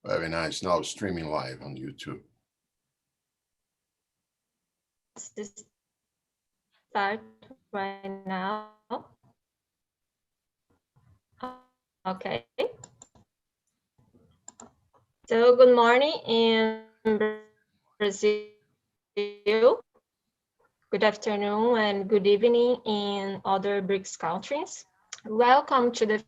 Very nice. Now streaming live on YouTube. Let's start right now. Okay. So good morning in Brazil. Good afternoon and good evening in other Brics countries. Welcome to the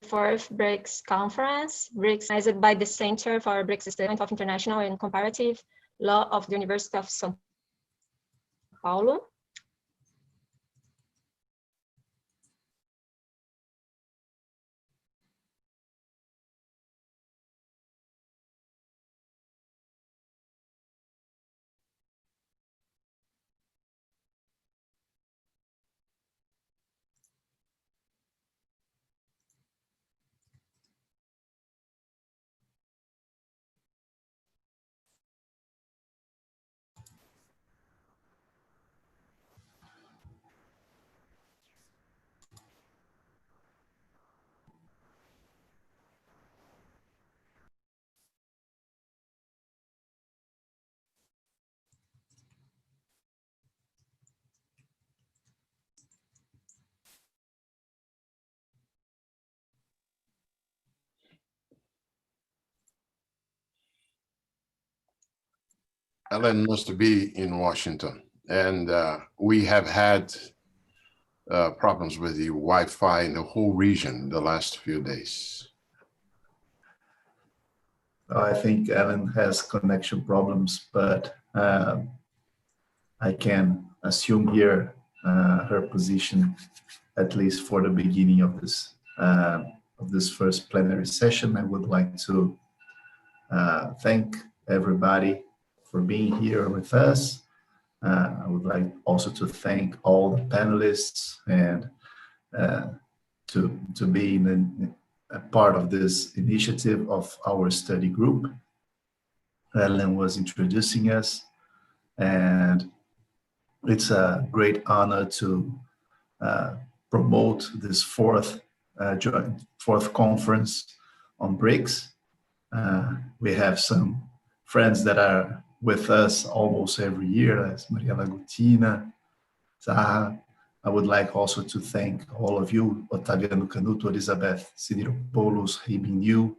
fourth Brics conference, Brics organized by the Center for Brics Study of International and Comparative Law of the University of São Paulo. Ellen must be in Washington, and we have had problems with the Wi-Fi in the whole region the last few days. I think Ellen has connection problems, but I can assume here her position, at least for the beginning of this first plenary session. I would like to thank everybody for being here with us. I would like also to thank all the panelists and to be a part of this initiative of our study group. Ellen was introducing us, and it's a great honor to promote this fourth conference on Brics. We have some friends that are with us almost every year, as Maria Lagutina, Zaha. I would like also to thank all of you, Taviano Kanoto, Elizabeth Sidiropoulos, Heibin Yu,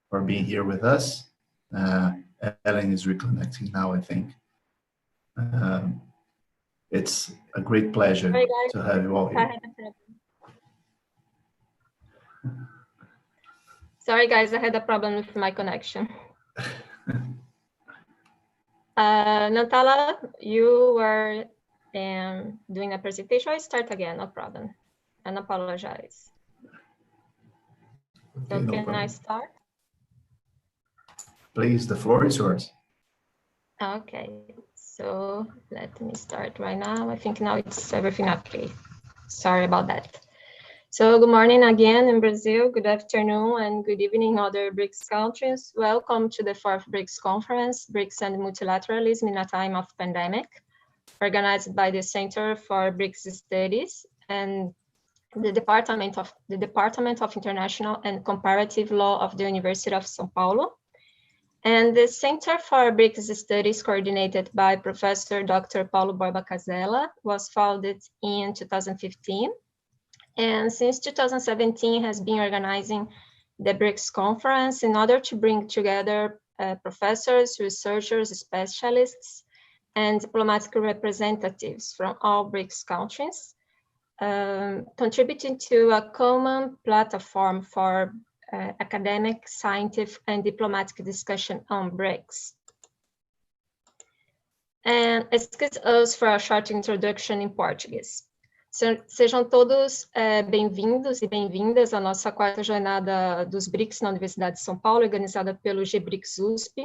for being here with us. Ellen is reconnecting now, I think. It's a great pleasure to have you all here. Sorry guys, I had a problem with my connection. Natala, you were doing a presentation. I start again, no problem. And apologize. Okay, So no can problem. I start? Please, the floor is yours. Okay, so let me start right now. I think now it's everything okay. Sorry about that. So good morning again in Brazil, good afternoon and good evening other Brics countries. Welcome to the fourth Brics conference, Brics and Multilateralism in a Time of Pandemic, organized by the Center for Brics Studies and the Department of International and Comparative Law of the University of São Paulo. And the Center for Brics Studies, coordinated by Professor Dr. Paulo Borba Casella, was founded in 2015. And since 2017 has been organizing the Brics conference in order to bring together professors, researchers, specialists, and diplomatic representatives from all Brics countries, contributing to a common platform for academic, scientific, and diplomatic discussion on Brics. And excuse us for a short introduction in Portuguese. Sejam todos bem-vindos e bem-vindas à nossa quarta jornada dos Brics na Universidade de São Paulo, organizada pelo G-Brics USP,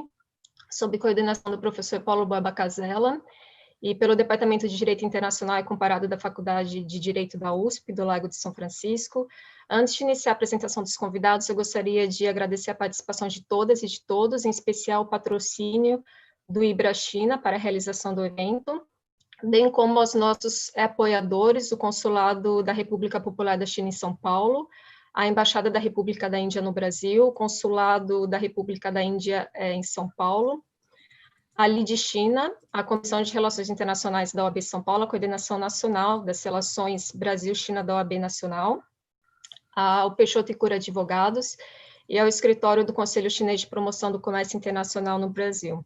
sob coordenação do professor Paulo Borba Casella e pelo Departamento de Direito Internacional e Comparado da Faculdade de Direito da USP, do Lago de São Francisco. Antes de iniciar a apresentação dos convidados, eu gostaria de agradecer a participação de todas e de todos, em especial o patrocínio do IBRA China para a realização do evento, bem como aos nossos apoiadores, o Consulado da República Popular da China em São Paulo, a Embaixada da República da Índia no Brasil, o Consulado da República da Índia em São Paulo, a China, a Comissão de Relações Internacionais da OAB São Paulo, a Coordenação Nacional das Relações Brasil-China da OAB Nacional, ao Peixoto e Cura Advogados e ao Escritório do Conselho Chinês de Promoção do Comércio Internacional no Brasil.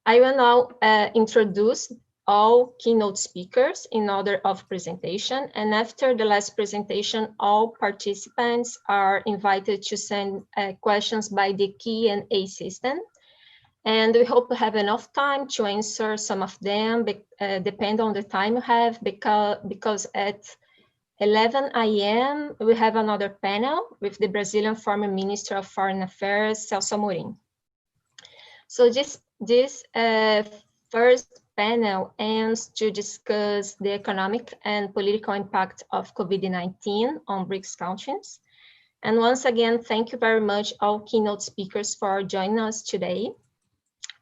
I will now introduce all keynote speakers in order of presentation, and after the last presentation, all participants are invited to send questions by the Q&A system. And we hope to have enough time to answer some of them, depend on the time you have, because at 11 a.m. we have another panel with the Brazilian former Minister of Foreign Affairs, Celso Amorim. So this first panel aims to discuss the economic and political impact of COVID-19 on Brics countries. And once again, thank you very much all keynote speakers for joining us today.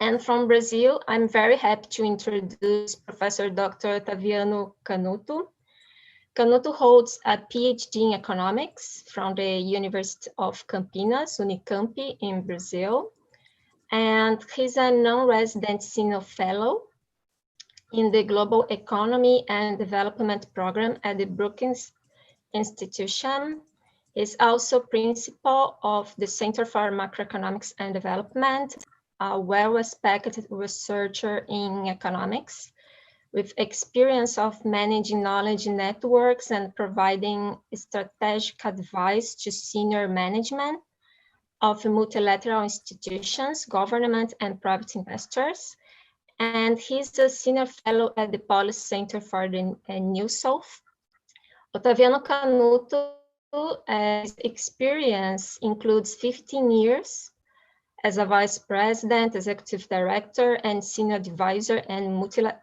And from Brazil, I'm very happy to introduce Professor Dr. Taviano Kanoto. Kanoto holds a PhD in economics from the University of Campinas, Unicamp in Brazil. And he's a non-resident senior fellow in the Global Economy and Development Program at the Brookings Institution. He's also principal of the Center for Macroeconomics and Development, a well-respected researcher in economics with experience of managing knowledge networks and providing strategic advice to senior management of multilateral institutions, government, and private investors. And he's a senior fellow at the Policy Center for the New South. Taviano Kanoto's experience includes 15 years as a vice president, executive director, and senior advisor in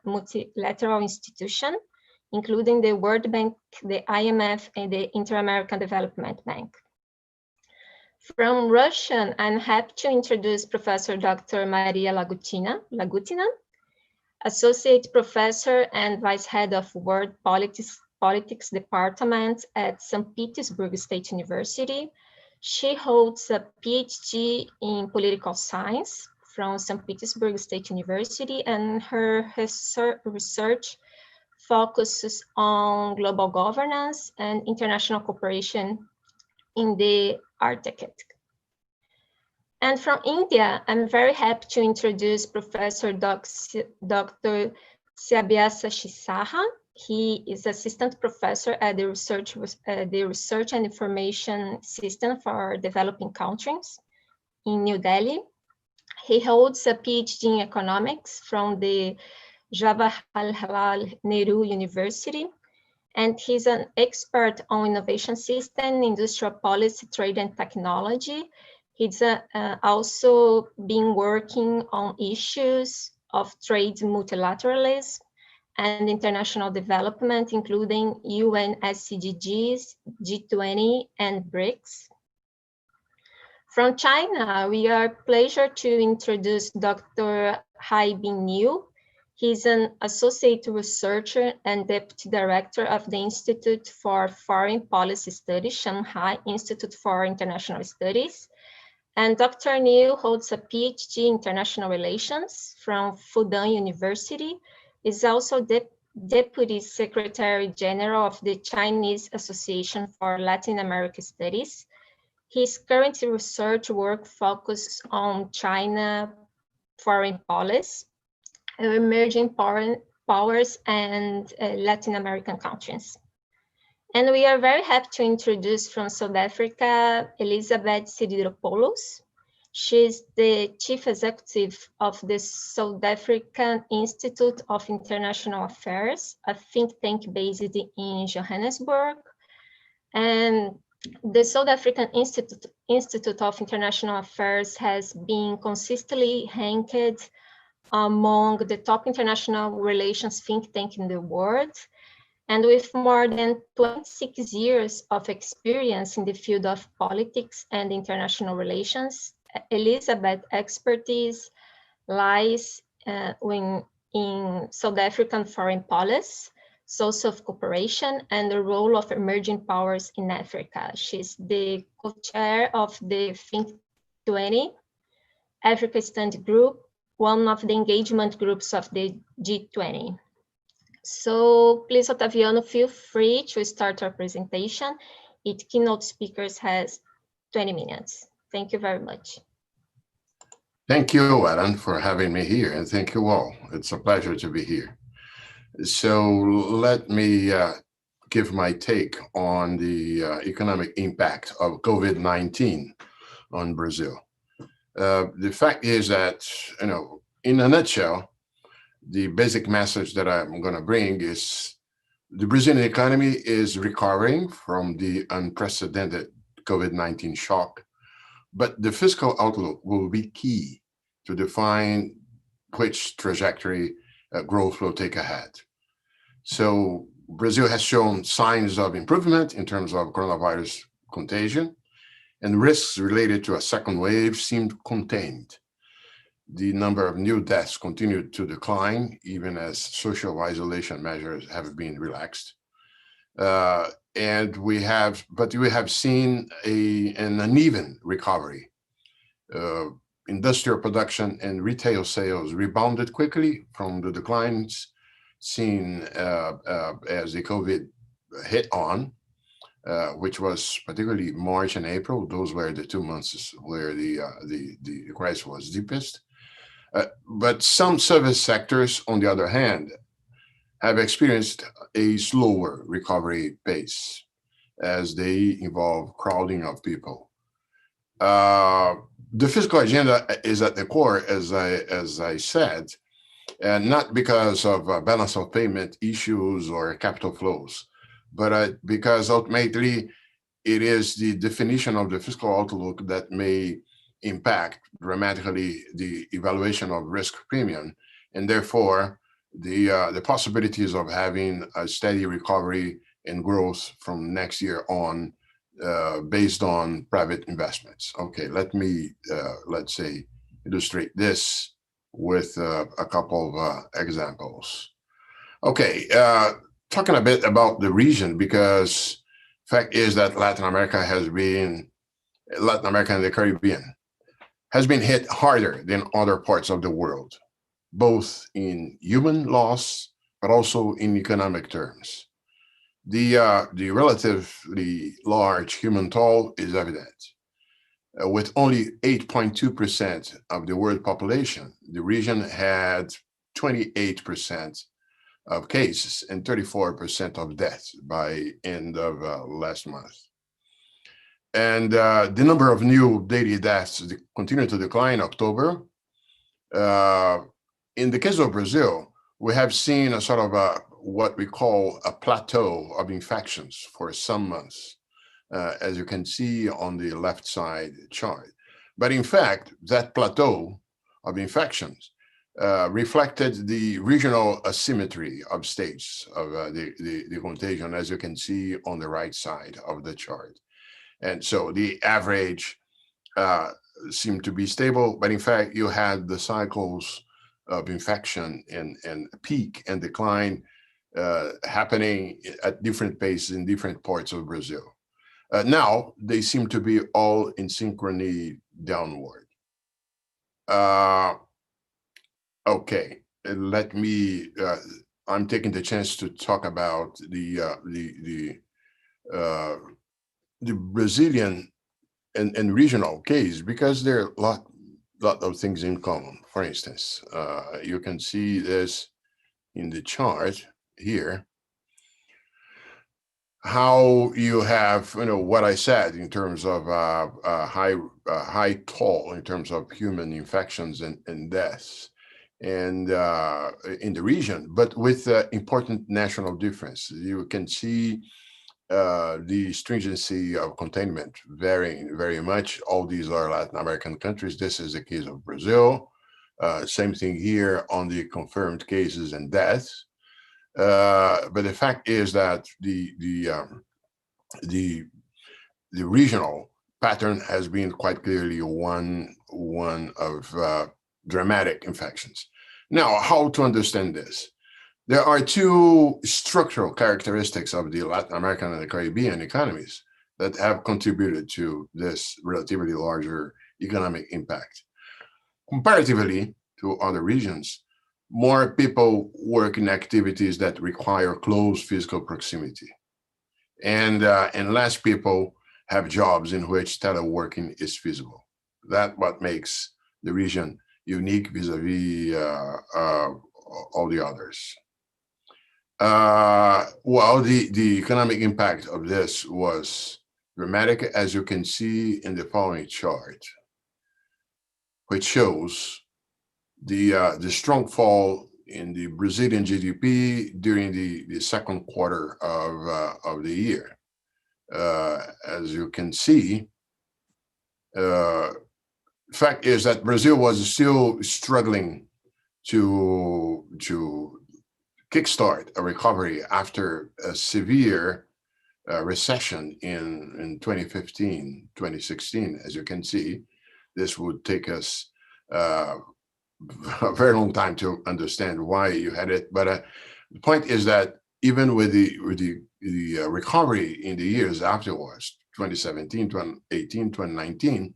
multilateral institutions, including the World Bank, the IMF, and the Inter-American Development Bank. From Russian, I'm happy to introduce Professor Dr. Maria Lagutina, Associate Professor and Vice Head of World Politics Department at St. Petersburg State University. She holds a PhD in political science from St. Petersburg State University, and her research focuses on global governance and international cooperation in the Arctic. And from India, I'm very happy to introduce Professor Dr. Siabiasa Shisaha. He is assistant professor at the Research and Information System for Developing Countries in New Delhi. He holds a PhD in economics from the Jawaharlal Nehru University, and he's an expert on innovation system, industrial policy, trade, and technology. He's also been working on issues of trade multilateralism and international development, including UN SDGs, G20, and Brics. From China, we are pleased to introduce Dr. Haibin Liu. He's an associate researcher and deputy director of the Institute for Foreign Policy Studies, Shanghai Institute for International Studies. And Dr. Liu holds a PhD in International Relations from Fudan University. Is also Deputy Secretary General of the Chinese Association for Latin American Studies. His current research work focuses on China foreign policy, emerging powers, and Latin American countries. And we are very happy to introduce from South Africa, Elizabeth Sidiropoulos. She's the chief executive of the South African Institute of International Affairs, a think tank based in Johannesburg. And the South African Institute of International Affairs has been consistently ranked among the top international relations think tank in the world. And with more than 26 years of experience in the field of politics and international relations, Elizabeth's expertise lies in South African foreign policy, source of cooperation, and the role of emerging powers in Africa. She's the co-chair of the Think 20 Africa Study Group, one of the engagement groups of the G20. So please, Taviano, feel free to start our presentation. Each keynote speakers has 20 minutes. Thank you very much. Thank you, Alan, for having me here, and thank you all. It's a pleasure to be here. So let me give my take on the economic impact of COVID-19 on Brazil. The fact is that, in a nutshell, the basic message that I'm going to bring is the Brazilian economy is recovering from the unprecedented COVID-19 shock, but the fiscal outlook will be key to define which trajectory growth will take ahead. So Brazil has shown signs of improvement in terms of coronavirus contagion, and risks related to a second wave seemed contained. The number of new deaths continued to decline, even as social isolation measures have been relaxed. And we have seen an uneven recovery. Industrial production and retail sales rebounded quickly from the declines seen as the COVID hit on, which was particularly March and April. Those were the 2 months where the crisis was deepest. But some service sectors, on the other hand, have experienced a slower recovery pace as they involve crowding of people. The fiscal agenda is at the core, as I said, and not because of balance of payment issues or capital flows, but because ultimately it is the definition of the fiscal outlook that may impact dramatically the evaluation of risk premium, and therefore the possibilities of having a steady recovery and growth from next year on based on private investments. Okay, let me, let's say, illustrate this with a couple of examples. Okay, talking a bit about the region, because fact is that Latin America and the Caribbean has been hit harder than other parts of the world, both in human loss, but also in economic terms. The relatively large human toll is evident. With only 8.2% of the world population, the region had 28% of cases and 34% of deaths by end of last month. And the number of new daily deaths continued to decline in October. In the case of Brazil, we have seen a sort of what we call a plateau of infections for some months, as you can see on the left side chart. But in fact, that plateau of infections reflected the regional asymmetry of stages of the contagion, as you can see on the right side of the chart. And so the average seemed to be stable, but in fact, you had the cycles of infection and peak and decline happening at different paces in different parts of Brazil. Now, they seem to be all in synchrony downward. Okay, let me, I'm taking the chance to talk about the Brazilian and regional case, because there are a lot of things in common. For instance, you can see this in the chart here, how you have, what I said in terms of high toll in terms of human infections and deaths, and in the region, but with important national difference. You can see the stringency of containment varying very much. All these are Latin American countries. This is the case of Brazil. Same thing here on the confirmed cases and deaths. But the fact is that the regional pattern has been quite clearly one of dramatic infections. Now, how to understand this? There are two structural characteristics of the Latin American and the Caribbean economies that have contributed to this relatively larger economic impact. Comparatively to other regions, more people work in activities that require close physical proximity, and less people have jobs in which teleworking is feasible. That's what makes the region unique vis-a-vis all the others. Well, the economic impact of this was dramatic, as you can see in the following chart, which shows the strong fall in the Brazilian GDP during the second quarter of the year. As you can see, fact is that Brazil was still struggling to kickstart a recovery after a severe recession in 2015, 2016. As you can see, this would take us a very long time to understand why you had it. But the point is that even with the recovery in the years afterwards, 2017, 2018, 2019,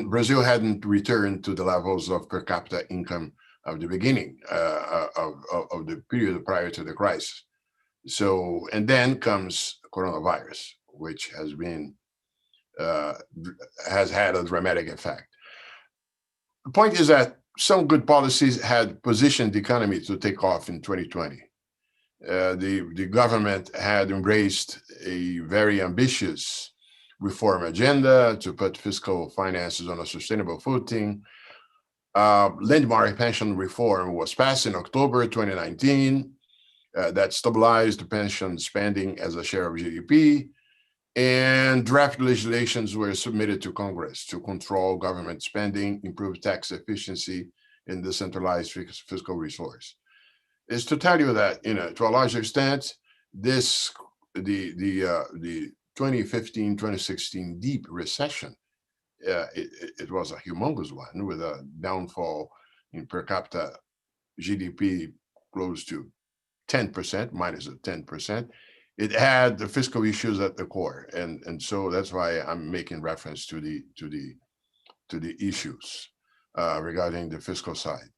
Brazil hadn't returned to the levels of per capita income of the beginning of the period prior to the crisis. So, and then comes coronavirus, which has had a dramatic effect. The point is that some good policies had positioned the economy to take off in 2020. The government had embraced a very ambitious reform agenda to put fiscal finances on a sustainable footing. Landmark pension reform was passed in October 2019 that stabilized the pension spending as a share of GDP, and draft legislations were submitted to Congress to control government spending, improve tax efficiency, and decentralize fiscal resource. Is to tell you that, to a large extent, the 2015-2016 deep recession, it was a humongous one with a downfall in per capita GDP close to 10%, minus 10%. It had the fiscal issues at the core, and so that's why I'm making reference to the issues regarding the fiscal side.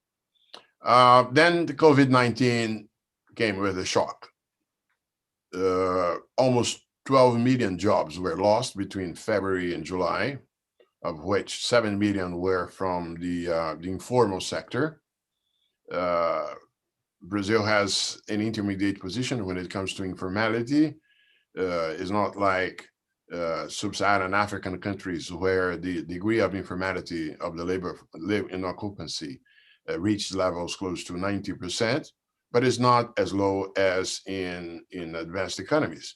Then the COVID-19 came with a shock. Almost 12 million jobs were lost between February and July, of which 7 million were from the informal sector. Brazil has an intermediate position when it comes to informality. It's not like sub-Saharan African countries where the degree of informality of the labor in occupancy reached levels close to 90%, but it's not as low as in advanced economies.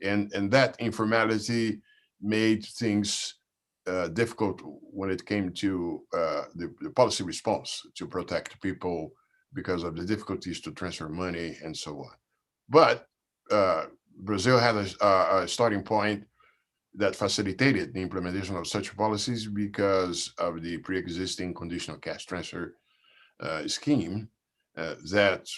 And that informality made things difficult when it came to the policy response to protect people because of the difficulties to transfer money and so on. But Brazil had a starting point that facilitated the implementation of such policies because of the pre-existing conditional cash transfer scheme that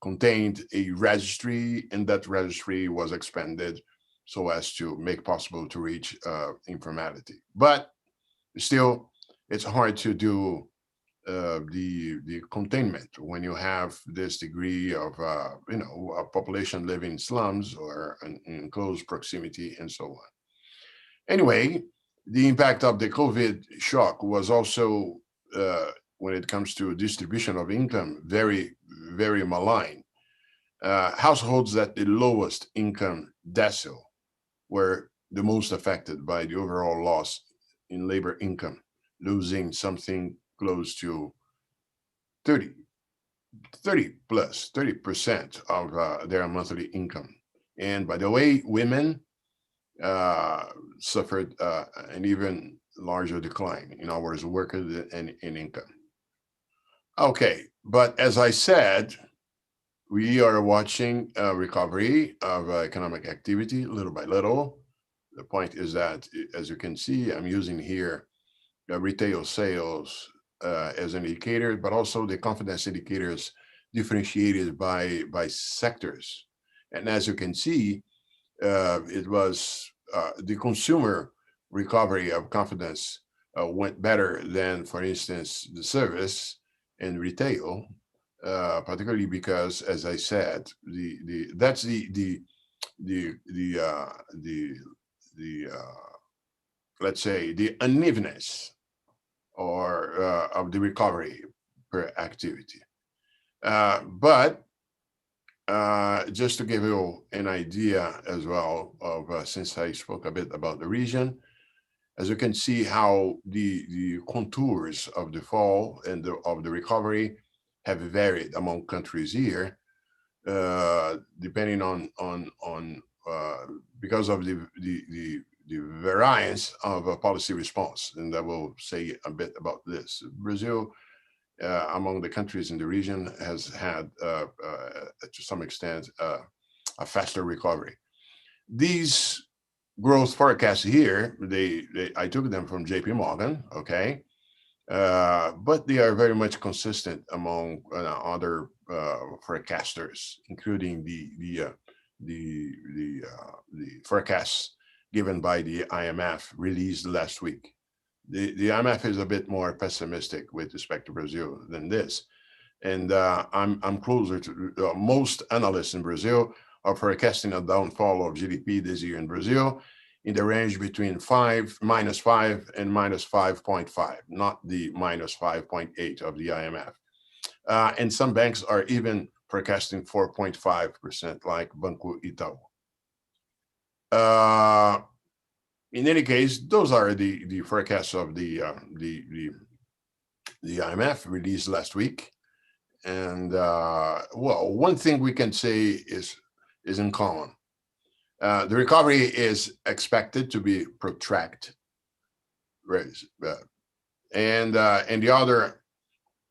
contained a registry, and that registry was expanded so as to make possible to reach informality. But still, it's hard to do the containment when you have this degree of a population living in slums or in close proximity and so on. Anyway, the impact of the COVID shock was also, when it comes to distribution of income, very, very malign. Households at the lowest income decile were the most affected by the overall loss in labor income, losing something close to 30% of their monthly income. And by the way, women suffered an even larger decline in hours worked and in income. Okay, but as I said, we are watching a recovery of economic activity little by little. The point is that, as you can see, I'm using here retail sales as an indicator, but also the confidence indicators differentiated by sectors. And as you can see, it was the consumer recovery of confidence went better than, for instance, the service and retail, particularly because, as I said, that's the let's say the unevenness or of the recovery per activity. But just to give you an idea as well of, since I spoke a bit about the region, as you can see how the contours of the fall and of the recovery have varied among countries here, depending on because of the variance of a policy response. And I will say a bit about this. Brazil, among the countries in the region, has had, to some extent, a faster recovery. These growth forecasts here, I took them from JP Morgan, okay? But they are very much consistent among other forecasters, including the forecasts given by the IMF released last week. The IMF is a bit more pessimistic with respect to Brazil than this. And I'm closer to most analysts in Brazil are forecasting a downfall of GDP this year in Brazil in the range between -5 and -5.5, not the -5.8 of the IMF. And some banks are even forecasting 4.5%, like Banco Itaú. In any case, those are the forecasts of the IMF released last week. And well, one thing we can say is in common. The recovery is expected to be protracted. And the other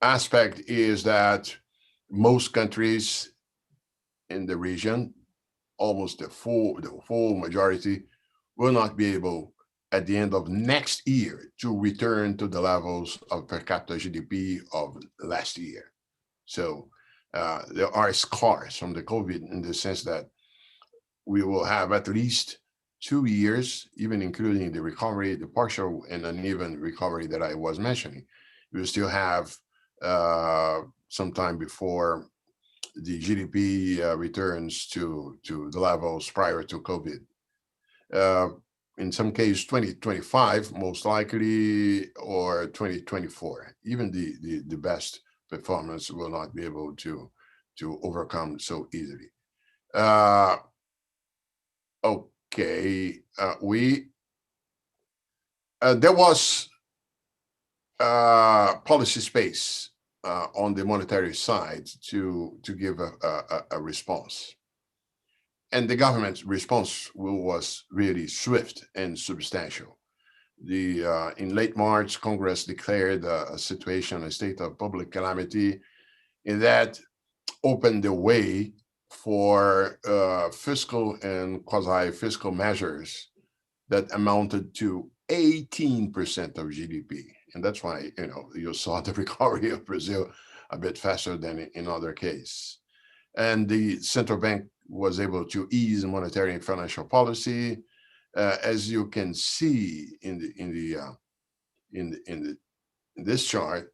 aspect is that most countries in the region, almost the full majority, will not be able at the end of next year to return to the levels of per capita GDP of last year. So there are scars from the COVID in the sense that we will have at least 2 years, even including the recovery, the partial and uneven recovery that I was mentioning. We will still have some time before the GDP returns to the levels prior to COVID. In some cases, 2025, most likely, or 2024. Even the best performance will not be able to overcome so easily. Okay, there was policy space on the monetary side to give a response. And the government's response was really swift and substantial. In late March, Congress declared a situation, a state of public calamity, and that opened the way for fiscal and quasi-fiscal measures that amounted to 18% of GDP. And that's why, you saw the recovery of Brazil a bit faster than in other cases. And the central bank was able to ease monetary and financial policy, as you can see in this chart.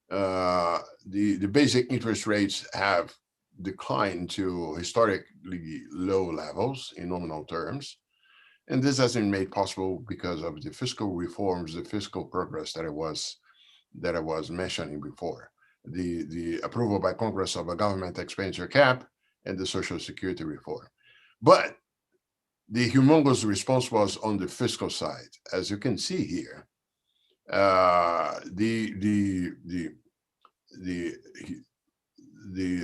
The basic interest rates have declined to historically low levels in nominal terms, and this has been made possible because of the fiscal reforms, the fiscal progress that I was mentioning before. The approval by Congress of a government expenditure cap and the Social Security reform. But the humongous response was on the fiscal side. As you can see here,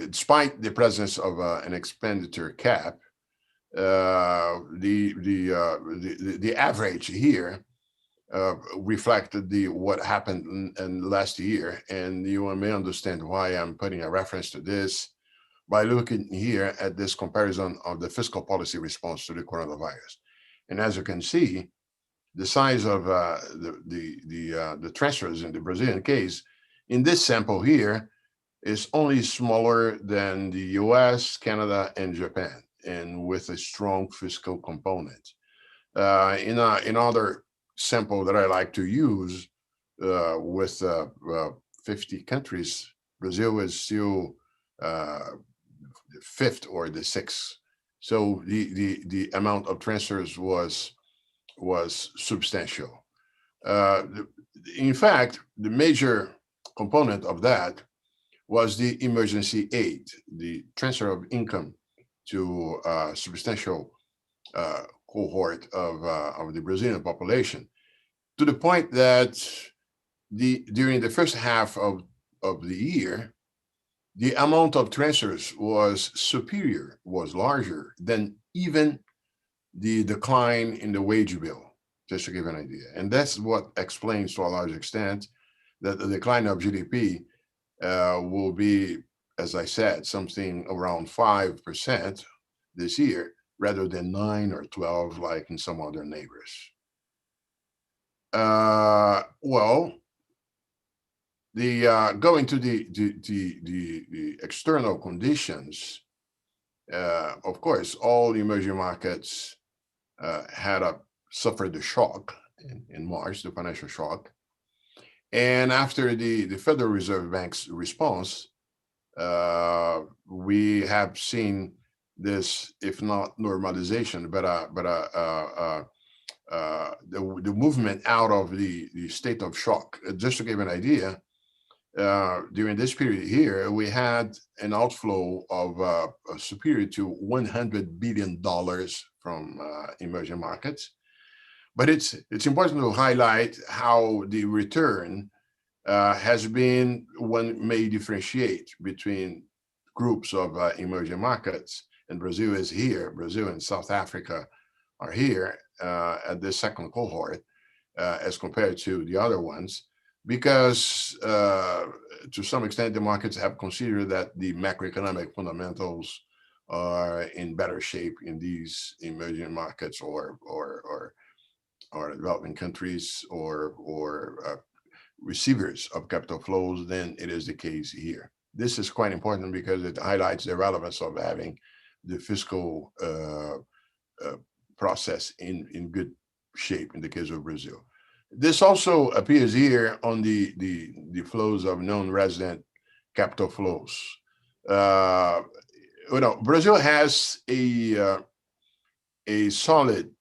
despite the presence of an expenditure cap, the average here reflected what happened in last year, and you may understand why I'm putting a reference to this by looking here at this comparison of the fiscal policy response to the coronavirus. And as you can see, the size of the transfers in the Brazilian case in this sample here is only smaller than the US, Canada, and Japan, and with a strong fiscal component. In other sample that I like to use with 50 countries, Brazil is still the fifth or the sixth. So the amount of transfers was substantial. In fact, the major component of that was the emergency aid, the transfer of income to a substantial cohort of the Brazilian population, to the point that during the first half of the year, the amount of transfers was superior, was larger than even the decline in the wage bill, just to give an idea. And that's what explains to a large extent that the decline of GDP will be, as I said, something around 5% this year, rather than 9 or 12 like in some other neighbors. Well, going to the external conditions, of course, all emerging markets suffered the shock in March, the financial shock. And after the Federal Reserve Bank's response, we have seen this, if not normalization, but the movement out of the state of shock. Just to give an idea, during this period here, we had an outflow of superior to $100 billion from emerging markets. But it's important to highlight how the return has been, one may differentiate between groups of emerging markets, and Brazil is here. Brazil and South Africa are here at this second cohort as compared to the other ones, because to some extent the markets have considered that the macroeconomic fundamentals are in better shape in these emerging markets or developing countries or receivers of capital flows than it is the case here. This is quite important because it highlights the relevance of having the fiscal process in good shape in the case of Brazil. This also appears here on the flows of non-resident capital flows. Brazil has a solid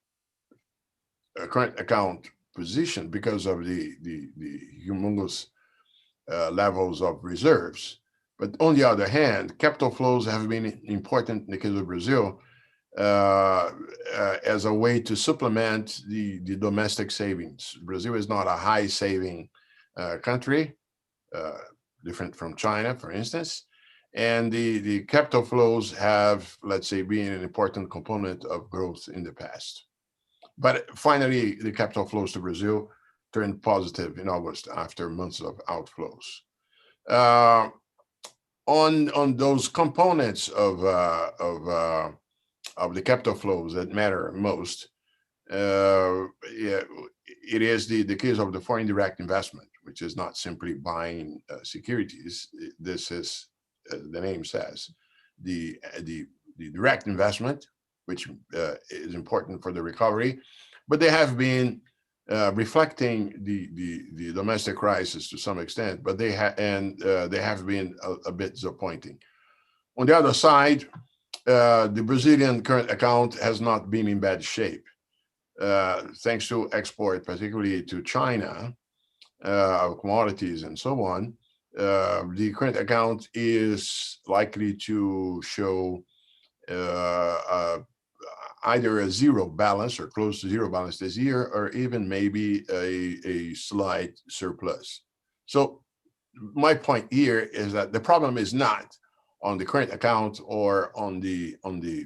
current account position because of the humongous levels of reserves. But on the other hand, capital flows have been important in the case of Brazil as a way to supplement the domestic savings. Brazil is not a high saving country, different from China, for instance. And the capital flows have, let's say, been an important component of growth in the past. But finally, the capital flows to Brazil turned positive in August after months of outflows. On those components of the capital flows that matter most, it is the case of the foreign direct investment, which is not simply buying securities. This is, as the name says, the direct investment, which is important for the recovery, but they have been reflecting the domestic crisis to some extent, but they have been a bit disappointing. On the other side, the Brazilian current account has not been in bad shape, thanks to export, particularly to China, of commodities and so on. The current account is likely to show either a zero balance or close to zero balance this year, or even maybe a slight surplus. So my point here is that the problem is not on the current account or on the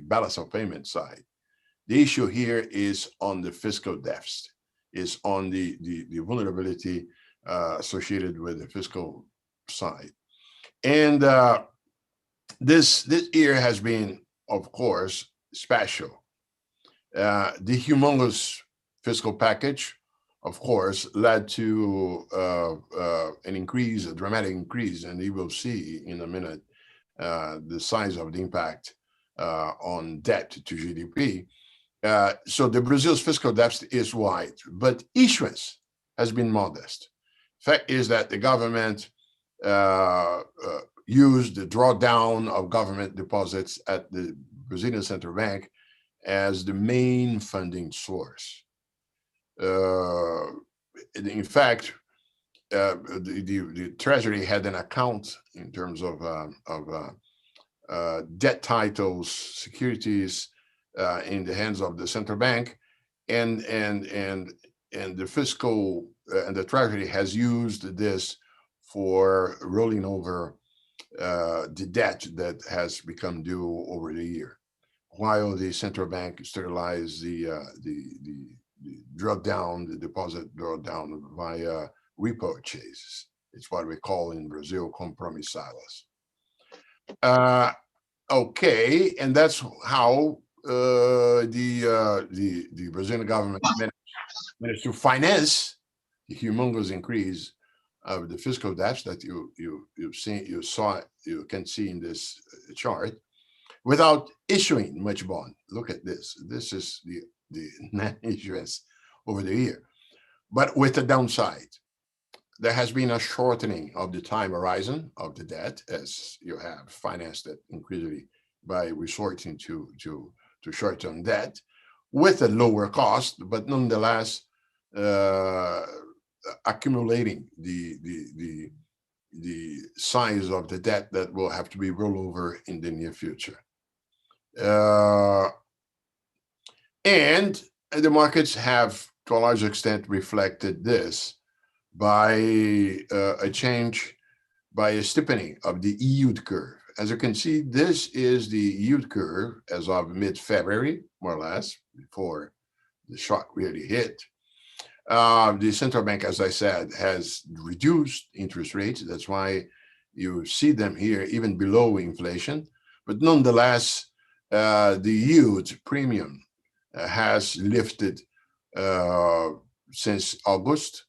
balance of payment side. The issue here is on the fiscal deficit, is on the vulnerability associated with the fiscal side. And this year has been, of course, special. The humongous fiscal package of course, led to an increase, a dramatic increase, and you will see in a minute the size of the impact on debt to GDP. So the Brazil's fiscal deficit is wide, but issuance has been modest. Fact is that the government used the drawdown of government deposits at the Brazilian Central Bank as the main funding source. In fact, the Treasury had an account in terms of debt titles, securities in the hands of the central bank, and the fiscal and the Treasury has used this for rolling over the debt that has become due over the year, while the central bank sterilized the drawdown, the deposit drawdown via repurchases. It's what we call in Brazil compromissadas. Okay, and that's how the Brazilian government managed to finance the humongous increase of the fiscal debt that you can see in this chart, without issuing much bond. Look at this. This is the net issuance over the year, but with the downside. There has been a shortening of the time horizon of the debt, as you have financed it increasingly by resorting to short-term debt with a lower cost, but nonetheless accumulating the size of the debt that will have to be rolled over in the near future. And the markets have, to a large extent, reflected this by a change, by a steepening of the yield curve. As you can see, this is the yield curve as of mid-February, more or less, before the shock really hit. The central bank, as I said, has reduced interest rates. That's why you see them here even below inflation. But nonetheless, the yield premium has lifted since August.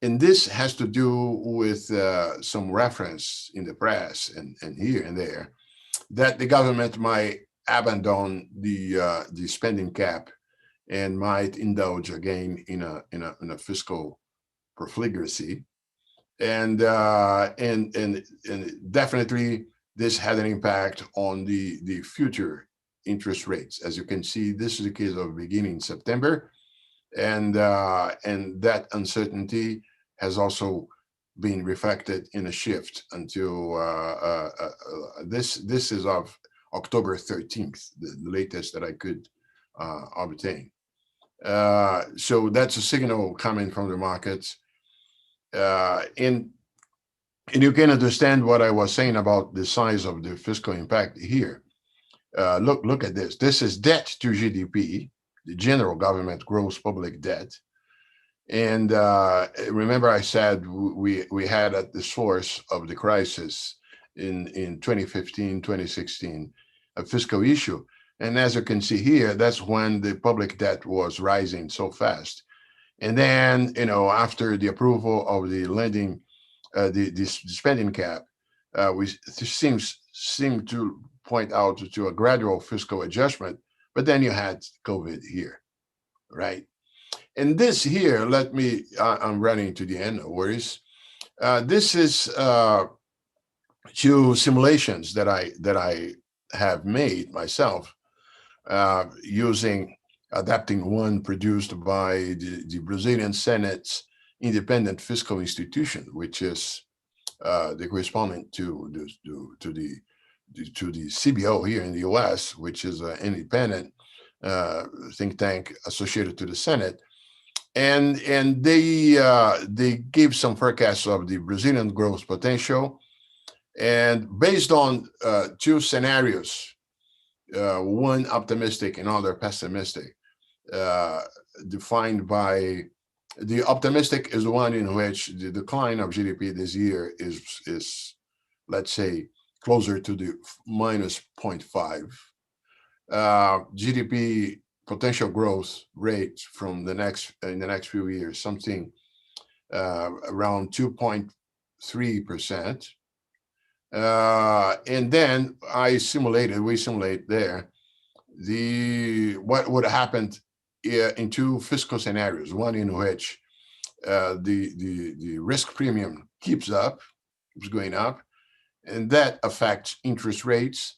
And this has to do with some reference in the press and here and there that the government might abandon the spending cap and might indulge again in a fiscal profligacy, and definitely this had an impact on the future interest rates. As you can see, this is the case of beginning September. And that uncertainty has also been reflected in a shift until this is of October 13th, the latest that I could obtain. So that's a signal coming from the markets. And you can understand what I was saying about the size of the fiscal impact here. Look at this. This is debt to GDP. The general government gross public debt. And remember I said we had at the source of the crisis in 2015, 2016, a fiscal issue. And as you can see here, that's when the public debt was rising so fast. And then, after the approval of the lending, the spending cap, we seem to point out to a gradual fiscal adjustment. But then you had COVID here, right? And this here, I'm running to the end, no worries. This is two simulations that I have made myself adapting one produced by the Brazilian Senate's independent fiscal institution, which is the correspondent to the CBO here in the US, which is an independent think tank associated to the Senate. And they gave some forecasts of the Brazilian growth potential. And based on two scenarios, one optimistic and other pessimistic, defined by the optimistic is the one in which the decline of GDP this year is let's say, closer to the minus 0.5. GDP potential growth rate from the next few years, something around 2.3%. And then we simulate there what would happen in two fiscal scenarios, one in which the risk premium keeps going up, and that affects interest rates,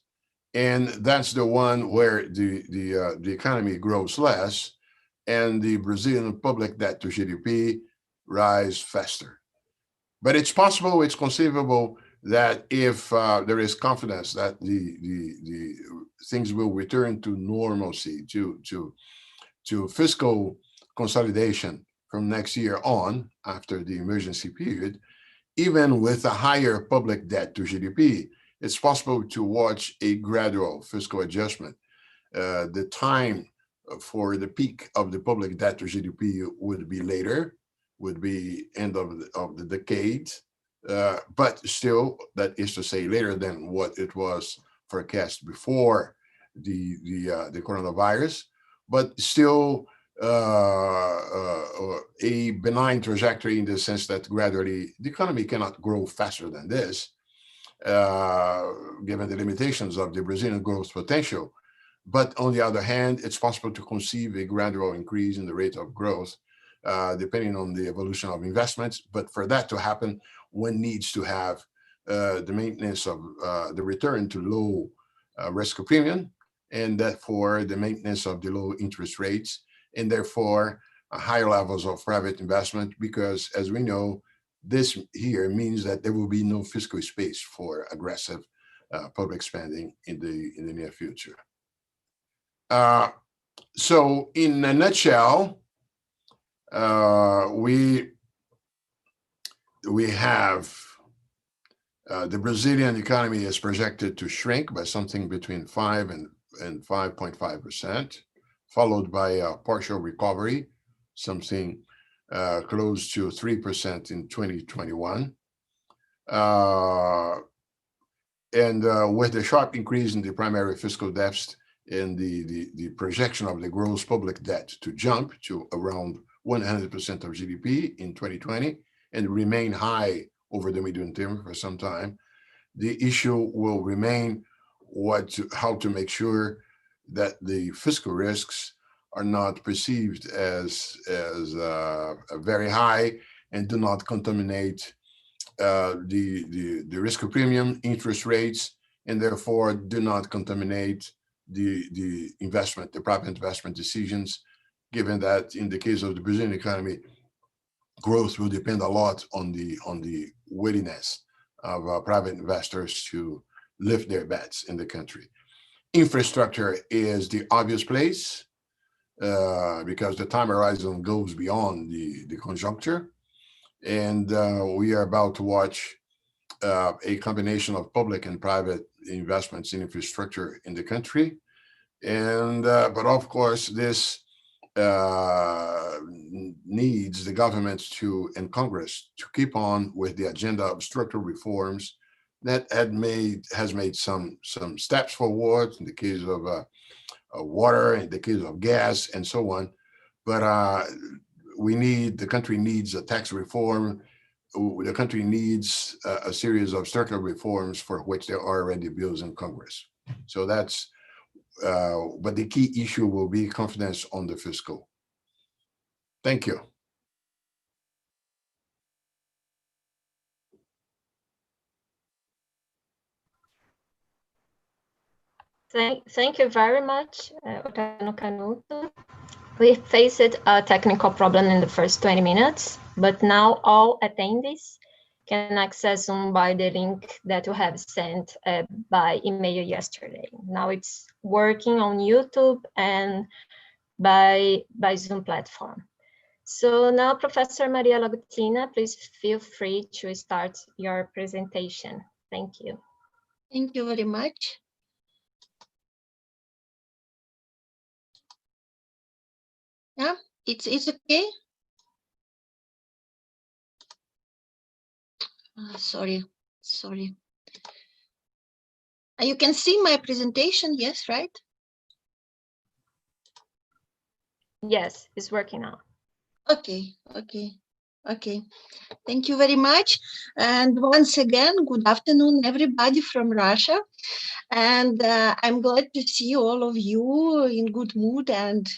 and that's the one where the economy grows less, and the Brazilian public debt to GDP rise faster. But it's possible, it's conceivable that if there is confidence that the things will return to normalcy, to fiscal consolidation from next year on, after the emergency period, even with a higher public debt to GDP, it's possible to watch a gradual fiscal adjustment. The time for the peak of the public debt to GDP would be later, would be end of the decade, but still, that is to say, later than what it was forecast before the coronavirus, but still a benign trajectory in the sense that gradually the economy cannot grow faster than this, given the limitations of the Brazilian growth potential. But on the other hand, it's possible to conceive a gradual increase in the rate of growth, depending on the evolution of investments. But for that to happen, one needs to have the maintenance of the return to low risk premium, and therefore the maintenance of the low interest rates, and therefore higher levels of private investment, because as we know, this here means that there will be no fiscal space for aggressive public spending in the near future. So in a nutshell, we have the Brazilian economy is projected to shrink by something between 5 and 5.5%, followed by a partial recovery, something close to 3% in 2021. And with the sharp increase in the primary fiscal deficit and the projection of the gross public debt to jump to around 100% of GDP in 2020 and remain high over the medium term for some time, the issue will remain how to make sure that the fiscal risks are not perceived as very high and do not contaminate the risk premium, interest rates, and therefore do not contaminate the investment, the private investment decisions, given that in the case of the Brazilian economy, growth will depend a lot on the willingness of private investors to lift their bets in the country. Infrastructure is the obvious place because the time horizon goes beyond the conjuncture. And we are about to watch a combination of public and private investments in infrastructure in the country. And but of course, this needs the government and Congress to keep on with the agenda of structural reforms that has made some steps forward in the case of water, in the case of gas, and so on. But the country needs a tax reform. The country needs a series of structural reforms for which there are already bills in Congress. So that's, but the key issue will be confidence on the fiscal. Thank you. Thank you very much, Taviano Kanoto. We faced a technical problem in the first 20 minutes, but now all attendees can access Zoom by the link that you have sent by email yesterday. Now it's working on YouTube and by Zoom platform. So now, Professor Maria Laguttina, please feel free to start your presentation. Thank you. Thank you very much. Yeah, it's okay. Sorry. You can see my presentation, yes, right? Yes, it's working now. Okay. Thank you very much. And once again, good afternoon, everybody from Russia. And I'm glad to see all of you in good mood and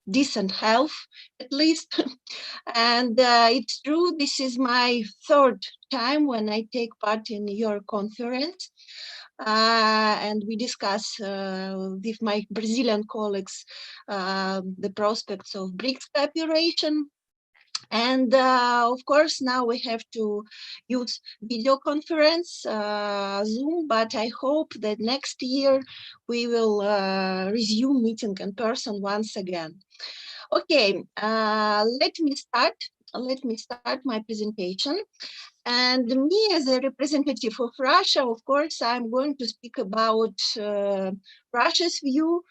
decent health, at least. And it's true, this is my third time when I take part in your conference. And we discuss with my Brazilian colleagues the prospects of Brics cooperation. And of course, now we have to use video conference, Zoom, but I hope that next year we will resume meeting in person once again. Okay, let me start. Let me start my presentation. And me as a representative of Russia, of course, I'm going to speak about Russia's view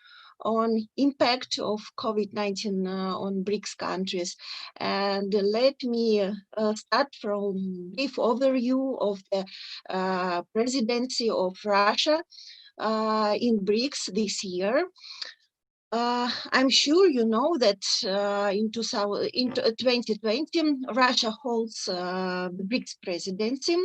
on impact of COVID-19 on Brics countries. And let me start from brief overview of the presidency of Russia in Brics this year. I'm sure you know that in 2020, Russia holds the Brics presidency.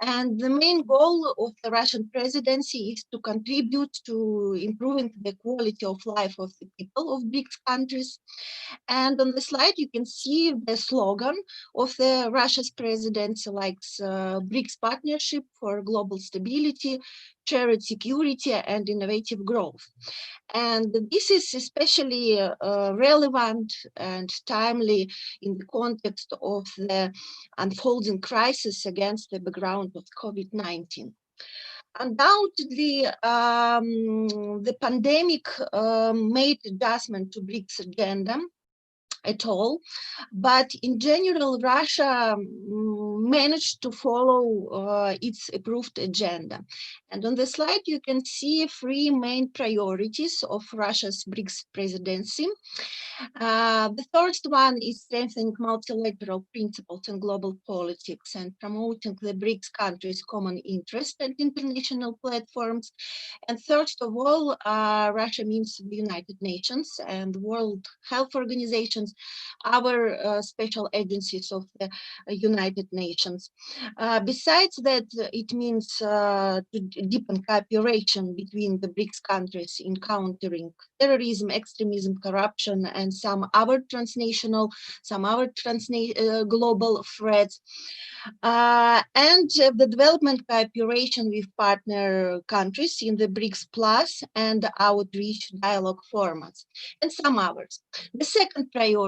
And the main goal of the Russian presidency is to contribute to improving the quality of life of the people of Brics countries. And on the slide, you can see the slogan of the Russia's presidency, like Brics Partnership for Global Stability, Shared Security, and Innovative Growth. And this is especially relevant and timely in the context of the unfolding crisis against the background of COVID-19. Undoubtedly, the pandemic made adjustment to Brics agenda at all, but in general, Russia managed to follow its approved agenda. And on the slide, you can see three main priorities of Russia's Brics presidency. The first one is strengthening multilateral principles in global politics and promoting the Brics countries' common interest and international platforms. And first of all, Russia means the United Nations and World Health Organizations, our special agencies of the United Nations. Besides that, it means to deepen cooperation between the Brics countries in countering terrorism, extremism, corruption, and some other global threats. And the development cooperation with partner countries in the Brics Plus and outreach dialogue formats, and some others. The second priority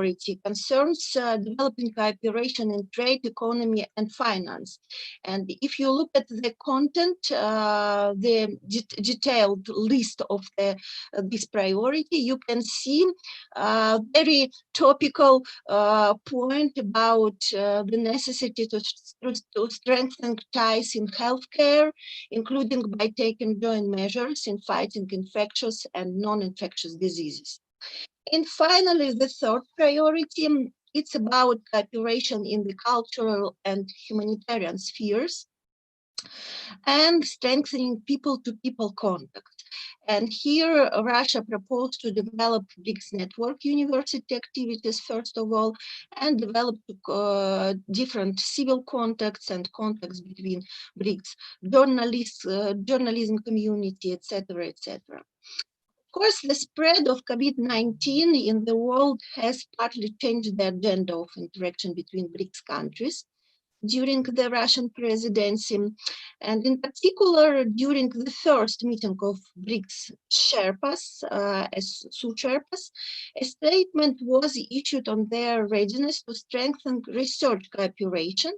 concerns developing cooperation in trade, economy, and finance. And if you look at the content, the detailed list of this priority, you can see very topical point about the necessity to strengthen ties in healthcare, including by taking joint measures in fighting infectious and non-infectious diseases. And finally, the third priority, it's about cooperation in the cultural and humanitarian spheres and strengthening people-to-people contact. And here, Russia proposed to develop Brics network university activities, first of all, and develop different civil contacts and contacts between Brics journalists, journalism community, etc., etc. Of course, the spread of COVID-19 in the world has partly changed the agenda of interaction between Brics countries during the Russian presidency, and in particular during the first meeting of Brics Sherpas, as sous-Sherpas, a statement was issued on their readiness to strengthen research cooperation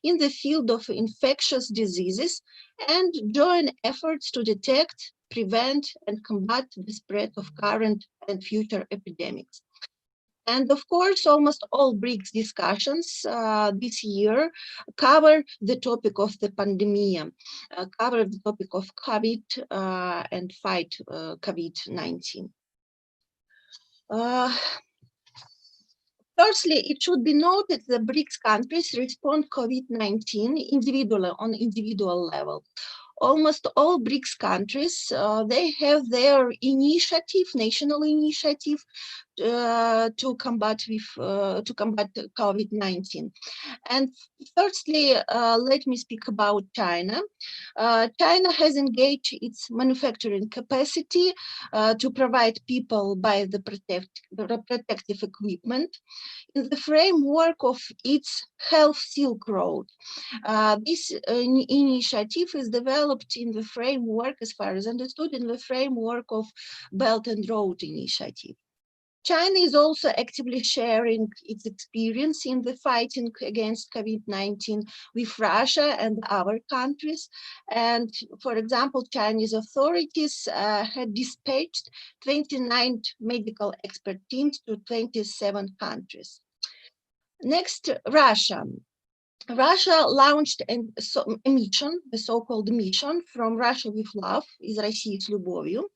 in the field of infectious diseases and join efforts to detect, prevent, and combat the spread of current and future epidemics. And of course, almost all Brics discussions this year cover the topic of the pandemic, cover the topic of COVID and fight COVID-19. Firstly, it should be noted that Brics countries respond COVID-19 on individual level. almost all BRICS countries, they have their initiative, national initiative, to combat COVID-19. And firstly, let me speak about China. China has engaged its manufacturing capacity to provide people by the protective equipment in the framework of its Health Silk Road. This initiative is developed in the framework, as far as understood, in the framework of Belt and Road Initiative. China is also actively sharing its experience in the fighting against COVID-19 with Russia and other countries. And for example, Chinese authorities had dispatched 29 medical expert teams to 27 countries. Next, Russia. Russia launched a mission, the so-called mission from Russia with Love, из России с любовью,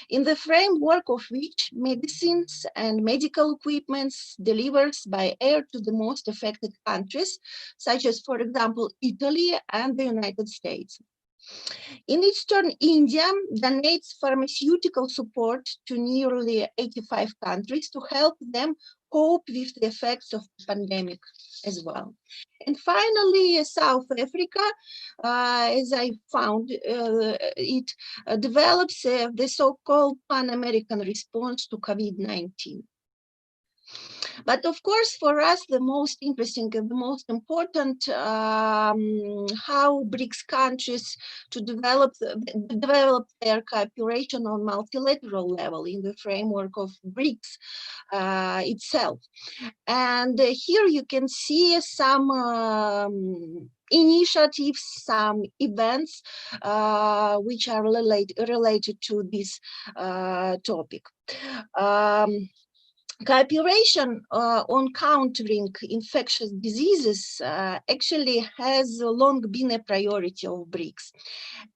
in the framework of which medicines and medical equipments delivered by air to the most affected countries, such as, for example, Italy and the United States. In its turn, India donates pharmaceutical support to nearly 85 countries to help them cope with the effects of the pandemic as well. And finally, South Africa, as I found, it develops the so-called Pan-American response to COVID-19. But of course, for us, the most interesting and the most important, how BRICS countries to develop their cooperation on multilateral level in the framework of BRICS itself. And here you can see some initiatives, some events which are related to this topic. Cooperation on countering infectious diseases actually has long been a priority of BRICS,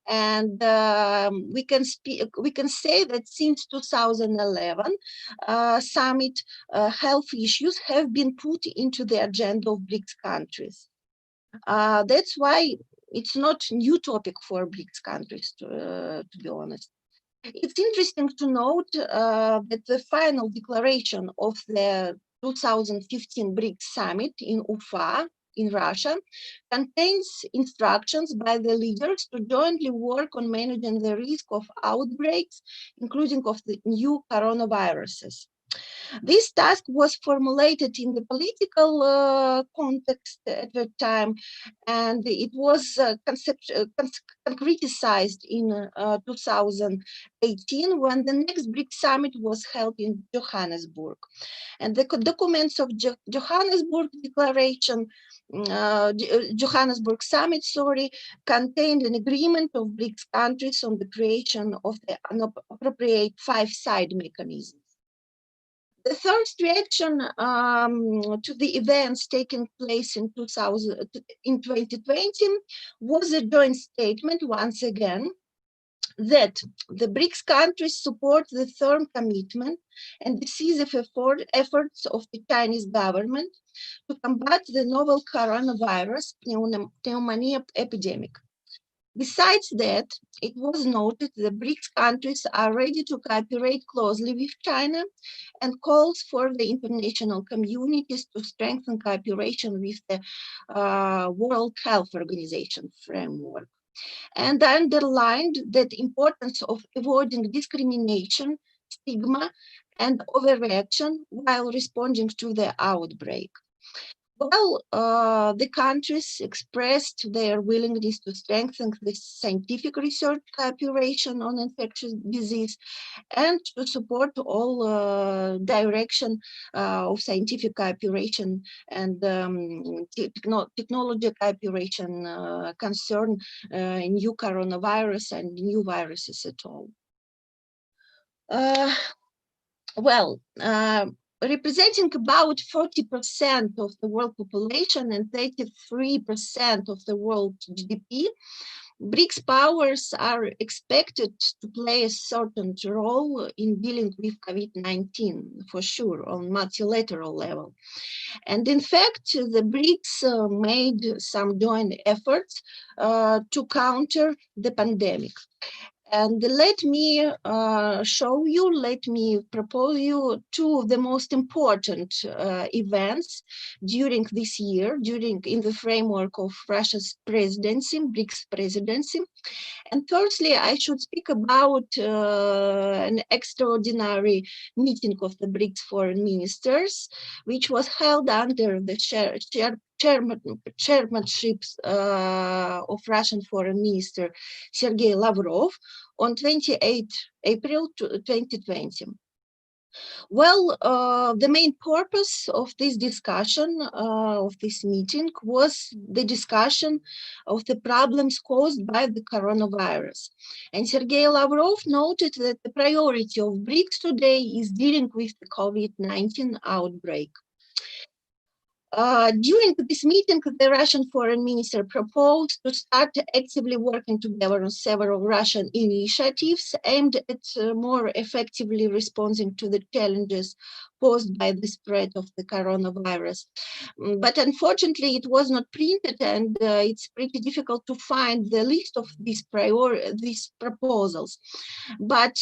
and we can say that since 2011, summit health issues have been put into the agenda of BRICS countries. That's why it's not a new topic for BRICS countries, to be honest. It's interesting to note that the final declaration of the 2015 BRICS summit in Ufa, in Russia, contains instructions by the leaders to jointly work on managing the risk of outbreaks, including of the new coronaviruses. This task was formulated in the political context at the time, and it was concretized in 2018 when the next BRICS summit was held in Johannesburg. And the documents of Johannesburg Declaration, Johannesburg Summit, contained an agreement of BRICS countries on the creation of the appropriate five-side mechanism. The first reaction to the events taking place in 2020 was a joint statement, once again, that the BRICS countries support the firm commitment and decisive efforts of the Chinese government to combat the novel coronavirus pneumonia epidemic. Besides that, it was noted that BRICS countries are ready to cooperate closely with China and calls for the international communities to strengthen cooperation with the World Health Organization framework. And underlined the importance of avoiding discrimination, stigma, and overreaction while responding to the outbreak. Well, the countries expressed their willingness to strengthen the scientific research cooperation on infectious disease and to support all direction of scientific cooperation and technology cooperation concern new coronavirus and new viruses at all. representing about 40% of the world population and 33% of the world GDP, BRICS powers are expected to play a certain role in dealing with COVID-19, for sure, on multilateral level. And in fact, the BRICS made some joint efforts to counter the pandemic. And let me let me propose you two of the most important events during this year, in the framework of Russia's presidency, BRICS presidency. And firstly, I should speak about an extraordinary meeting of the BRICS foreign ministers, which was held under the chairmanship of Russian Foreign Minister Sergei Lavrov on 28 April 2020. Well, the main purpose of this discussion, of this meeting, was the discussion of the problems caused by the coronavirus. And Sergei Lavrov noted that the priority of BRICS today is dealing with the COVID-19 outbreak. During this meeting, the Russian foreign minister proposed to start actively working together on several Russian initiatives aimed at more effectively responding to the challenges posed by the spread of the coronavirus. But unfortunately, it was not printed, and it's pretty difficult to find the list of these proposals. But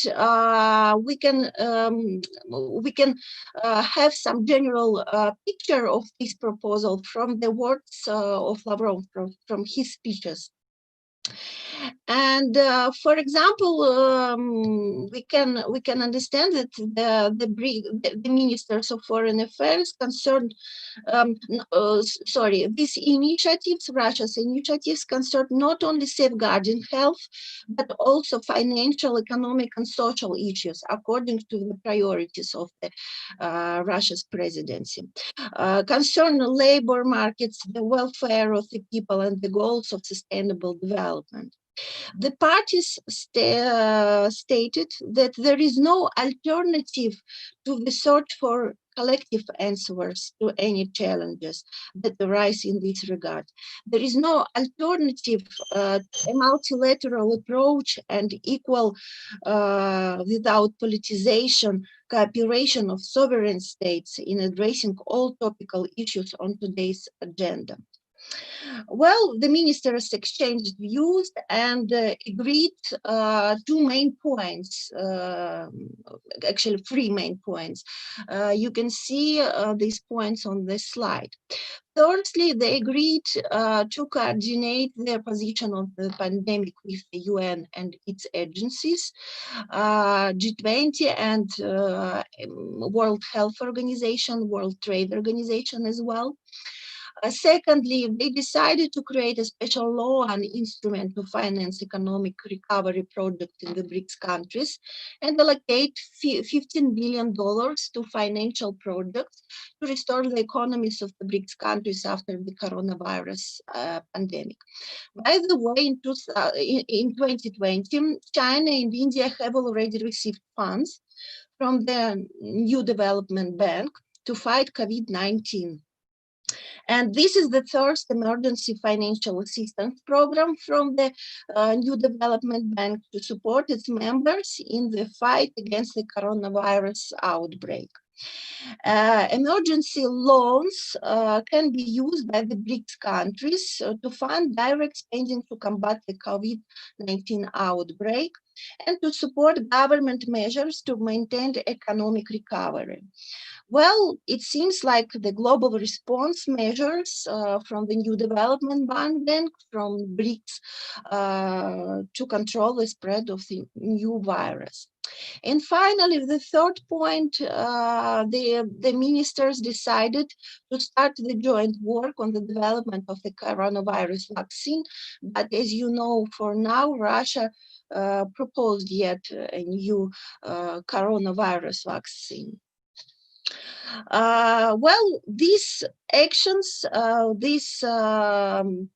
we can have some general picture of this proposal from the words of Lavrov, from his speeches. And for example, we can understand that the ministers of foreign affairs concerned, these initiatives, Russia's initiatives, concerned not only safeguarding health, but also financial, economic, and social issues according to the priorities of the Russia's presidency. Concern labor markets, the welfare of the people, and the goals of sustainable development. The parties stated that there is no alternative to the search for collective answers to any challenges that arise in this regard. There is no alternative to a multilateral approach and equal, without politicization, cooperation of sovereign states in addressing all topical issues on today's agenda. Well, the ministers exchanged views and agreed two main points, actually three main points. You can see these points on this slide. Firstly, they agreed to coordinate their position on the pandemic with the UN and its agencies, G20 and World Health Organization, World Trade Organization as well. Secondly, they decided to create a special law and instrument to finance economic recovery projects in the BRICS countries and allocate $15 billion to financial projects to restore the economies of the BRICS countries after the coronavirus pandemic. By the way, in 2020, China and India have already received funds from the New Development Bank to fight COVID-19. And this is the first emergency financial assistance program from the New Development Bank to support its members in the fight against the coronavirus outbreak. Emergency loans can be used by the BRICS countries to fund direct spending to combat the COVID-19 outbreak and to support government measures to maintain the economic recovery. Well, it seems like the global response measures from the New Development Bank, from BRICS to control the spread of the new virus. And finally, the third point, the ministers decided to start the joint work on the development of the coronavirus vaccine. But as you know, for now, Russia proposed yet a new coronavirus vaccine. Well, these actions, these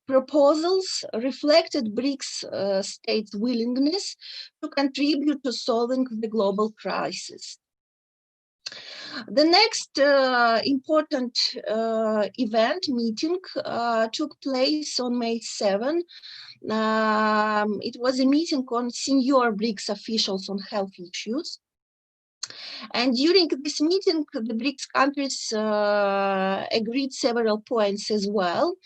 proposals reflected BRICS states' willingness to contribute to solving the global crisis. The next important meeting took place on May 7. It was a meeting on senior BRICS officials on health issues. And during this meeting, the BRICS countries agreed several points as well.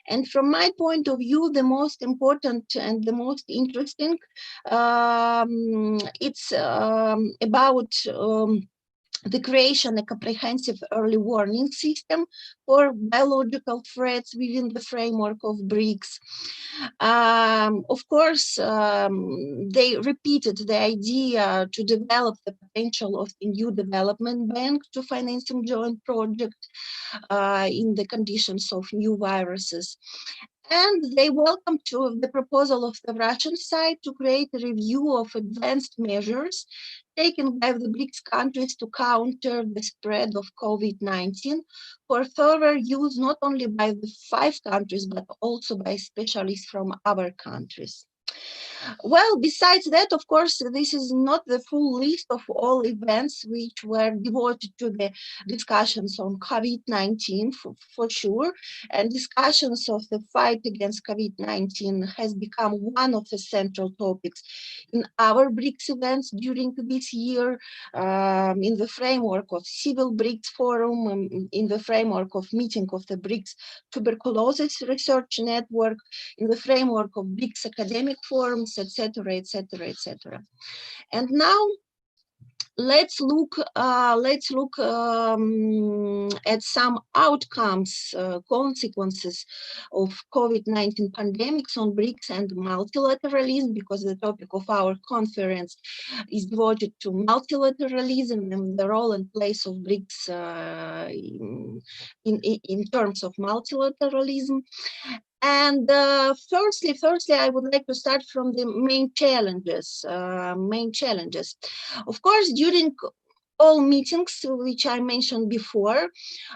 And from my point of view, the most important and the most interesting, it's about the creation of a comprehensive early warning system for biological threats within the framework of BRICS. Of course, they repeated the idea to develop the potential of the new development bank to finance some joint project in the conditions of new viruses. And they welcomed the proposal of the Russian side to create a review of advanced measures taken by the BRICS countries to counter the spread of COVID-19 for further use not only by the 5 countries, but also by specialists from other countries. Well, besides that, of course, this is not the full list of all events which were devoted to the discussions on COVID-19 for sure. And discussions of the fight against COVID-19 has become one of the central topics in our BRICS events during this year, in the framework of Civil BRICS Forum, in the framework of meeting of the BRICS Tuberculosis Research Network, in the framework of BRICS Academic Forums, etc., etc., etc. And now let's look at some outcomes, consequences of COVID-19 pandemics on BRICS and multilateralism, because the topic of our conference is devoted to multilateralism and the role and place of BRICS in terms of multilateralism. And firstly, I would like to start from the main challenges. Of course, during all meetings which I mentioned before,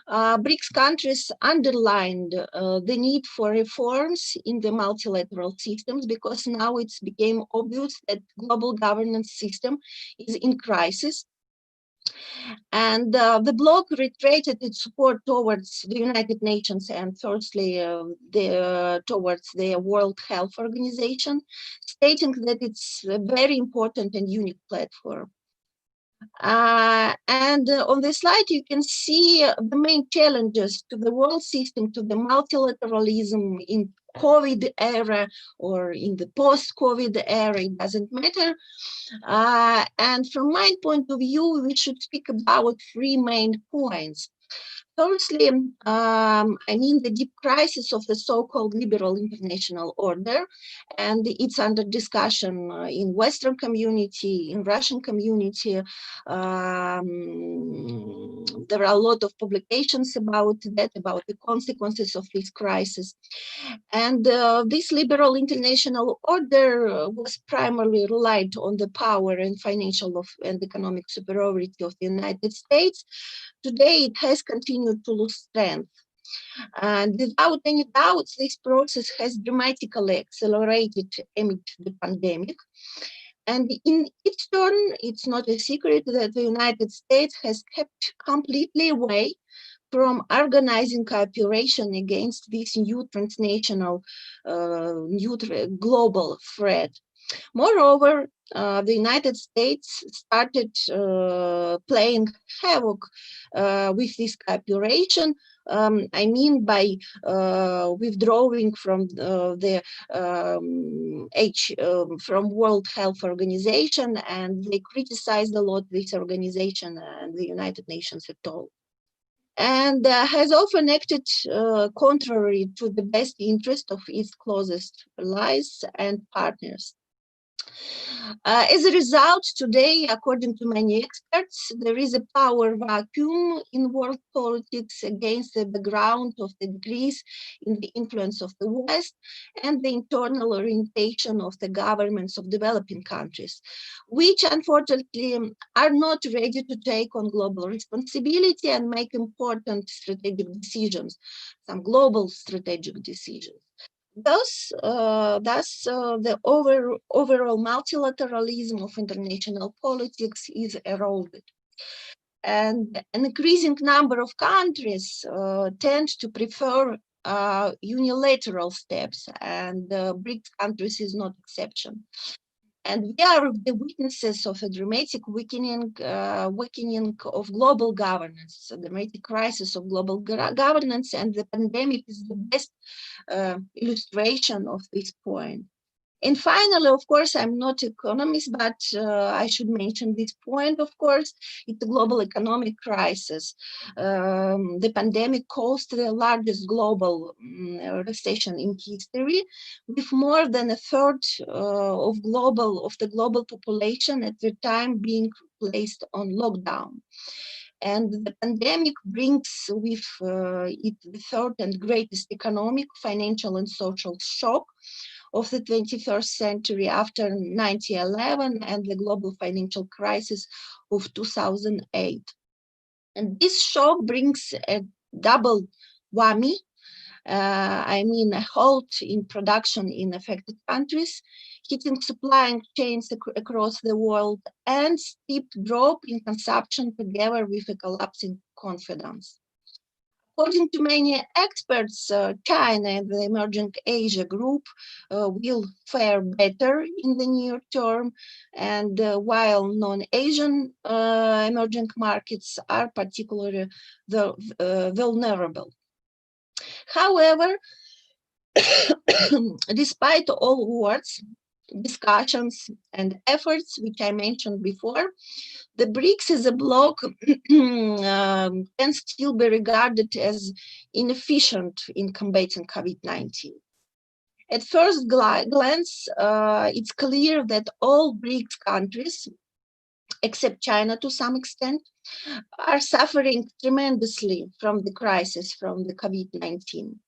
BRICS countries underlined the need for reforms in the multilateral systems, because now it's became obvious that global governance system is in crisis. And the bloc reiterated its support towards the United Nations and firstly towards the World Health Organization, stating that it's a very important and unique platform. And on the slide, you can see the main challenges to the world system, to the multilateralism in COVID era or in the post-COVID era, it doesn't matter. And from my point of view, we should speak about 3 main points. Firstly, I mean the deep crisis of the so-called liberal international order, and it's under discussion in Western community, in Russian community. There are a lot of publications about that, about the consequences of this crisis. And this liberal international order was primarily relied on the power and financial and economic superiority of the United States. Today, it has continued to lose strength. And without any doubt, this process has dramatically accelerated amid the pandemic. And in its turn, it's not a secret that the United States has kept completely away from organizing cooperation against this new transnational, new global threat. Moreover, the United States started playing havoc with this cooperation. I mean by withdrawing from from World Health Organization, and they criticized a lot this organization and the United Nations at all. And has often acted contrary to the best interest of its closest allies and partners. As a result, today, according to many experts, there is a power vacuum in world politics against the background of the decrease in the influence of the West and the internal orientation of the governments of developing countries, which unfortunately are not ready to take on global responsibility and make important strategic decisions, some global strategic decisions. Thus, the overall multilateralism of international politics is eroded. And an increasing number of countries tend to prefer unilateral steps, and BRICS countries is not exception. And we are the witnesses of a dramatic weakening of global governance, a dramatic crisis of global governance, and the pandemic is the best illustration of this point. And finally, of course, I'm not an economist, but I should mention this point, of course, it's a global economic crisis. The pandemic caused the largest global recession in history, with more than a third of the global population at the time being placed on lockdown. And the pandemic brings with it the third and greatest economic, financial, and social shock of the 21st century after 1911 and the global financial crisis of 2008. And this shock brings a double whammy. I mean, a halt in production in affected countries, hitting supply chains across the world, and steep drop in consumption together with a collapsing confidence. According to many experts, China and the emerging Asia group will fare better in the near term, and while non-Asian emerging markets are particularly vulnerable. However, despite all words, discussions, and efforts which I mentioned before, the BRICS as a bloc can still be regarded as inefficient in combating COVID-19. At first glance, it's clear that all BRICS countries, except China to some extent, are suffering tremendously from the crisis from the COVID-19.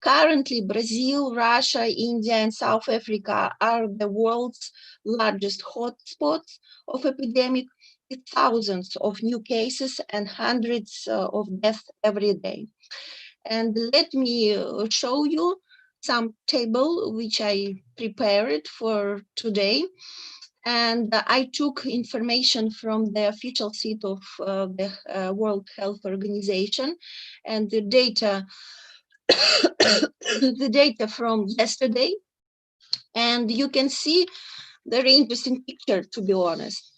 Currently, Brazil, Russia, India, and South Africa are the world's largest hotspots of epidemic, with thousands of new cases and hundreds of deaths every day. And let me show you some table which I prepared for today. And I took information from the official site of the World Health Organization, and the data the data from yesterday, and you can see very interesting picture, to be honest.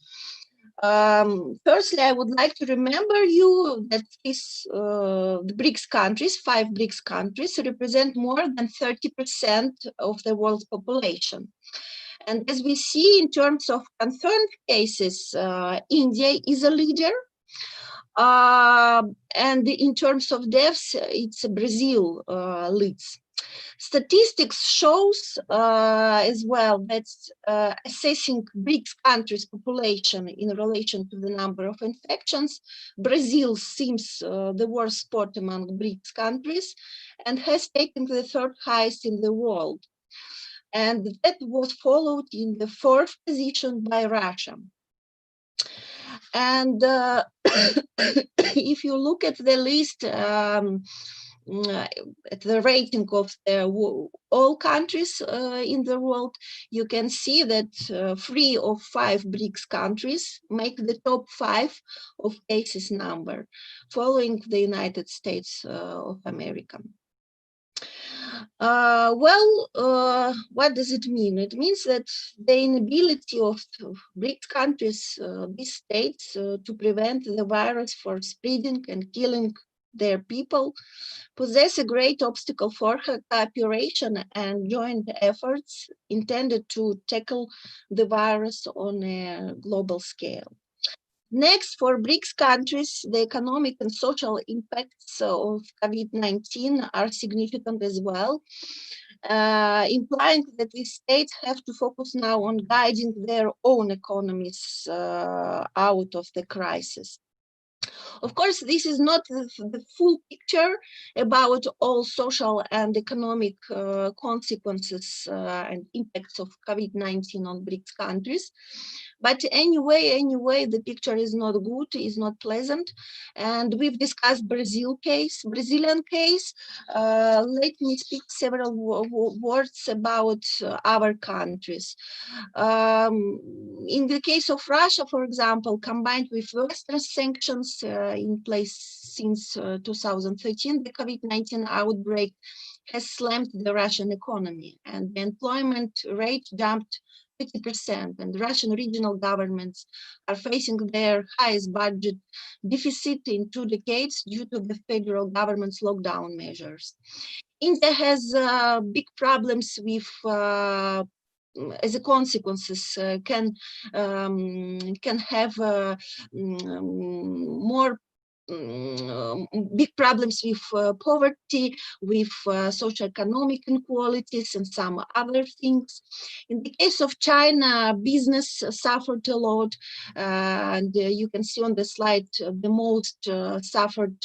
Firstly, I would like to remember you that the BRICS countries, 5 BRICS countries, represent more than 30% of the world's population. And as we see in terms of confirmed cases, India is a leader. And in terms of deaths, it's Brazil leads. Statistics shows as well that assessing BRICS countries' population in relation to the number of infections, Brazil seems the worst spot among BRICS countries and has taken the third highest in the world. And that was followed in the 4th position by Russia. And if you look at the list, at the rating of all countries in the world, you can see that 3 of 5 BRICS countries make the top 5 of cases number, following the United States of America. What does it mean? It means that the inability of BRICS countries, these states, to prevent the virus from spreading and killing their people, possess a great obstacle for cooperation and joint efforts intended to tackle the virus on a global scale. Next, for BRICS countries, the economic and social impacts of COVID-19 are significant as well, implying that these states have to focus now on guiding their own economies out of the crisis. Of course, this is not the full picture about all social and economic consequences and impacts of COVID-19 on BRICS countries, But anyway, the picture is not good, is not pleasant. And we've discussed Brazilian case. Let me speak several words about our countries. In the case of Russia, for example, combined with Western sanctions in place since 2013, the COVID-19 outbreak has slammed the Russian economy, and the employment rate jumped 50%, and Russian regional governments are facing their highest budget deficit in 2 decades due to the federal government's lockdown measures. India has big problems with as a consequences can have more big problems with poverty, with socioeconomic inequalities and some other things. In the case of China, business suffered a lot, and you can see on the slide the most suffered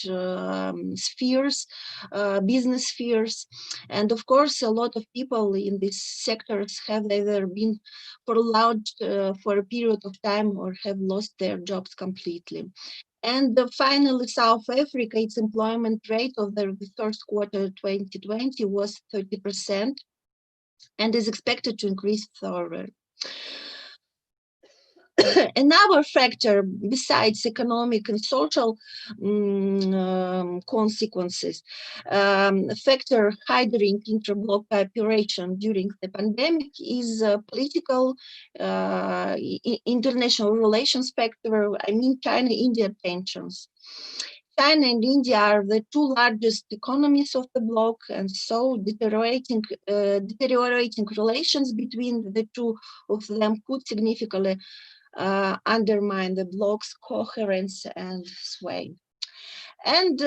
spheres, business spheres. And of course, a lot of people in these sectors have either been furloughed for a period of time or have lost their jobs completely. And finally, South Africa, its employment rate of the first quarter 2020 was 30% and is expected to increase further. Another factor besides economic and social consequences, factor hindering inter-bloc cooperation during the pandemic is political international relations factor, I mean China-India tensions. China and India are the 2 largest economies of the bloc, and so deteriorating relations between the 2 of them could significantly undermine the bloc's coherence and sway. And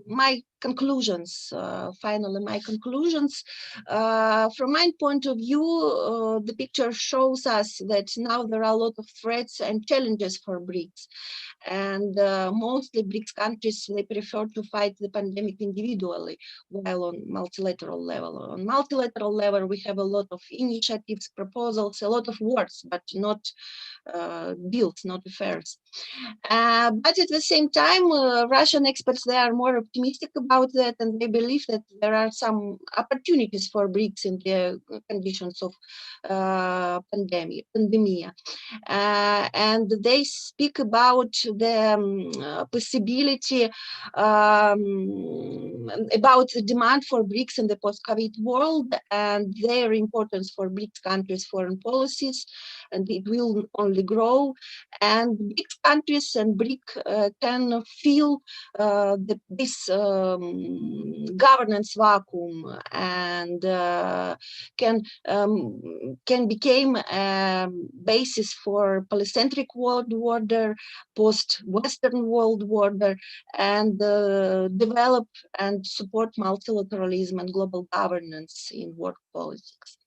my conclusions, finally, my conclusions. From my point of view, the picture shows us that now there are a lot of threats and challenges for BRICS. And mostly BRICS countries, they prefer to fight the pandemic individually, while on multilateral level. On multilateral level, we have a lot of initiatives, proposals, a lot of words, but not deals, not affairs. But at the same time, Russian experts, they are more optimistic about that, and they believe that there are some opportunities for BRICS in the conditions of pandemic. And they speak about the possibility about the demand for BRICS in the post-COVID world and their importance for BRICS countries' foreign policies, and it will only grow. And BRICS countries and BRIC can fill this governance vacuum and can become a basis for polycentric world order, post-Western world order, and develop and support multilateralism and global governance in world politics.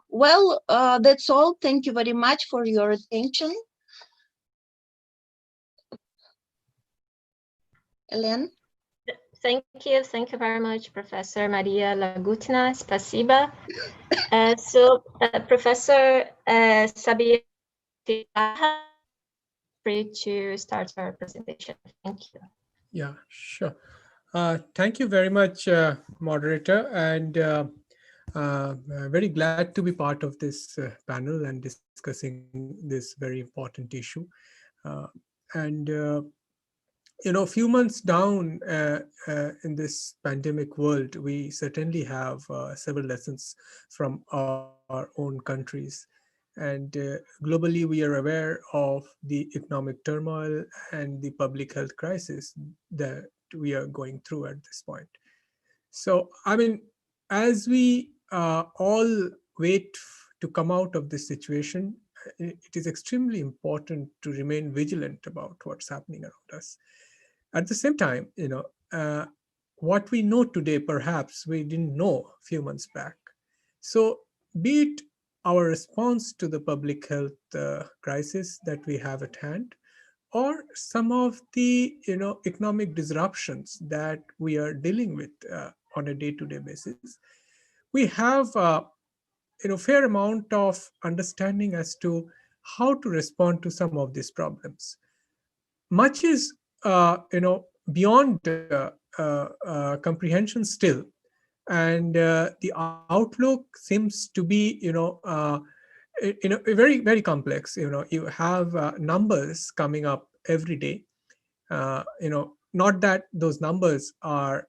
Well, that's all. Thank you very much for your attention. Ellen? Thank you very much, Professor Maria Lagutna. Spasiba. Professor Sabir, free to start our presentation. Thank you. Yeah, sure. Thank you very much, moderator, and very glad to be part of this panel and discussing this very important issue. A few months down in this pandemic world, we certainly have several lessons from our own countries. And globally, we are aware of the economic turmoil and the public health crisis that we are going through at this point. So, I mean, as we all wait to come out of this situation, it is extremely important to remain vigilant about what's happening around us. At the same time, what we know today, perhaps we didn't know a few months back. So be it our response to the public health crisis that we have at hand, or some of the economic disruptions that we are dealing with on a day-to-day basis, we have fair amount of understanding as to how to respond to some of these problems. Much is beyond comprehension still, and the outlook seems to be very complex. You have numbers coming up every day. Not that those numbers are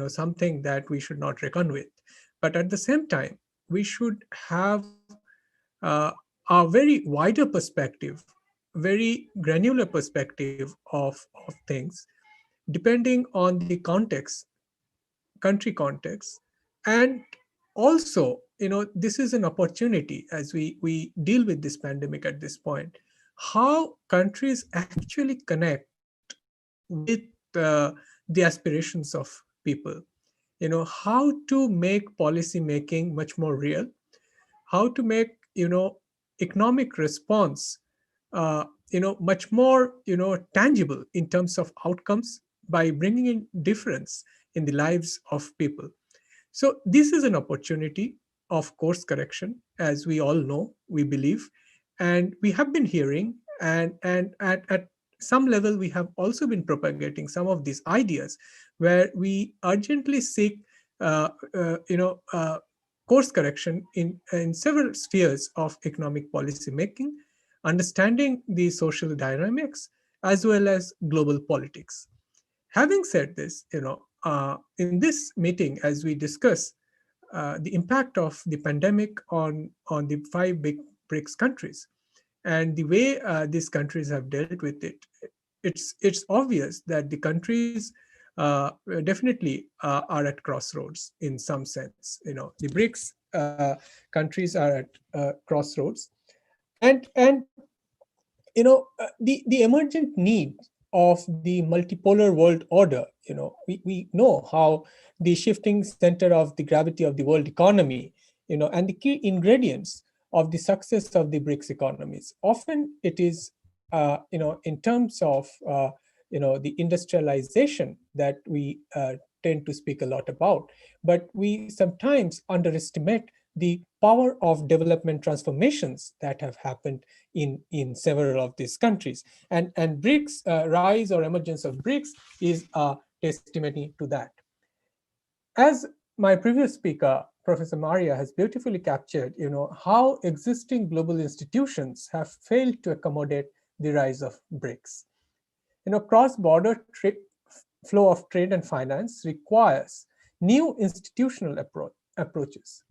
something that we should not reckon with, but at the same time we should have a very wider perspective, very granular perspective of things, depending on the context, country context. And also, this is an opportunity as we deal with this pandemic at this point, how countries actually connect with the aspirations of people, how to make policy making much more real, how to make economic response much more tangible in terms of outcomes by bringing in difference in the lives of people. So this is an opportunity of course correction, as we all know, we believe, and we have been hearing, and at some level we have also been propagating some of these ideas where we urgently seek uh, uh, you know uh, course correction in several spheres of economic policy making, understanding the social dynamics as well as global politics. Having said this, in this meeting, as we discuss the impact of the pandemic on the five big BRICS countries and the way these countries have dealt with it, it's obvious that the countries definitely are at crossroads in some sense. The BRICS countries are at crossroads, and the emergent need of the multipolar world order. We know how the shifting center of the gravity of the world economy, and the key ingredients of the success of the BRICS economies. Often it is in terms of the industrialization that we tend to speak a lot about, but we sometimes underestimate the power of development transformations that have happened in several of these countries. And BRICS, rise or emergence of BRICS is a testimony to that. As my previous speaker, Professor Maria, has beautifully captured, how existing global institutions have failed to accommodate the rise of BRICS. Cross-border flow of trade and finance requires new institutional approaches.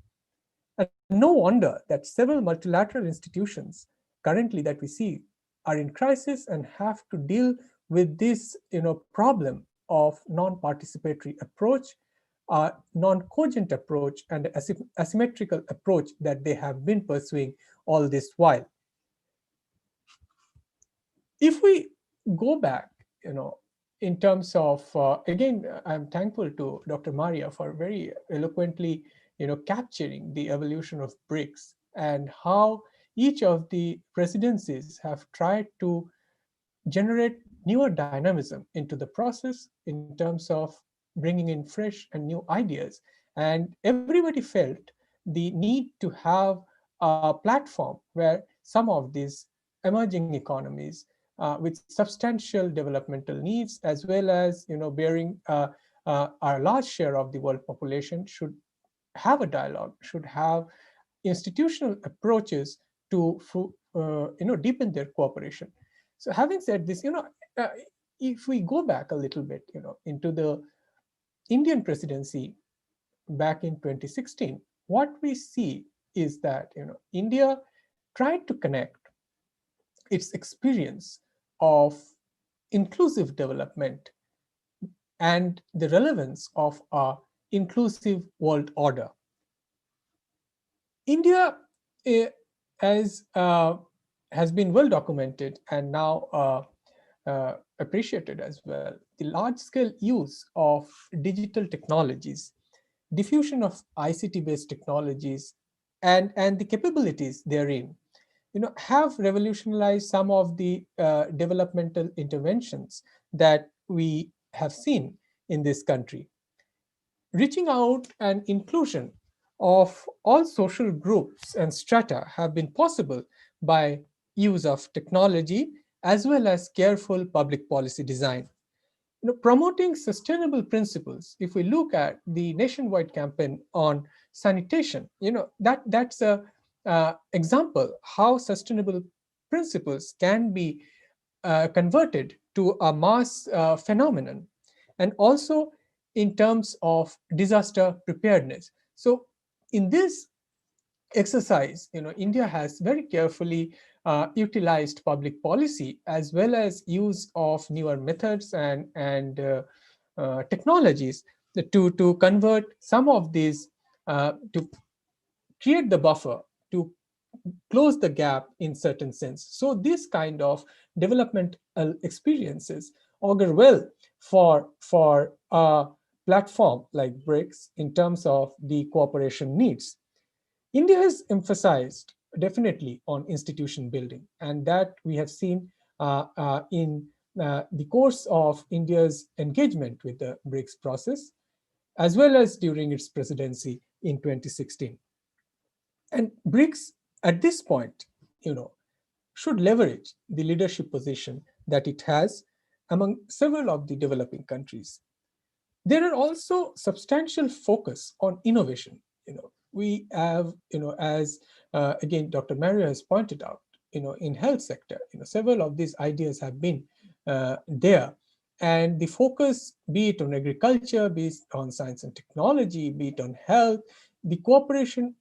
And no wonder that several multilateral institutions currently that we see are in crisis and have to deal with this problem of non-participatory approach, non-cogent approach, and asymmetrical approach that they have been pursuing all this while. If we go back, in terms of, again, I'm thankful to Dr. Maria for very eloquently capturing the evolution of BRICS and how each of the presidencies have tried to generate newer dynamism into the process in terms of bringing in fresh and new ideas. And everybody felt the need to have a platform where some of these emerging economies with substantial developmental needs, as well as bearing a large share of the world population, should have a dialogue, should have institutional approaches to deepen their cooperation. So having said this, if we go back a little bit, into the Indian presidency back in 2016, what we see is that India tried to connect its experience of inclusive development and the relevance of a inclusive world order. India, as has been well documented and now appreciated as well, the large-scale use of digital technologies, diffusion of ICT-based technologies, and the capabilities therein, have revolutionized some of the developmental interventions that we have seen in this country. Reaching out and inclusion of all social groups and strata have been possible by use of technology as well as careful public policy design. Promoting sustainable principles, if we look at the nationwide campaign on sanitation, that's a example how sustainable principles can be converted to a mass phenomenon, and also in terms of disaster preparedness. So in this exercise, India has very carefully utilized public policy as well as use of newer methods and technologies to convert some of these, to create the buffer, to close the gap in certain sense. So this kind of developmental experiences augur well for a platform like Brics in terms of the cooperation needs. India has emphasized definitely on institution building, and that we have seen in the course of India's engagement with the Brics process, as well as during its presidency in 2016. And Brics at this point, should leverage the leadership position that it has among several of the developing countries. There are also substantial focus on innovation. We have, as again, Dr. Mario has pointed out, in health sector, several of these ideas have been there. And the focus, be it on agriculture, be it on science and technology, be it on health, the cooperation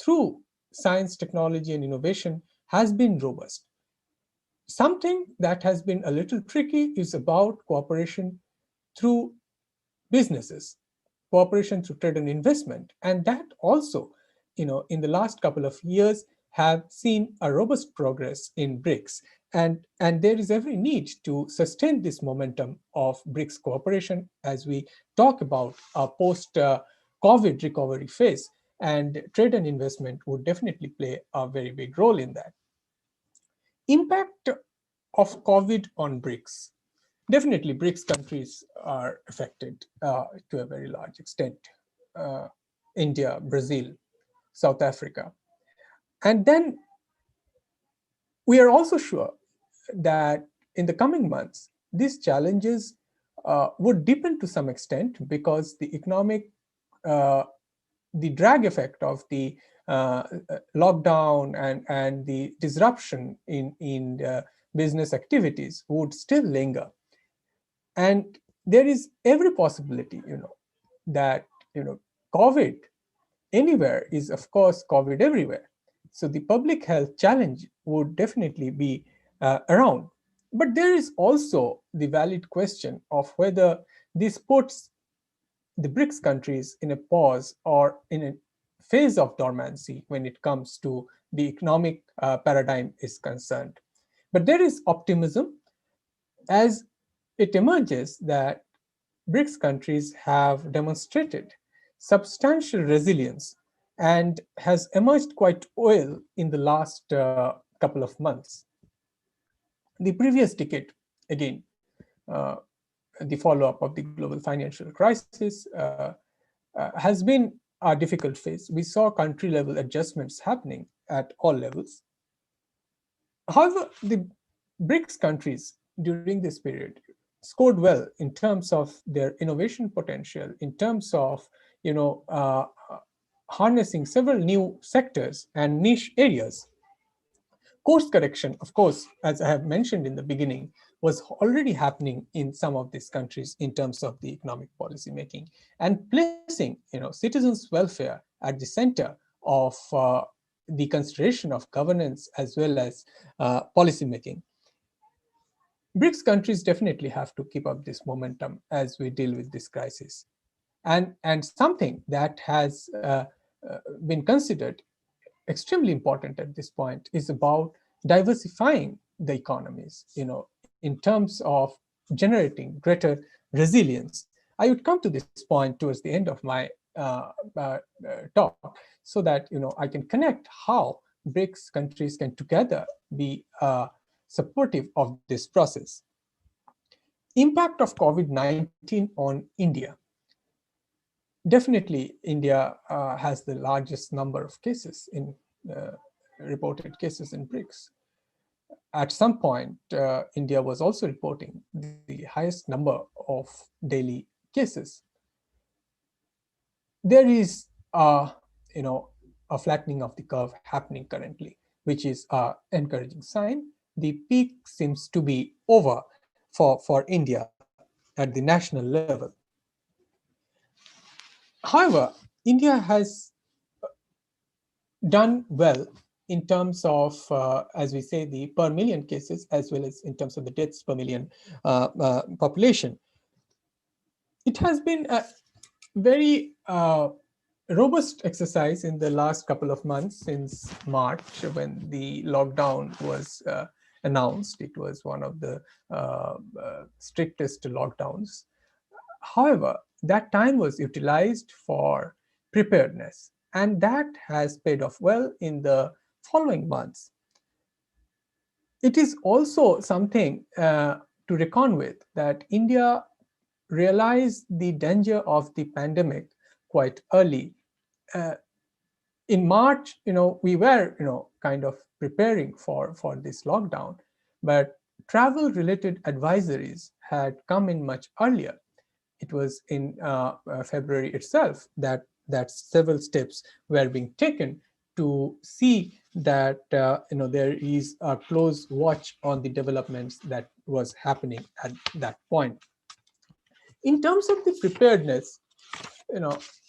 through science, technology, and innovation has been robust. Something that has been a little tricky is about cooperation through businesses, cooperation through trade and investment. And that also, in the last couple of years, have seen a robust progress in Brics. And there is every need to sustain this momentum of Brics cooperation as we talk about a post-COVID recovery phase. And trade and investment would definitely play a very big role in that. Impact of COVID on Brics. Definitely, Brics countries are affected to a very large extent. India, Brazil, South Africa. And then we are also sure that in the coming months, these challenges would deepen to some extent because the economic, the drag effect of the lockdown and the disruption in business activities would still linger. And there is every possibility, that, COVID anywhere is, of course, COVID everywhere. So the public health challenge would definitely be around. But there is also the valid question of whether this puts the Brics countries in a pause or in a phase of dormancy when it comes to the economic paradigm is concerned. But there is optimism as it emerges that Brics countries have demonstrated substantial resilience and has emerged quite well in the last couple of months. The previous decade, again, the follow-up of the global financial crisis has been a difficult phase. We saw country-level adjustments happening at all levels. However, the Brics countries during this period scored well in terms of their innovation potential, in terms of harnessing several new sectors and niche areas. Course correction, of course, as I have mentioned in the beginning, was already happening in some of these countries in terms of the economic policy making, and placing citizens' welfare at the center of the consideration of governance as well as policy making. Brics countries definitely have to keep up this momentum as we deal with this crisis. And something that has been considered extremely important at this point is about diversifying the economies, in terms of generating greater resilience. I would come to this point towards the end of my talk so that I can connect how Brics countries can together be supportive of this process. Impact of COVID-19 on India. Definitely, India has the largest number of cases in reported cases in Brics. At some point, India was also reporting the highest number of daily cases. There is, a flattening of the curve happening currently, which is an encouraging sign. The peak seems to be over for India at the national level. However, India has done well in terms of, as we say, the per million cases, as well as in terms of the deaths per million population. It has been a very robust exercise in the last couple of months since March, when the lockdown was announced. It was one of the strictest lockdowns. However, that time was utilized for preparedness, and that has paid off well in the following months. It is also something to reckon with, that India realized the danger of the pandemic quite early. In March, we were, kind of preparing for this lockdown, but travel-related advisories had come in much earlier. It was in February itself that several steps were being taken to see that there is a close watch on the developments that was happening at that point. In terms of the preparedness,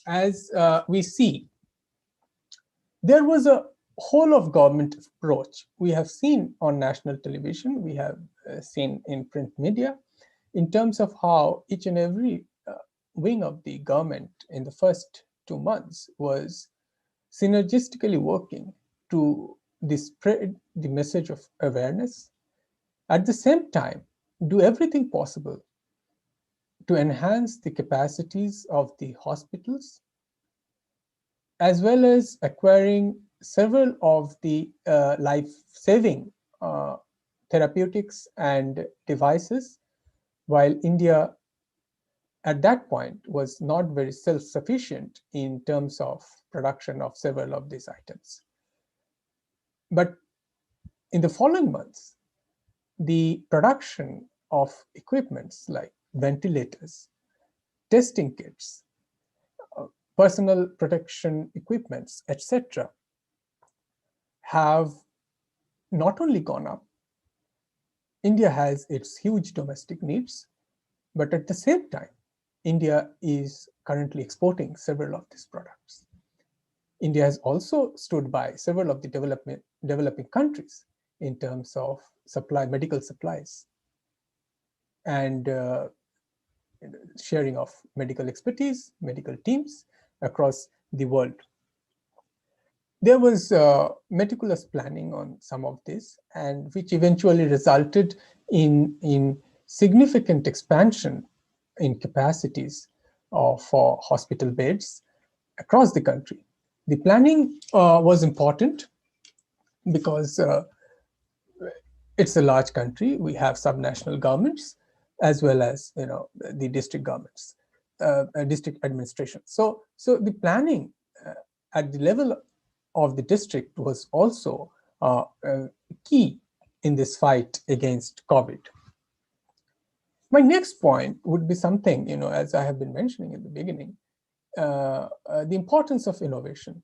as we see, there was a whole of government approach. We have seen on national television, we have seen in print media, in terms of how each and every wing of the government in the first 2 months was synergistically working to spread the message of awareness. At the same time, do everything possible to enhance the capacities of the hospitals, as well as acquiring several of the life-saving therapeutics and devices, while India at that point was not very self-sufficient in terms of production of several of these items. But in the following months, the production of equipments like ventilators, testing kits, personal protection equipments, etc., have not only gone up. India has its huge domestic needs, but at the same time, India is currently exporting several of these products. India has also stood by several of the developing countries in terms of medical supplies, and sharing of medical expertise, medical teams across the world. There was meticulous planning on some of this, and which eventually resulted in significant expansion in capacities for hospital beds across the country. The planning was important because it's a large country. We have subnational governments as well as the district governments, district administration. So the planning at the level of the district was also key in this fight against COVID. My next point would be something, as I have been mentioning in the beginning, the importance of innovation.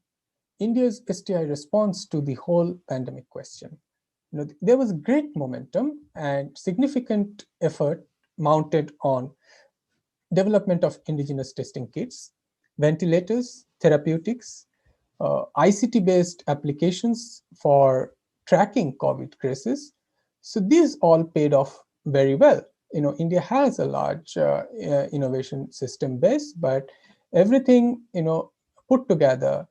India's STI response to the whole pandemic question. There was great momentum and significant effort mounted on development of indigenous testing kits, ventilators, therapeutics, ICT-based applications for tracking COVID cases. So these all paid off very well. India has a large innovation system base, but everything put together,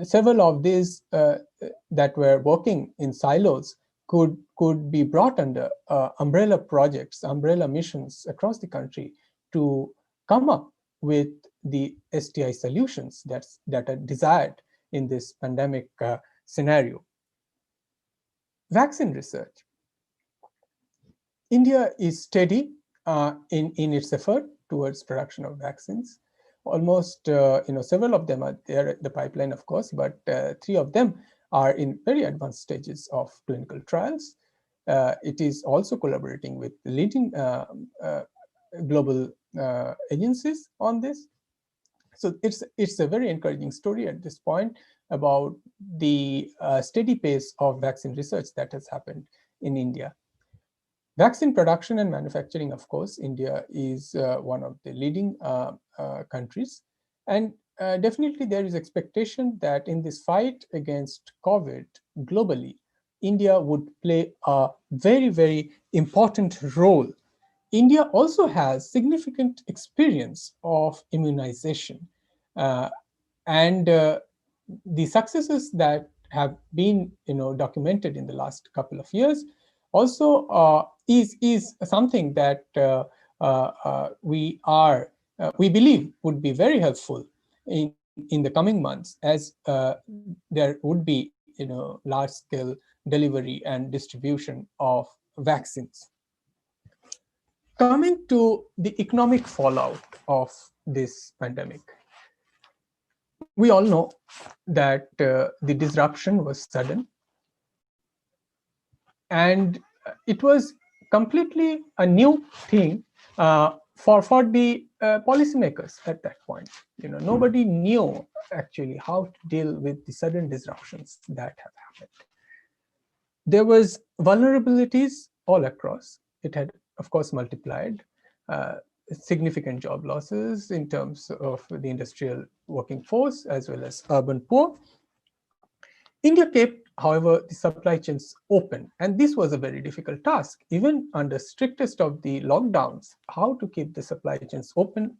several of these that were working in silos could be brought under umbrella projects, umbrella missions across the country to come up with the STI solutions that are desired in this pandemic scenario. Vaccine research. India is steady in its effort towards production of vaccines. Almost, several of them are there at the pipeline, of course, but 3 of them are in very advanced stages of clinical trials. It is also collaborating with leading global agencies on this. So it's a very encouraging story at this point about the steady pace of vaccine research that has happened in India. Vaccine production and manufacturing, of course, India is one of the leading countries. And definitely there is expectation that in this fight against COVID globally, India would play a very, very important role. India also has significant experience of immunization. And the successes that have been documented in the last couple of years also is something that we believe would be very helpful in the coming months, as there would be large scale delivery and distribution of vaccines. Coming to the economic fallout of this pandemic, we all know that the disruption was sudden, and it was completely a new thing for the policymakers at that point. Nobody knew actually how to deal with the sudden disruptions that have happened. There was vulnerabilities all across. It had, of course, multiplied. Significant job losses in terms of the industrial working force as well as urban poor. India kept, however, the supply chains open, and this was a very difficult task. Even under strictest of the lockdowns, how to keep the supply chains open,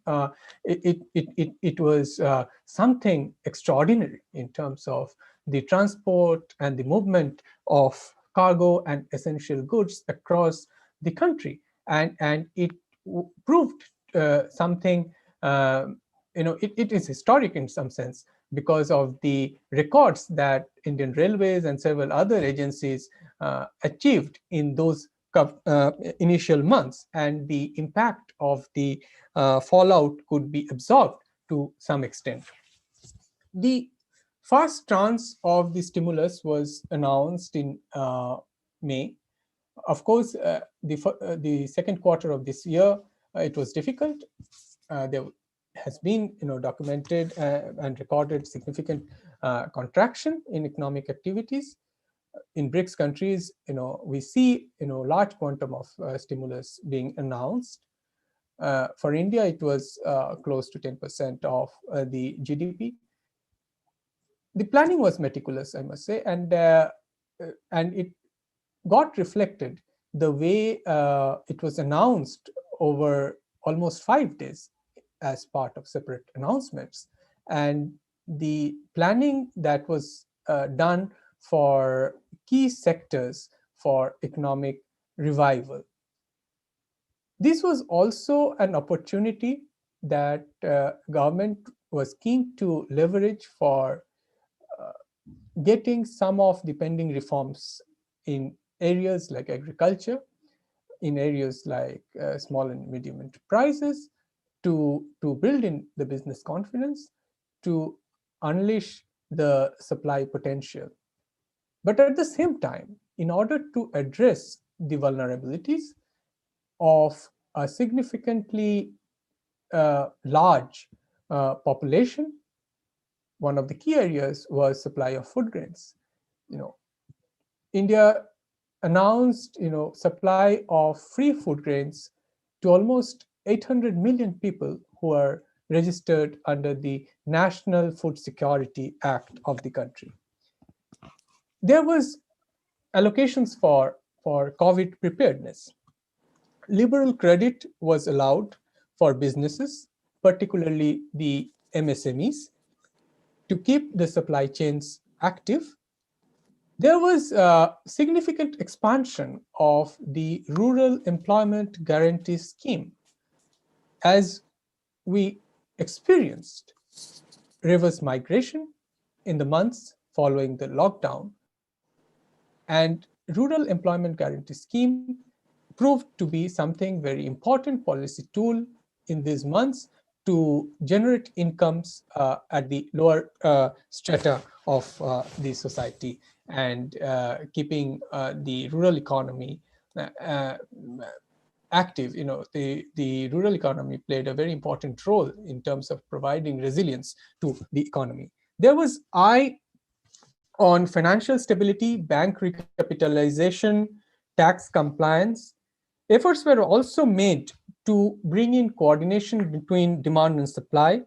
it was something extraordinary in terms of the transport and the movement of cargo and essential goods across the country, and it proved something. It is historic in some sense, because of the records that Indian Railways and several other agencies achieved in those initial months, and the impact of the fallout could be absorbed to some extent. The first tranche of the stimulus was announced in May. Of course, the second quarter of this year, it was difficult. There has been documented and recorded significant contraction in economic activities. In Brics countries, we see large quantum of stimulus being announced. For India, it was close to 10% of the GDP. The planning was meticulous, I must say, and it got reflected the way it was announced over almost 5 days as part of separate announcements, and the planning that was done for key sectors for economic revival. This was also an opportunity that government was keen to leverage for getting some of the pending reforms in areas like agriculture, in areas like small and medium enterprises, to build in the business confidence, to unleash the supply potential. But at the same time, in order to address the vulnerabilities of a significantly large population, one of the key areas was supply of food grains. India announced supply of free food grains to almost 800 million people who are registered under the National Food Security Act of the country. There was allocations for COVID preparedness. Liberal credit was allowed for businesses, particularly the MSMEs, to keep the supply chains active. There was a significant expansion of the Rural Employment Guarantee Scheme, as we experienced reverse migration in the months following the lockdown, and Rural Employment Guarantee Scheme proved to be something very important policy tool in these months to generate incomes at the lower strata of the society, and keeping the rural economy active. The rural economy played a very important role in terms of providing resilience to the economy. There was eye on financial stability, bank recapitalization, tax compliance. Efforts were also made to bring in coordination between demand and supply.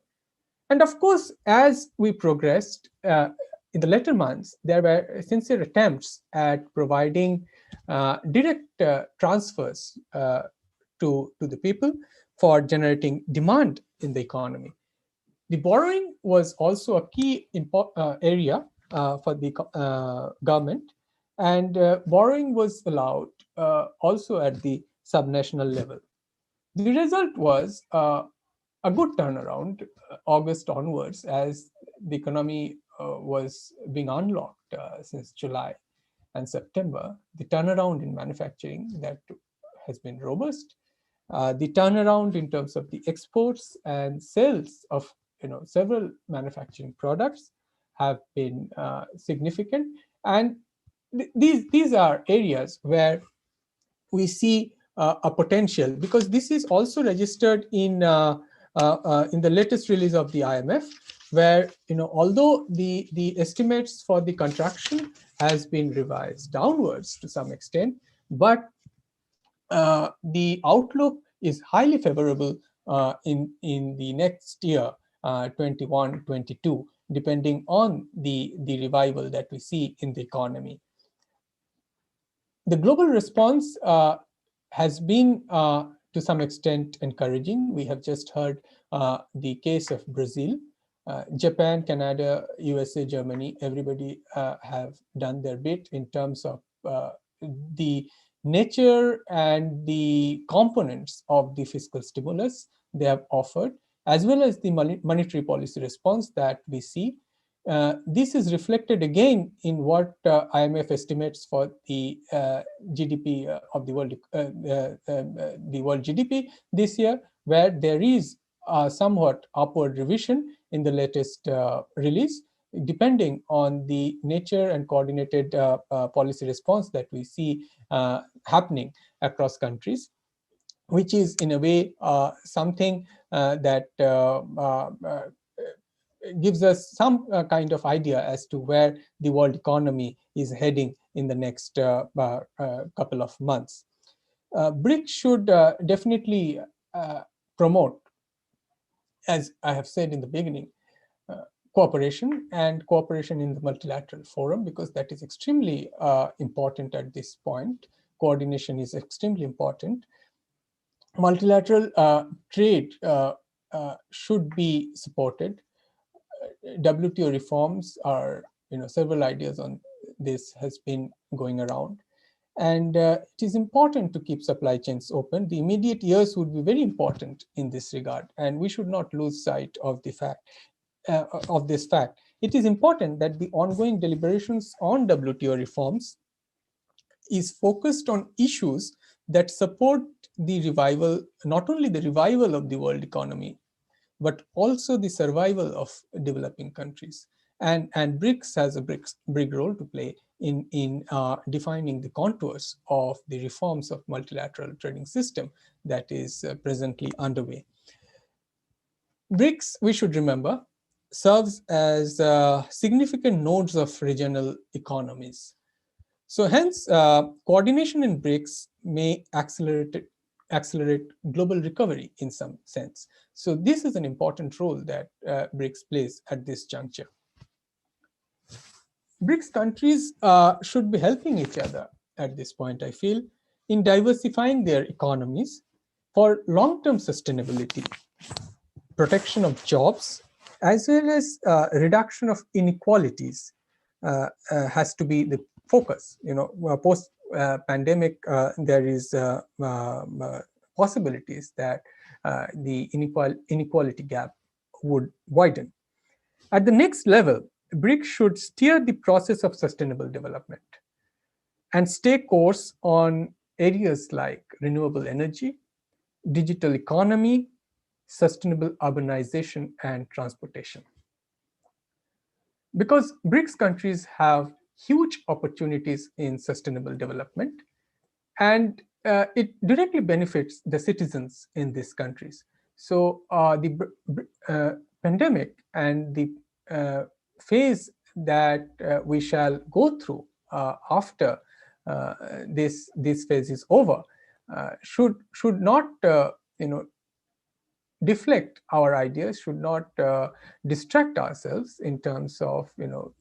And of course, as we progressed in the later months, there were sincere attempts at providing direct transfers to the people for generating demand in the economy. The borrowing was also a key area for the government, and borrowing was allowed also at the subnational level. The result was a good turnaround August onwards, as the economy was being unlocked since July and September. The turnaround in manufacturing that has been robust. The turnaround in terms of the exports and sales of several manufacturing products have been significant, and these are areas where we see a potential, because this is also registered in the latest release of the IMF, where although the estimates for the contraction has been revised downwards to some extent, but the outlook is highly favorable in the next year, 21-22, depending on the revival that we see in the economy. The global response has been to some extent encouraging. We have just heard the case of Brazil. Japan, Canada, USA, Germany, everybody have done their bit in terms of the nature and the components of the fiscal stimulus they have offered, as well as the monetary policy response that we see. This is reflected again in what IMF estimates for the GDP of the world GDP this year, where there is somewhat upward revision in the latest release, depending on the nature and coordinated policy response that we see happening across countries, which is in a way something that gives us some kind of idea as to where the world economy is heading in the next couple of months. Brics should definitely promote, as I have said in the beginning, cooperation in the multilateral forum, because that is extremely important at this point. Coordination is extremely important. Multilateral trade should be supported. WTO reforms are, several ideas on this has been going around. And it is important to keep supply chains open. The immediate years would be very important in this regard, and we should not lose sight of the fact of this fact. It is important that the ongoing deliberations on WTO reforms is focused on issues that support the revival, not only the revival of the world economy, but also the survival of developing countries. And Brics has a big role to play in defining the contours of the reforms of multilateral trading system that is presently underway. Brics, we should remember, serves as significant nodes of regional economies. So hence, coordination in Brics may accelerate global recovery in some sense. So this is an important role that Brics plays at this juncture. Brics countries should be helping each other at this point, I feel, in diversifying their economies for long-term sustainability, protection of jobs, as well as reduction of inequalities has to be the focus. Post-pandemic, there is possibilities that the inequality gap would widen. At the next level, Brics should steer the process of sustainable development and stay course on areas like renewable energy, digital economy, sustainable urbanization and transportation. Because BRICS countries have huge opportunities in sustainable development, and it directly benefits the citizens in these countries. So the pandemic and the phase that we shall go through after this phase is over should not deflect our ideas, should not distract ourselves in terms of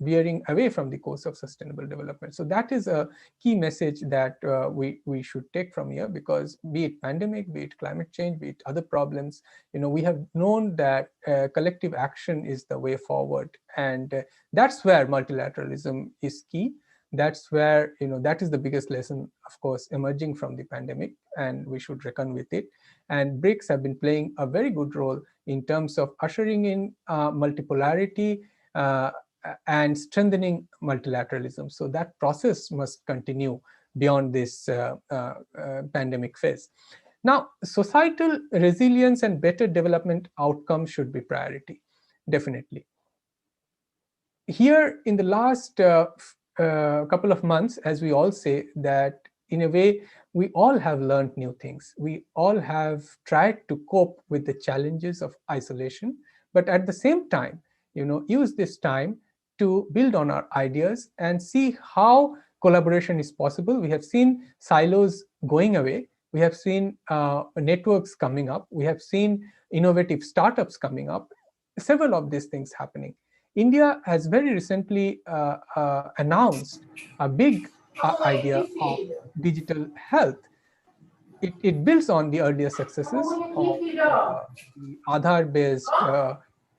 veering away from the course of sustainable development. So that is a key message that we should take from here, because be it pandemic, be it climate change, be it other problems, we have known that collective action is the way forward, and that's where multilateralism is key. That's where that is the biggest lesson, of course, emerging from the pandemic, and we should reckon with it. And BRICS have been playing a very good role in terms of ushering in multipolarity and strengthening multilateralism. So that process must continue beyond this pandemic phase. Now, societal resilience and better development outcomes should be priority, definitely. Here in the last couple of months, as we all say, that in a way, we all have learned new things. We all have tried to cope with the challenges of isolation, but at the same time, use this time to build on our ideas and see how collaboration is possible. We have seen silos going away. We have seen networks coming up. We have seen innovative startups coming up. Several of these things happening. India has very recently announced a big idea of digital health. It builds on the earlier successes of the Aadhaar-based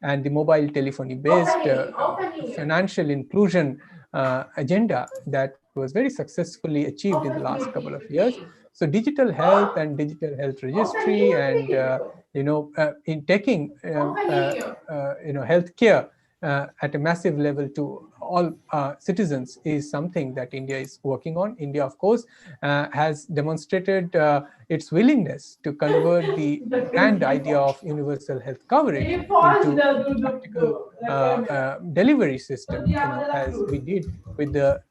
and the mobile telephony-based financial inclusion agenda that was very successfully achieved in the last couple of years. So digital health and digital health registry and in taking healthcare at a massive level to all citizens is something that India is working on. India, of course, has demonstrated its willingness to convert the grand idea of universal health coverage into a practical delivery system, as we did with the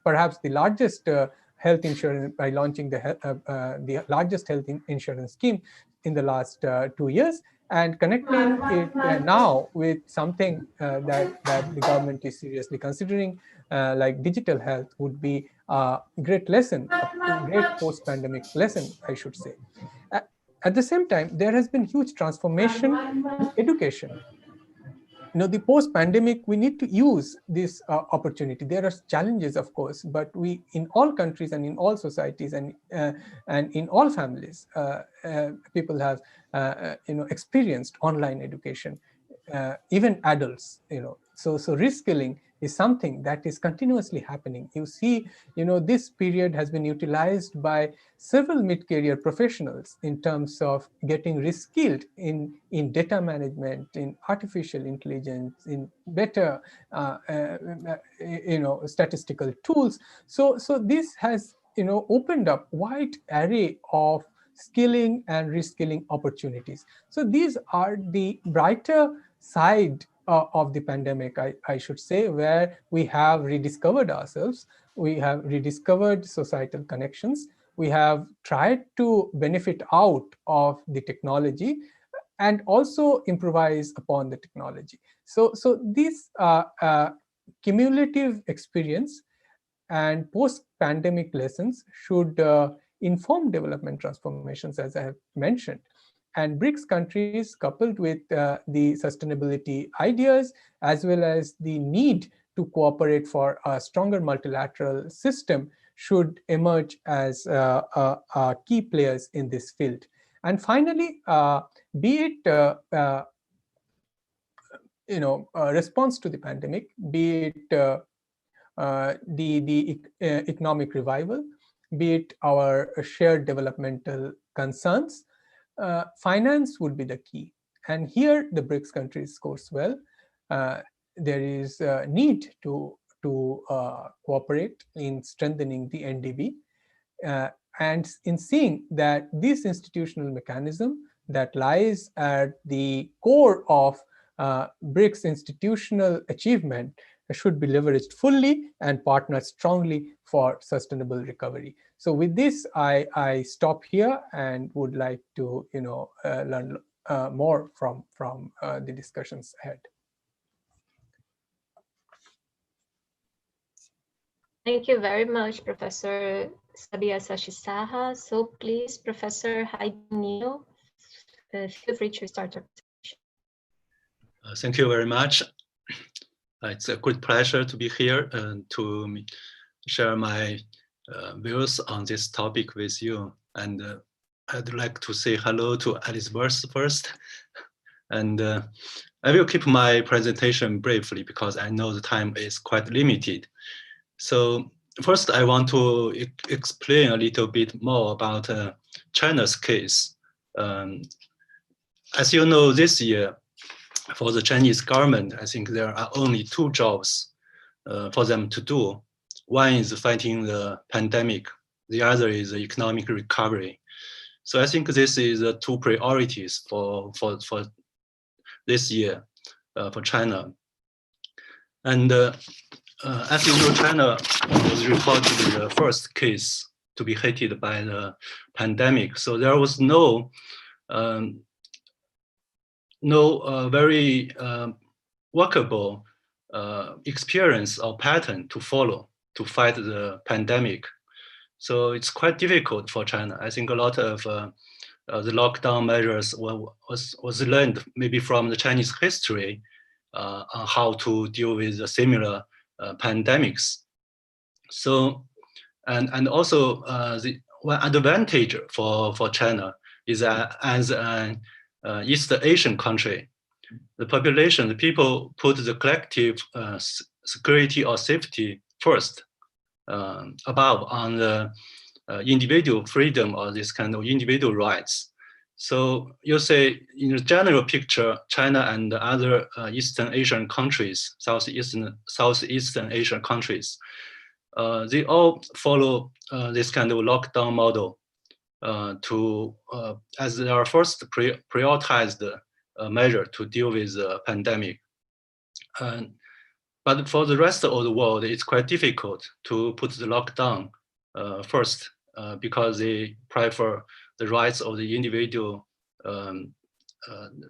perhaps the largest health insurance, by launching the largest health insurance scheme in the last 2 years, and connecting it now with something that the government is seriously considering, like digital health, would be a great lesson, a great post-pandemic lesson, I should say. At the same time, there has been huge transformation in education. The post-pandemic, we need to use this opportunity. There are challenges, of course, but we, in all countries and in all societies and in all families, people have experienced online education, even adults. So reskilling is something that is continuously happening. You see, this period has been utilized by several mid-career professionals in terms of getting reskilled in data management, in artificial intelligence, in better statistical tools. So this has opened up wide array of skilling and reskilling opportunities. So these are the brighter side of the pandemic, I should say, where we have rediscovered ourselves, we have rediscovered societal connections, we have tried to benefit out of the technology and also improvise upon the technology. So this cumulative experience and post-pandemic lessons should inform development transformations, as I have mentioned. And BRICS countries, coupled with the sustainability ideas, as well as the need to cooperate for a stronger multilateral system, should emerge as key players in this field. And finally, be it response to the pandemic, be it the economic revival, be it our shared developmental concerns, finance would be the key. And here the BRICS countries scores well. There is a need to cooperate in strengthening the NDB and in seeing that this institutional mechanism that lies at the core of BRICS institutional achievement should be leveraged fully and partnered strongly for sustainable recovery. So with this, I stop here and would like to learn more from the discussions ahead. Thank you very much, Professor Sabyasachi Saha. So please, Professor Heidi, feel free to start your presentation. Thank you very much. It's a great pleasure to be here and to share my views on this topic with you. And I'd like to say hello to Elizabeth first. And I will keep my presentation briefly because I know the time is quite limited. So first, I want to explain a little bit more about China's case. As you know, this year, for the Chinese government, I think there are only two jobs for them to do. One is fighting the pandemic. The other is the economic recovery. So I think this is the two priorities for this year for China. And as you know, China was reported the first case to be hit by the pandemic. So there was no very workable experience or pattern to follow to fight the pandemic. So it's quite difficult for China. I think a lot of the lockdown measures was learned maybe from the Chinese history on how to deal with the similar pandemics. So, and also the one advantage for China is that as an East Asian country, the population, the people put the collective security or safety first, above on the individual freedom or this kind of individual rights. So you say in the general picture, China and the other Eastern Asian countries, Southeastern Asian countries, they all follow this kind of lockdown model as their first prioritized measure to deal with the pandemic. But for the rest of the world, it's quite difficult to put the lockdown first because they prefer the rights of the individual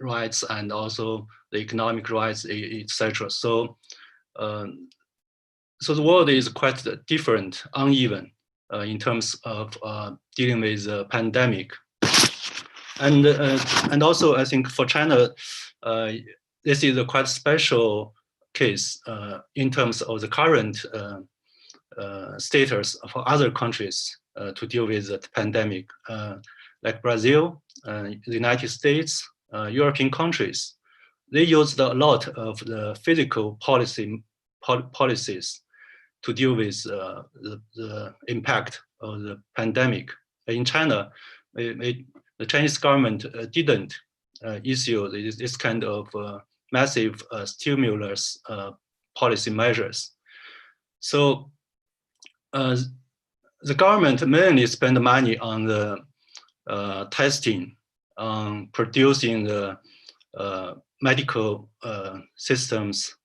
rights and also the economic rights, etc. So, so the world is quite different, uneven in terms of dealing with the pandemic. And also, I think for China, this is a quite special case in terms of the current status for other countries to deal with the pandemic, like Brazil, the United States, European countries. They used a lot of the physical policies to deal with the impact of the pandemic. In China, the Chinese government didn't issue this kind of massive stimulus policy measures. So the government mainly spent money on the testing, on producing the medical systems,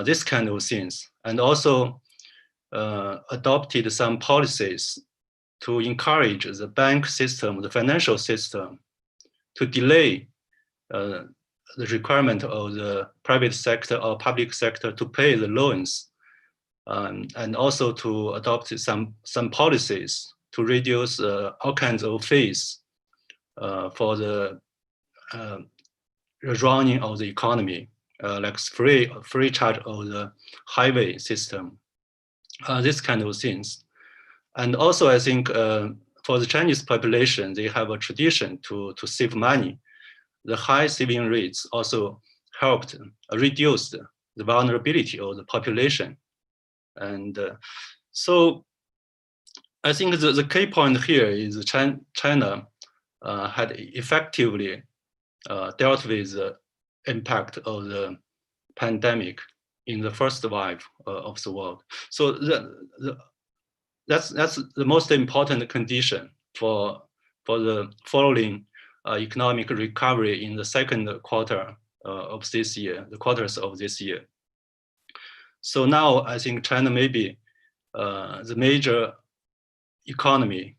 this kind of things, and also adopted some policies to encourage the bank system, the financial system, to delay the requirement of the private sector or public sector to pay the loans, and also to adopt some policies to reduce all kinds of fees for the running of the economy, like free charge of the highway system, this kind of things. And also, I think for the Chinese population, they have a tradition to save money. The high saving rates also helped reduce the vulnerability of the population. And so I think the key point here is China had effectively dealt with the impact of the pandemic in the first wave of the world. So that's the most important condition for the following economic recovery in the second quarter of this year, the quarters of this year. So now I think China may be the major economy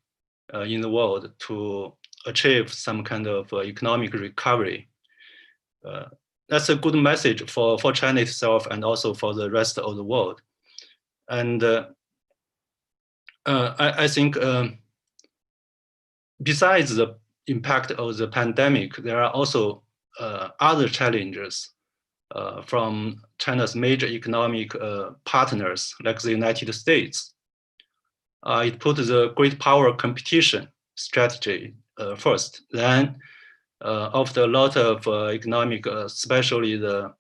in the world to achieve some kind of economic recovery. That's a good message for China itself and also for the rest of the world. And I think besides the impact of the pandemic, there are also other challenges from China's major economic partners, like the United States. It put the great power competition strategy first. Then, after a lot of economic, especially the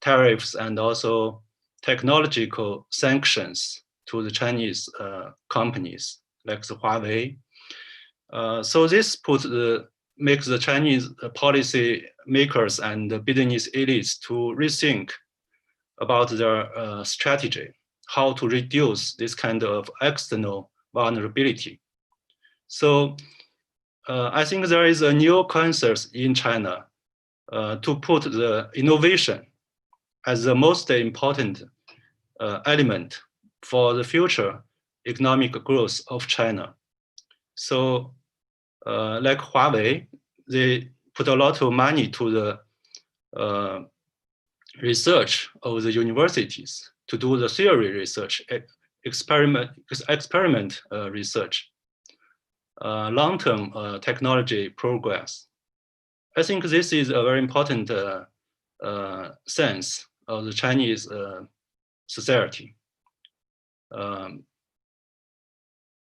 tariffs and also technological sanctions to the Chinese companies, like the Huawei. So this makes the Chinese policy makers and the business elites to rethink about their strategy, how to reduce this kind of external vulnerability. So I think there is a new consensus in China to put the innovation as the most important element for the future economic growth of China. So like Huawei, they put a lot of money to the research of the universities to do the theory research, experiment research, long-term technology progress. I think this is a very important sense of the Chinese society.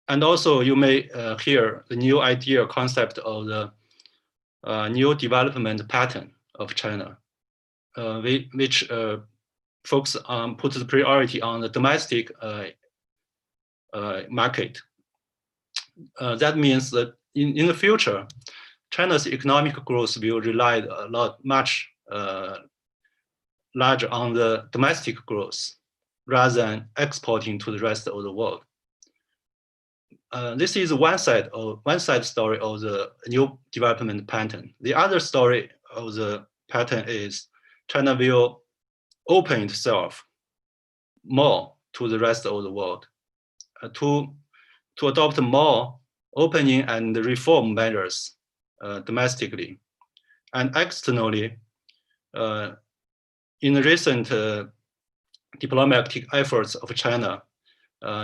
And also you may hear the new idea concept of the new development pattern of China, which puts the priority on the domestic market. That means that in the future, China's economic growth will rely much larger on the domestic growth rather than exporting to the rest of the world. This is one side story of the new development pattern. The other story of the pattern is China will open itself more to the rest of the world, to adopt more opening and reform measures domestically. And externally, in the recent diplomatic efforts of China,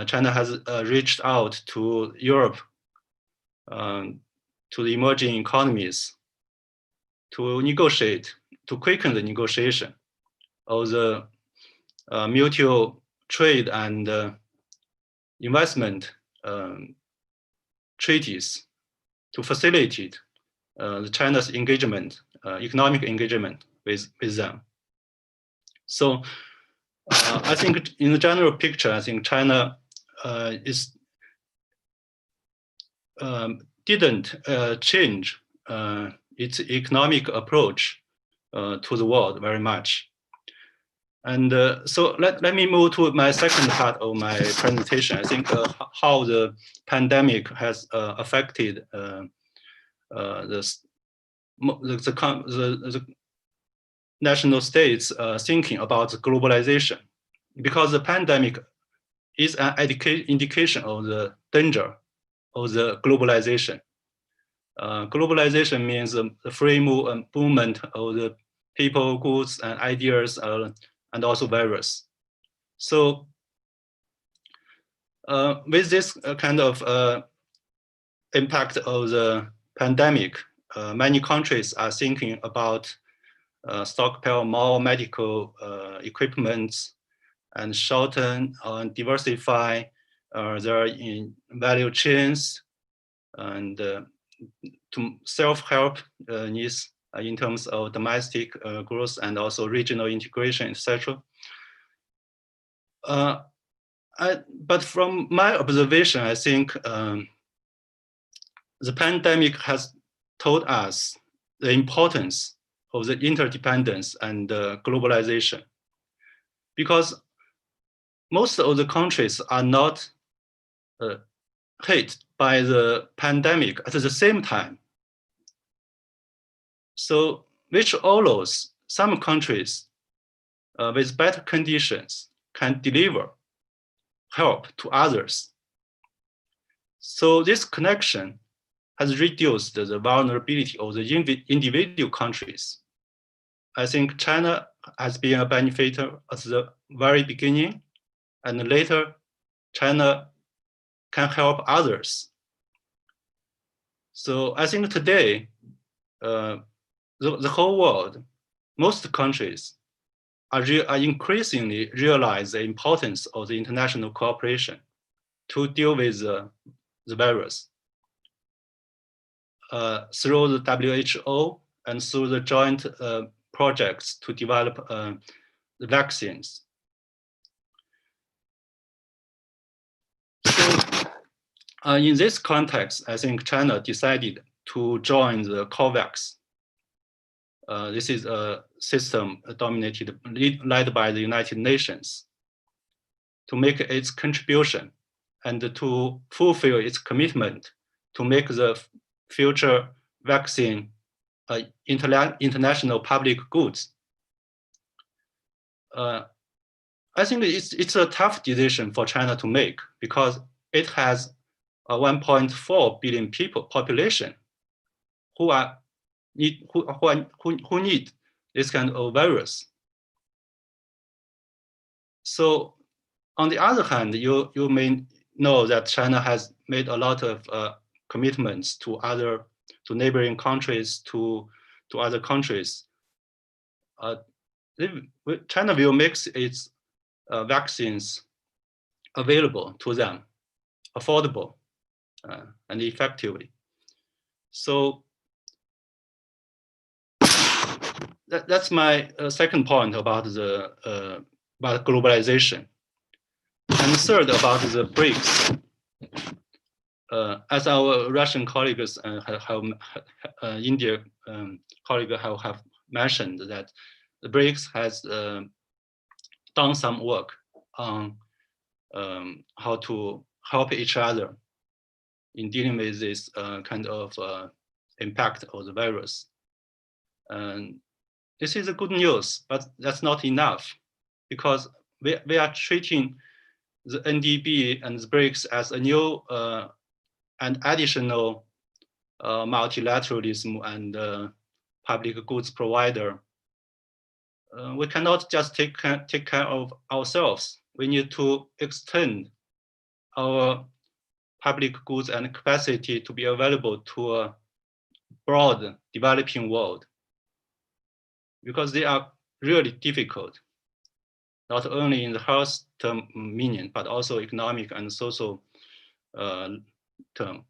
China has reached out to Europe, to the emerging economies, to quicken the negotiation of the mutual trade and investment treaties to facilitate China's engagement, economic engagement with them. So I think in the general picture, I think China didn't change its economic approach to the world very much. And so let me move to my second part of my presentation. I think how the pandemic has affected the national states thinking about globalization, because the pandemic is an indication of the danger of the globalization. Globalization means the free movement of the people, goods, and ideas, and also virus. So with this kind of impact of the pandemic, many countries are thinking about stockpile more medical equipment and shorten and diversify their value chains and to self-help needs in terms of domestic growth and also regional integration, etc. But from my observation, I think the pandemic has taught us the importance of the interdependence and globalization, because most of the countries are not hit by the pandemic at the same time. So which allows some countries with better conditions can deliver help to others. So this connection has reduced the vulnerability of the individual countries. I think China has been a benefactor at the very beginning, and later China can help others. So I think today, the whole world, most countries are increasingly realize the importance of the international cooperation to deal with the virus. Through the WHO and through the joint projects to develop the vaccines. So in this context, I think China decided to join the COVAX. This is a system led by the United Nations to make its contribution and to fulfill its commitment to make the future vaccine international public goods. I think it's a tough decision for China to make because it has a 1.4 billion people population who need this kind of virus. So on the other hand, you may know that China has made a lot of commitments to neighboring countries, to other countries. China will make its vaccines available to them, affordable and effectively. So that's my second point about about globalization. And third, about the Brics. As our Russian colleagues India colleagues have mentioned, that the Brics has done some work on how to help each other in dealing with this kind of impact of the virus. And this is a good news, but that's not enough, because we are treating the NDB and the Brics as a new and additional multilateralism and public goods provider. We cannot just take care of ourselves. We need to extend our public goods and capacity to be available to a broad developing world, because they are really difficult, not only in the health term meaning, but also economic and social term.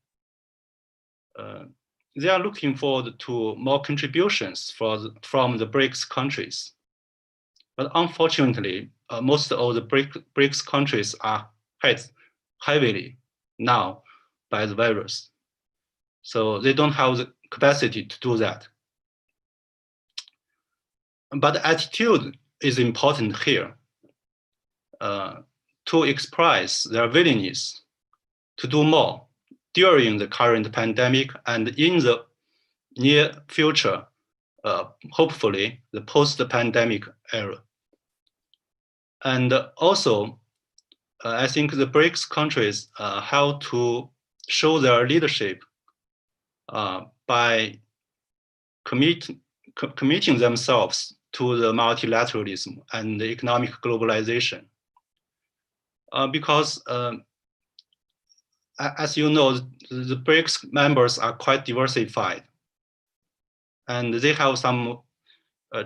They are looking forward to more contributions from the Brics countries. But unfortunately, most of the Brics countries are hit heavily now by the virus. So they don't have the capacity to do that. But attitude is important here, to express their willingness to do more during the current pandemic and in the near future, hopefully the post-pandemic era. And also, I think the Brics countries have to show their leadership by committing themselves to the multilateralism and the economic globalization. Because as you know, the Brics members are quite diversified, and they have some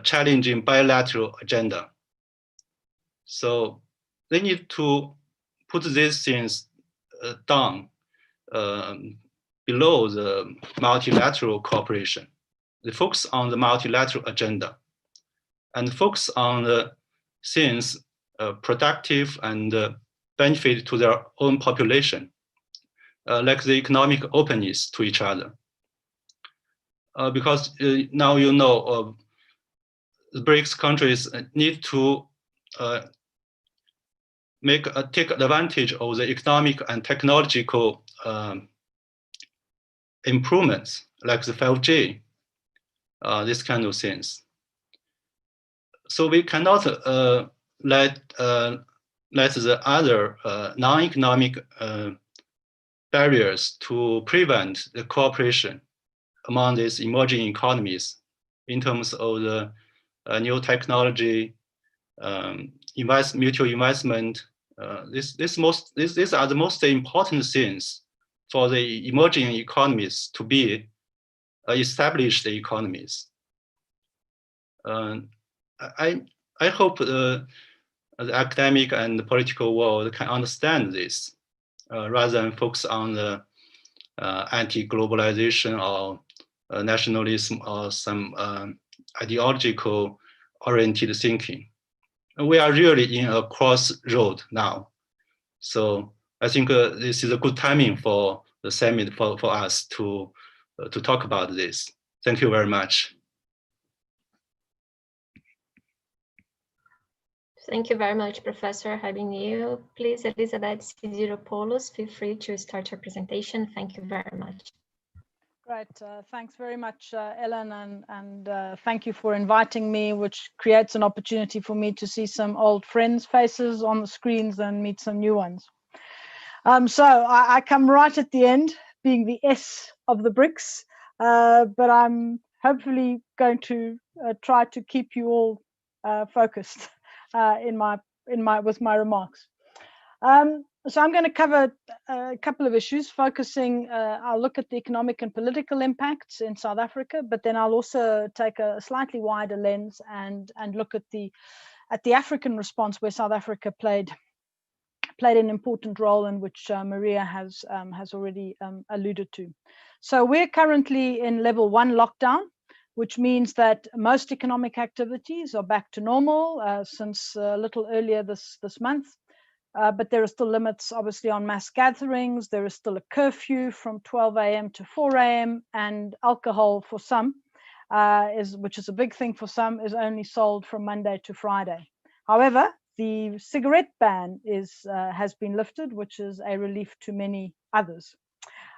challenging bilateral agenda. So they need to put these things down below the multilateral cooperation. They focus on the multilateral agenda and focus on the things productive and benefit to their own population, like the economic openness to each other. Because now you know the Brics countries need to take advantage of the economic and technological improvements like the 5G this kind of things. So we cannot let the other non-economic barriers to prevent the cooperation among these emerging economies in terms of the new technology, mutual investment. These are the most important things for the emerging economies to be established economies. I hope the academic and the political world can understand this rather than focus on the anti-globalization or nationalism or some ideological oriented thinking. We are really in a crossroad now. So I think this is a good timing for the summit for us to talk about this. Thank you very much. Thank you very much, Professor, having you. Please, Elizabeth Sidiropoulos, feel free to start your presentation. Thank you very much. Great. Thanks very much, Ellen, and thank you for inviting me, which creates an opportunity for me to see some old friends' faces on the screens and meet some new ones. So I come right at the end, being the S of the Brics, but I'm hopefully going to try to keep you all focused with my remarks. So I'm going to cover a couple of issues, focusing, I'll look at the economic and political impacts in South Africa, but then I'll also take a slightly wider lens and look at the African response, where South Africa played an important role, in which Maria has already alluded to. So we're currently in level 1 lockdown, which means that most economic activities are back to normal since a little earlier this month. But there are still limits, obviously, on mass gatherings. There is still a curfew from 12 a.m. to 4 a.m. and alcohol for some, which is a big thing for some, is only sold from Monday to Friday. However, the cigarette ban has been lifted, which is a relief to many others,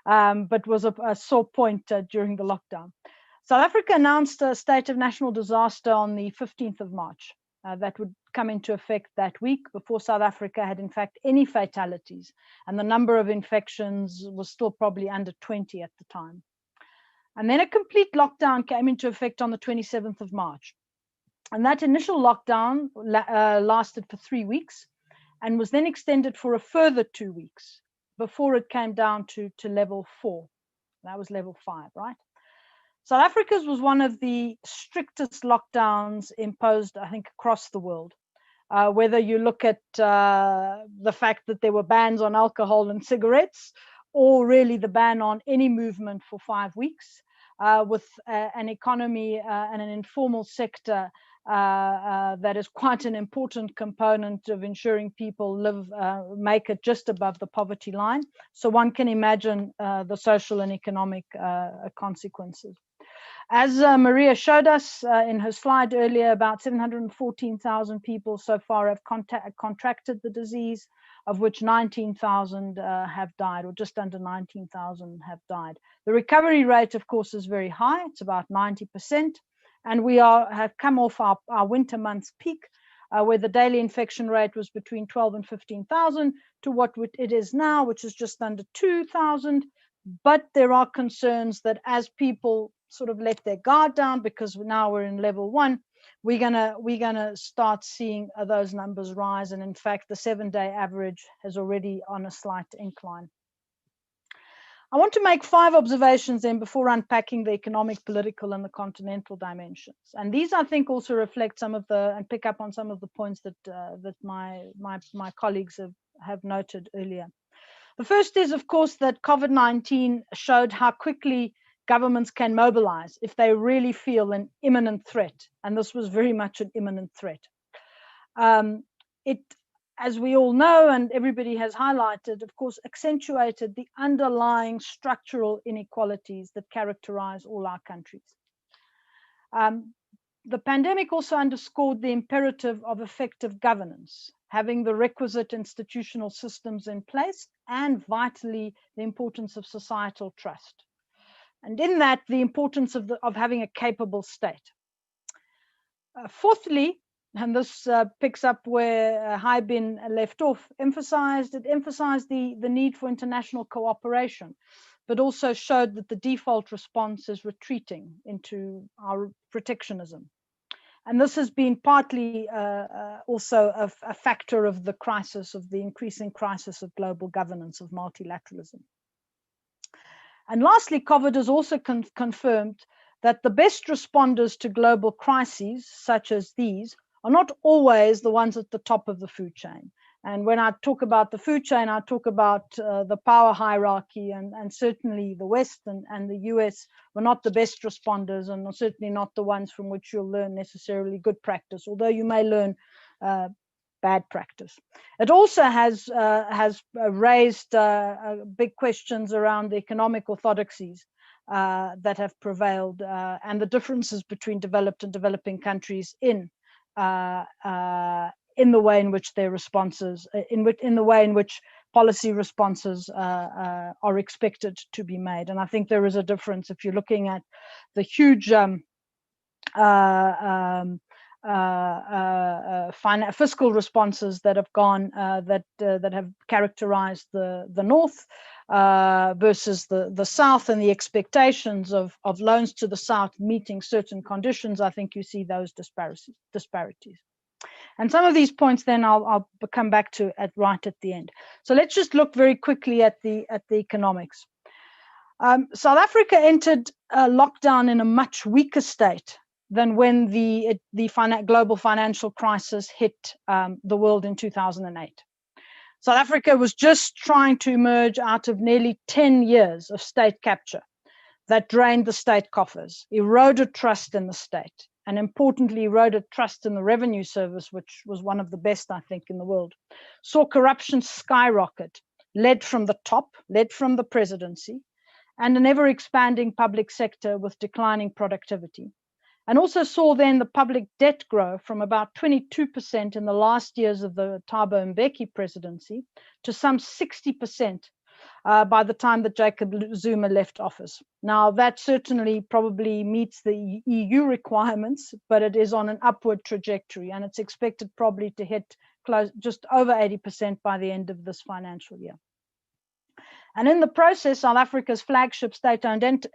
but was a sore point during the lockdown. South Africa announced a state of national disaster on the 15th of March. That would come into effect that week, before South Africa had in fact any fatalities, and the number of infections was still probably under 20 at the time. And then a complete lockdown came into effect on the 27th of March. And that initial lockdown lasted for 3 weeks and was then extended for a further 2 weeks before it came down to level 4. That was level 5, right? South Africa's was one of the strictest lockdowns imposed, I think, across the world. Whether you look at the fact that there were bans on alcohol and cigarettes, or really the ban on any movement for 5 weeks, with an economy and an informal sector that is quite an important component of ensuring people make it just above the poverty line. So one can imagine the social and economic consequences. As Maria showed us in her slide earlier, about 714,000 people so far have contracted the disease, of which 19,000 have died, or just under 19,000 have died. The recovery rate, of course, is very high. It's about 90%. And we have come off our winter months peak, where the daily infection rate was between 12 and 15,000 to what it is now, which is just under 2,000. But there are concerns that as people sort of let their guard down, because now we're in level 1, we're gonna start seeing those numbers rise. And in fact, the 7-day average is already on a slight incline. I want to make 5 observations then before unpacking the economic, political, and the continental dimensions. And these, I think, also reflect some of and pick up on some of the points that my colleagues have noted earlier. The first is, of course, that COVID-19 showed how quickly governments can mobilize if they really feel an imminent threat. And this was very much an imminent threat. It, as we all know, and everybody has highlighted, of course, accentuated the underlying structural inequalities that characterize all our countries. The pandemic also underscored the imperative of effective governance, having the requisite institutional systems in place, and vitally, the importance of societal trust. and in that, the importance of having a capable state. Fourthly, and this picks up where Haibin left off, emphasized the need for international cooperation, but also showed that the default response is retreating into our protectionism. And this has been partly also a factor of the crisis, of the increasing crisis of global governance, of multilateralism. And lastly, Corvid has also confirmed that the best responders to global crises, such as these, are not always the ones at the top of the food chain. And when I talk about the food chain, I talk about the power hierarchy, and certainly the West and the US were not the best responders, and certainly not the ones from which you'll learn necessarily good practice, although you may learn bad practice. It also has raised big questions around the economic orthodoxies that have prevailed, and the differences between developed and developing countries in the way in which their responses, in the way in which policy responses are expected to be made. And I think there is a difference if you're looking at the huge fiscal responses that have gone, that have characterized the North versus the South, and the expectations of loans to the South meeting certain conditions. I think you see those disparities. And some of these points then I'll come back to right at the end. So let's just look very quickly at the economics. South Africa entered lockdown in a much weaker state than when the global financial crisis hit the world in 2008. South Africa was just trying to emerge out of nearly 10 years of state capture that drained the state coffers, eroded trust in the state, and importantly, eroded trust in the revenue service, which was one of the best, I think, in the world, saw corruption skyrocket, led from the top, led from the presidency, and an ever-expanding public sector with declining productivity. And also saw then the public debt grow from about 22% in the last years of the Thabo Mbeki presidency to some 60% by the time that Jacob Zuma left office. Now, that certainly probably meets the EU requirements, but it is on an upward trajectory, and it's expected probably to hit just over 80% by the end of this financial year. And in the process, South Africa's flagship state-owned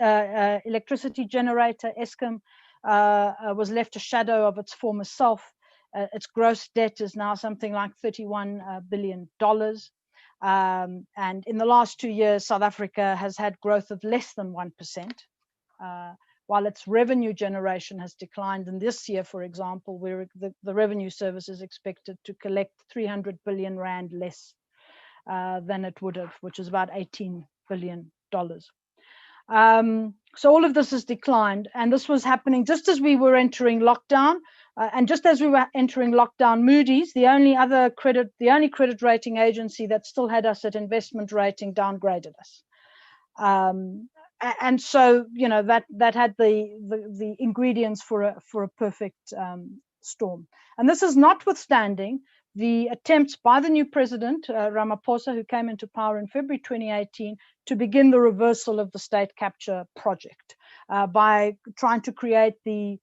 electricity generator, Eskom, was left a shadow of its former self. Its gross debt is now something like $31 billion. And in the last 2 years, South Africa has had growth of less than 1%, while its revenue generation has declined. And this year, for example, where the revenue service is expected to collect 300 billion rand less than it would have, which is about $18 billion. So all of this has declined, and this was happening just as we were entering lockdown, and just as we were entering lockdown, Moody's, the only credit rating agency that still had us at investment rating, downgraded us. And so, you know, that had the ingredients for a perfect storm. And this is notwithstanding the attempts by the new president, Ramaphosa, who came into power in February 2018, to begin the reversal of the state capture project by trying to create the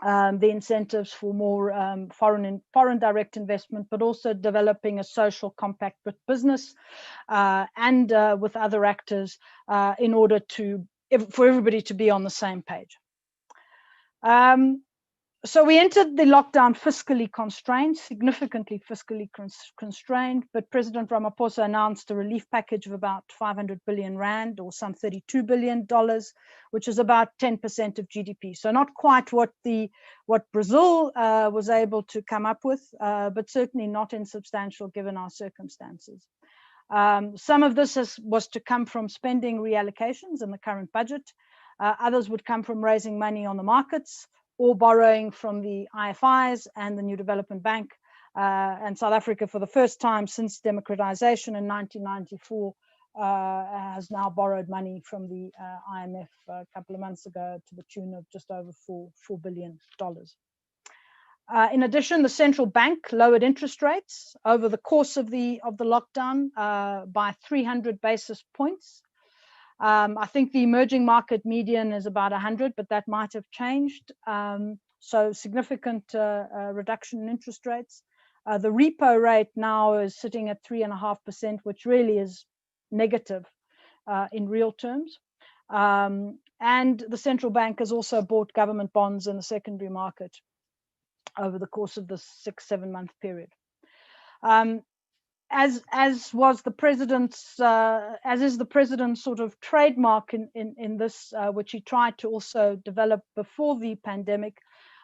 incentives for more foreign direct investment, but also developing a social compact with business and with other actors in order for everybody to be on the same page. So we entered the lockdown fiscally constrained, significantly fiscally constrained, but President Ramaphosa announced a relief package of about 500 billion rand, or some $32 billion, which is about 10% of GDP. So not quite what Brazil was able to come up with, but certainly not insubstantial given our circumstances. Some of this was to come from spending reallocations in the current budget. Others would come from raising money on the markets, or borrowing from the IFIs and the New Development Bank. And South Africa, for the first time since democratization in 1994, has now borrowed money from the IMF a couple of months ago to the tune of just over $4 billion. In addition, the central bank lowered interest rates over the course of the lockdown by 300 basis points. I think the emerging market median is about 100, but that might have changed. So significant reduction in interest rates. The repo rate now is sitting at 3.5%, which really is negative in real terms. And the central bank has also bought government bonds in the secondary market over the course of the 6-7 month period. As was the president's, as is the president's sort of trademark in this, which he tried to also develop before the pandemic,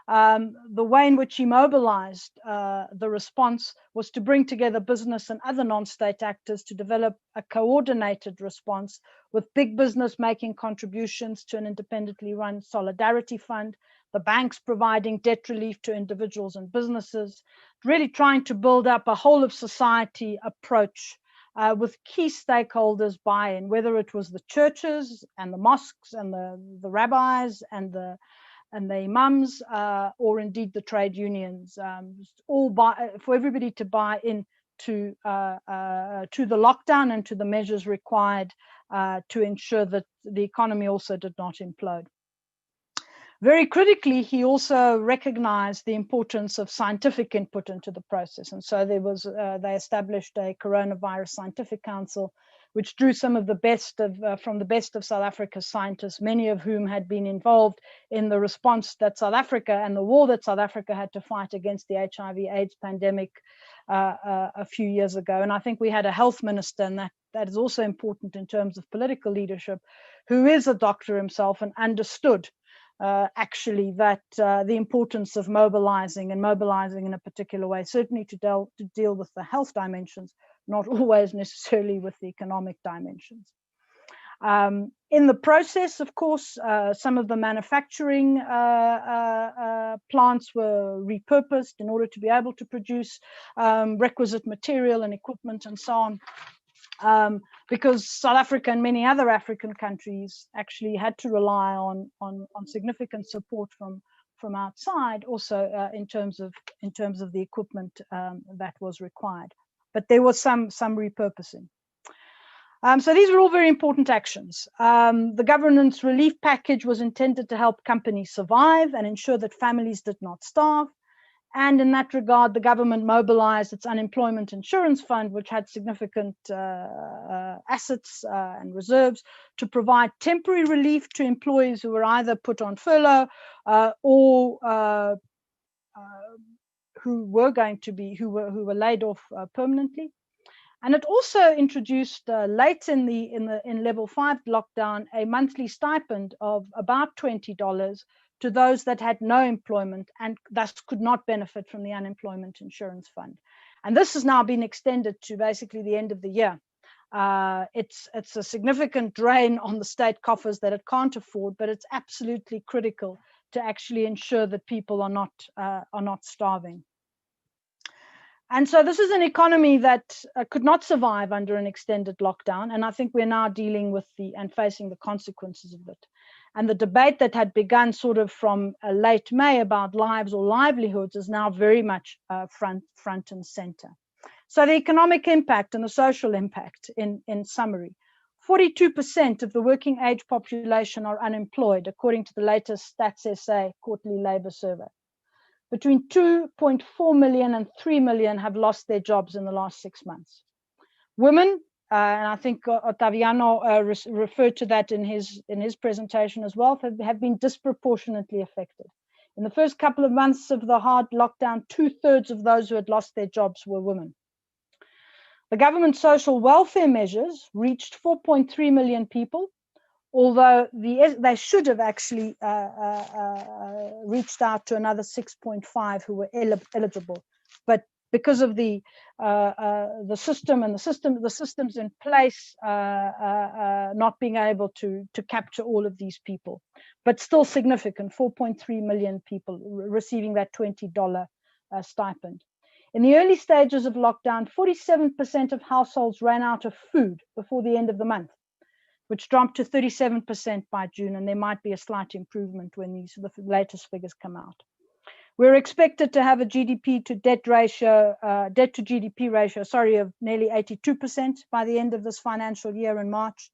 the way in which he mobilized the response was to bring together business and other non-state actors to develop a coordinated response, with big business making contributions to an independently run solidarity fund, the banks providing debt relief to individuals and businesses, really trying to build up a whole of society approach with key stakeholders buy-in, whether it was the churches and the mosques and the rabbis and the imams, or indeed the trade unions, for everybody to buy in to the lockdown and to the measures required to ensure that the economy also did not implode. Very critically, he also recognized the importance of scientific input into the process. And so they established a coronavirus scientific council, which drew some of the best from the best of South Africa's scientists, many of whom had been involved in the response that South Africa and the war that South Africa had to fight against the HIV/AIDS pandemic a few years ago. And I think we had a health minister, and that is also important in terms of political leadership, who is a doctor himself and understood actually that the importance of mobilizing in a particular way, certainly to deal with the health dimensions, not always necessarily with the economic dimensions. In the process, of course, some of the manufacturing plants were repurposed in order to be able to produce requisite material and equipment and so on. Because South Africa and many other African countries actually had to rely on significant support from outside, also in terms of the equipment that was required. But there was some repurposing. So these were all very important actions. The government's relief package was intended to help companies survive and ensure that families did not starve. And in that regard, the government mobilized its unemployment insurance fund, which had significant assets and reserves, to provide temporary relief to employees who were either put on furlough or who were laid off permanently. And it also introduced late in level 5 lockdown a monthly stipend of about $20 to those that had no employment and thus could not benefit from the unemployment insurance fund. And this has now been extended to basically the end of the year. It's a significant drain on the state coffers that it can't afford, but it's absolutely critical to actually ensure that people are not starving. And so this is an economy that could not survive under an extended lockdown. And I think we're now dealing with and facing the consequences of it. And the debate that had begun sort of from late May about lives or livelihoods is now very much front and center. So the economic impact and the social impact in summary: 42% of the working age population are unemployed, according to the latest Stats SA quarterly labor survey. Between 2.4 million and 3 million have lost their jobs in the last 6 months. Women, and I think Taviano referred to that in his presentation as well, have been disproportionately affected. In the first couple of months of the hard lockdown, 2/3 of those who had lost their jobs were women. The government social welfare measures reached 4.3 million people, although they should have actually reached out to another 6.5 who were eligible. But because of the system and the systems in place not being able to capture all of these people, but still significant, 4.3 million people receiving that $20 stipend. In the early stages of lockdown, 47% of households ran out of food before the end of the month, which dropped to 37% by June, and there might be a slight improvement when the latest figures come out. We're expected to have a debt to GDP ratio, of nearly 82% by the end of this financial year in March.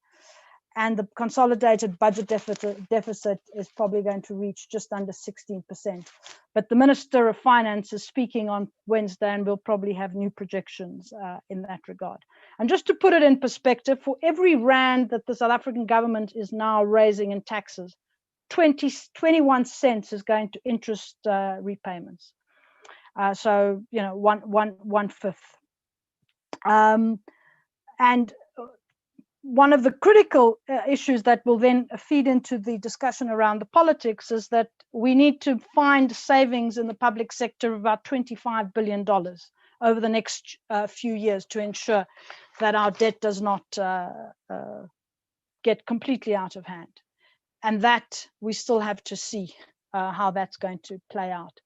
and the consolidated budget deficit is probably going to reach just under 16%. But the Minister of Finance is speaking on Wednesday, and we'll probably have new projections in that regard. And just to put it in perspective, for every rand that the South African government is now raising in taxes, 21 cents is going to interest repayments. So, you know, one fifth. And one of the critical issues that will then feed into the discussion around the politics is that we need to find savings in the public sector of about $25 billion over the next few years to ensure that our debt does not get completely out of hand. And that we still have to see how that's going to play out.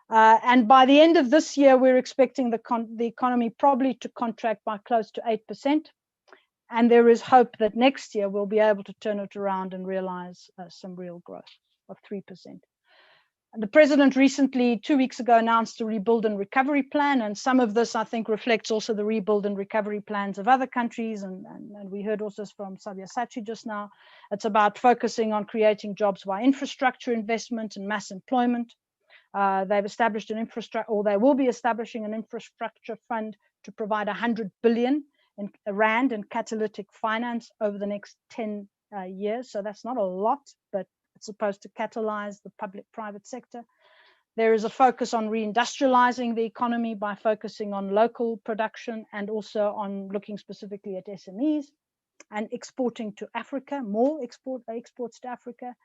And by the end of this year, we're expecting the economy probably to contract by close to 8%. And there is hope that next year we'll be able to turn it around and realize some real growth of 3%. And the president recently, 2 weeks ago, announced a rebuild and recovery plan. And some of this, I think, reflects also the rebuild and recovery plans of other countries. And we heard also from Sabyasachi just now. It's about focusing on creating jobs by infrastructure investment and mass employment. They've established an infrastructure, or they will be establishing an infrastructure fund to provide 100 billion in rand and catalytic finance over the next 10 years. So that's not a lot, but it's supposed to catalyze the public-private sector. There is a focus on reindustrializing the economy by focusing on local production and also on looking specifically at SMEs and exporting to Africa, more exports to Africa.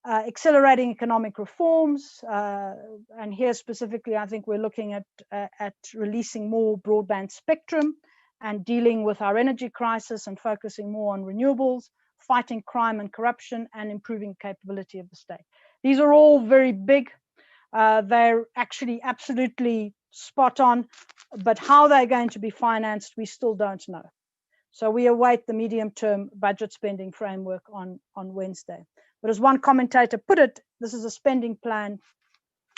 Accelerating economic reforms, and here specifically, I think we're looking at releasing more broadband spectrum and dealing with our energy crisis and focusing more on renewables, fighting crime and corruption, and improving capability of the state. These are all very big. They're actually absolutely spot on, but how they're going to be financed, we still don't know. So we await the medium-term budget spending framework on Wednesday. But as one commentator put it, this is a spending plan.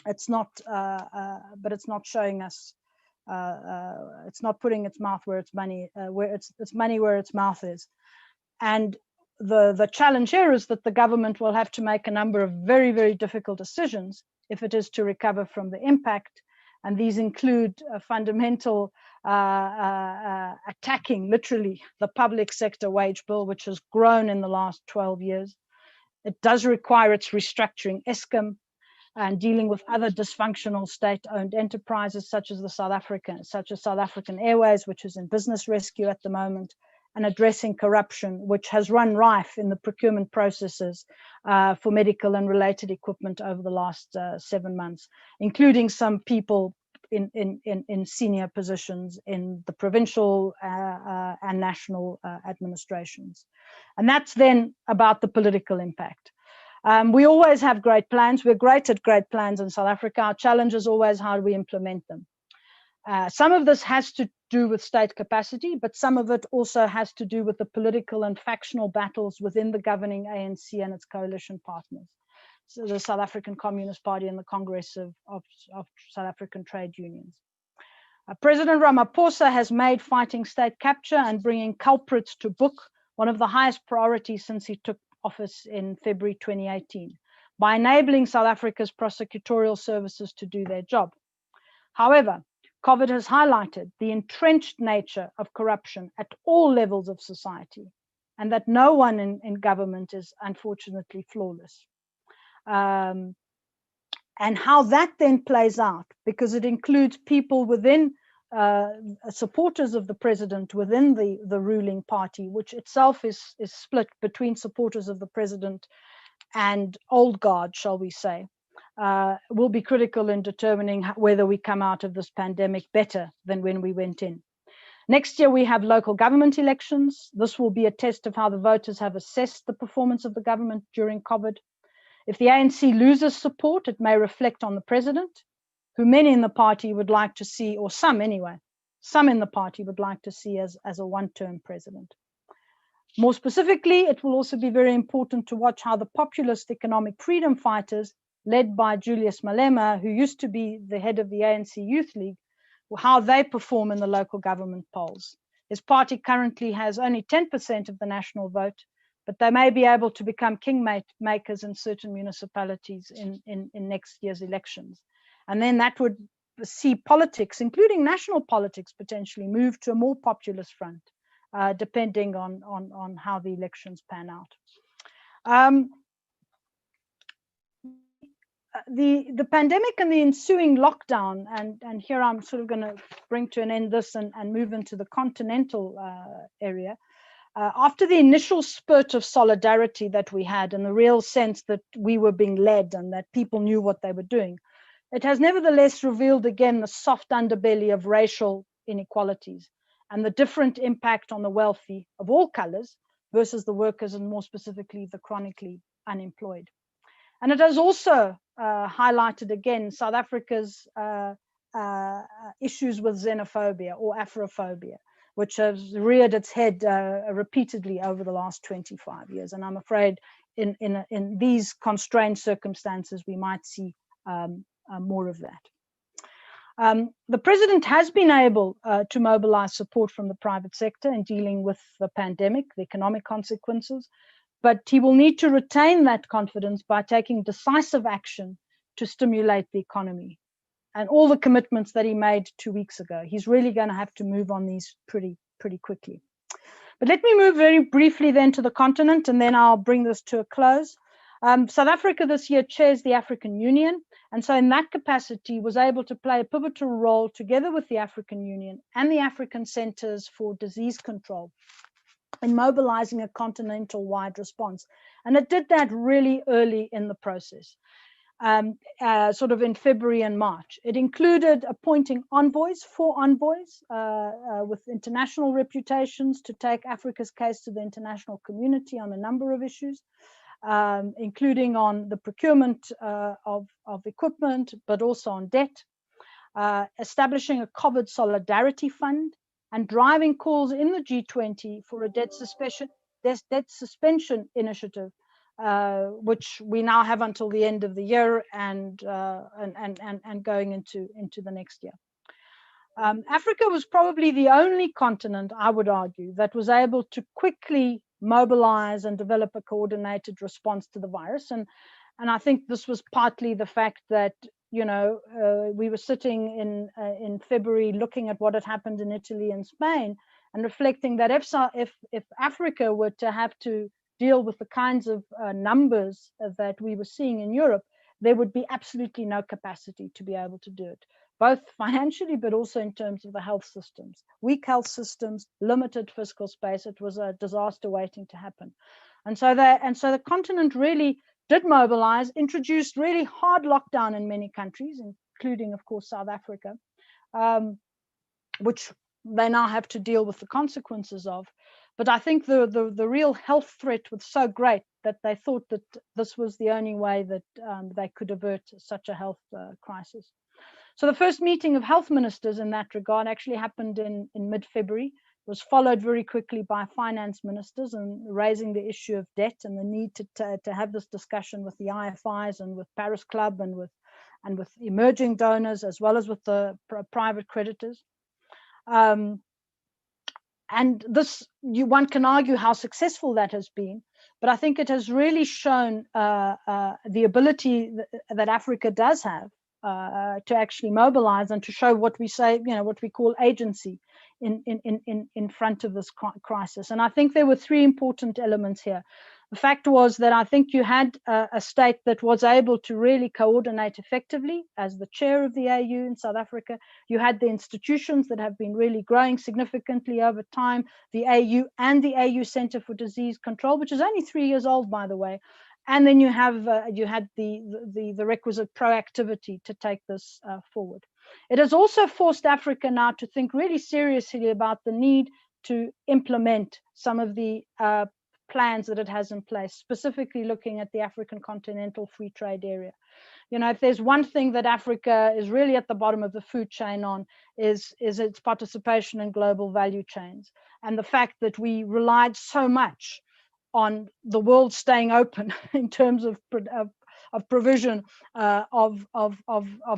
It's not, but it's not showing us. It's not putting its mouth where its money, where it's money where its mouth is. And the challenge here is that the government will have to make a number of very, very difficult decisions if it is to recover from the impact. And these include a fundamental attacking, literally, the public sector wage bill, which has grown in the last 12 years. It does require its restructuring Eskom and dealing with other dysfunctional state-owned enterprises such as South African Airways, which is in business rescue at the moment, and addressing corruption, which has run rife in the procurement processes for medical and related equipment over the last 7 months, including some people in senior positions in the provincial and national administrations. And that's then about the political impact. We always have great plans. We're great at great plans in South Africa. Our challenge is always how do we implement them. Some of this has to do with state capacity, but some of it also has to do with the political and factional battles within the governing ANC and its coalition partners. So the South African Communist Party and the Congress of South African Trade Unions. President Ramaphosa has made fighting state capture and bringing culprits to book one of the highest priorities since he took office in February 2018, by enabling South Africa's prosecutorial services to do their job. However, COVID has highlighted the entrenched nature of corruption at all levels of society, and that no one in government is unfortunately flawless. And how that then plays out, because it includes people within supporters of the president within the ruling party, which itself is split between supporters of the president and old guard, shall we say, will be critical in determining whether we come out of this pandemic better than when we went in. Next year, we have local government elections. This will be a test of how the voters have assessed the performance of the government during COVID. If the ANC loses support, it may reflect on the president, who many in the party would like to see, or some anyway, some in the party would like to see as a one-term president. More specifically, it will also be very important to watch how the populist economic freedom fighters, led by Julius Malema, who used to be the head of the ANC Youth League, how they perform in the local government polls. His party currently has only 10% of the national vote, but they may be able to become kingmakers in certain municipalities in next year's elections. And then that would see politics, including national politics, potentially move to a more populist front, depending on how the elections pan out. The pandemic and the ensuing lockdown, and here I'm sort of going to bring to an end this and move into the continental area. After the initial spurt of solidarity that we had and the real sense that we were being led and that people knew what they were doing, it has nevertheless revealed again the soft underbelly of racial inequalities and the different impact on the wealthy of all colors versus the workers, and more specifically the chronically unemployed. And it has also highlighted again South Africa's issues with xenophobia or Afrophobia, which has reared its head repeatedly over the last 25 years. And I'm afraid in these constrained circumstances, we might see more of that. The president has been able to mobilize support from the private sector in dealing with the pandemic, the economic consequences, but he will need to retain that confidence by taking decisive action to stimulate the economy. And all the commitments that he made 2 weeks ago, he's really going to have to move on these pretty quickly. But let me move very briefly then to the continent, and then I'll bring this to a close. South Africa this year chairs the African Union, and so in that capacity was able to play a pivotal role together with the African Union and the African Centers for Disease Control in mobilizing a continental-wide response. And it did that really early in the process, sort of in February and March. It included appointing envoys, 4 envoys with international reputations to take Africa's case to the international community on a number of issues, including on the procurement of equipment, but also on debt, establishing a Corvid solidarity fund, and driving calls in the G20 for a debt suspension initiative, which we now have until the end of the year and going into the next year. Africa was probably the only continent, I would argue, that was able to quickly mobilize and develop a coordinated response to the virus. And I think this was partly the fact that, you know, we were sitting in February looking at what had happened in Italy and Spain and reflecting that if Africa were to have to deal with the kinds of numbers that we were seeing in Europe, there would be absolutely no capacity to be able to do it, both financially, but also in terms of the health systems. Weak health systems, limited fiscal space. It was a disaster waiting to happen. And so the continent really did mobilize, introduced really hard lockdown in many countries, including, of course, South Africa, which they now have to deal with the consequences of. But I think the real health threat was so great that they thought that this was the only way that they could avert such a health crisis. So the first meeting of health ministers in that regard actually happened in mid-February, was followed very quickly by finance ministers and raising the issue of debt and the need to have this discussion with the IFIs and with Paris Club and with emerging donors, as well as with the private creditors. And this, one can argue how successful that has been, but I think it has really shown the ability that Africa does have to actually mobilize and to show what we say, you know, what we call agency in front of this crisis. And I think there were 3 important elements here. The fact was that I think you had a state that was able to really coordinate effectively as the chair of the AU in South Africa. You had the institutions that have been really growing significantly over time, the AU and the AU Center for Disease Control, which is only 3 years old, by the way. And then you had the requisite proactivity to take this forward. It has also forced Africa now to think really seriously about the need to implement some of the plans that it has in place, specifically looking at the African Continental Free Trade Area. You know, if there's one thing that Africa is really at the bottom of the food chain on, is its participation in global value chains, and the fact that we relied so much on the world staying open in terms of provision of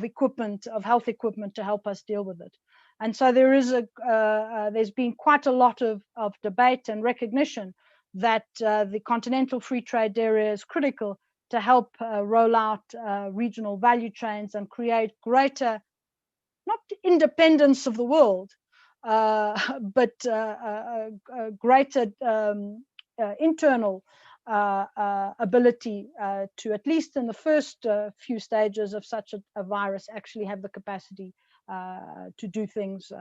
equipment, of health equipment to help us deal with it. And so there is there's been quite a lot of debate and recognition that the continental free trade area is critical to help roll out regional value chains and create greater, not independence of the world, but greater internal ability to, at least in the first few stages of such a virus, actually have the capacity to do things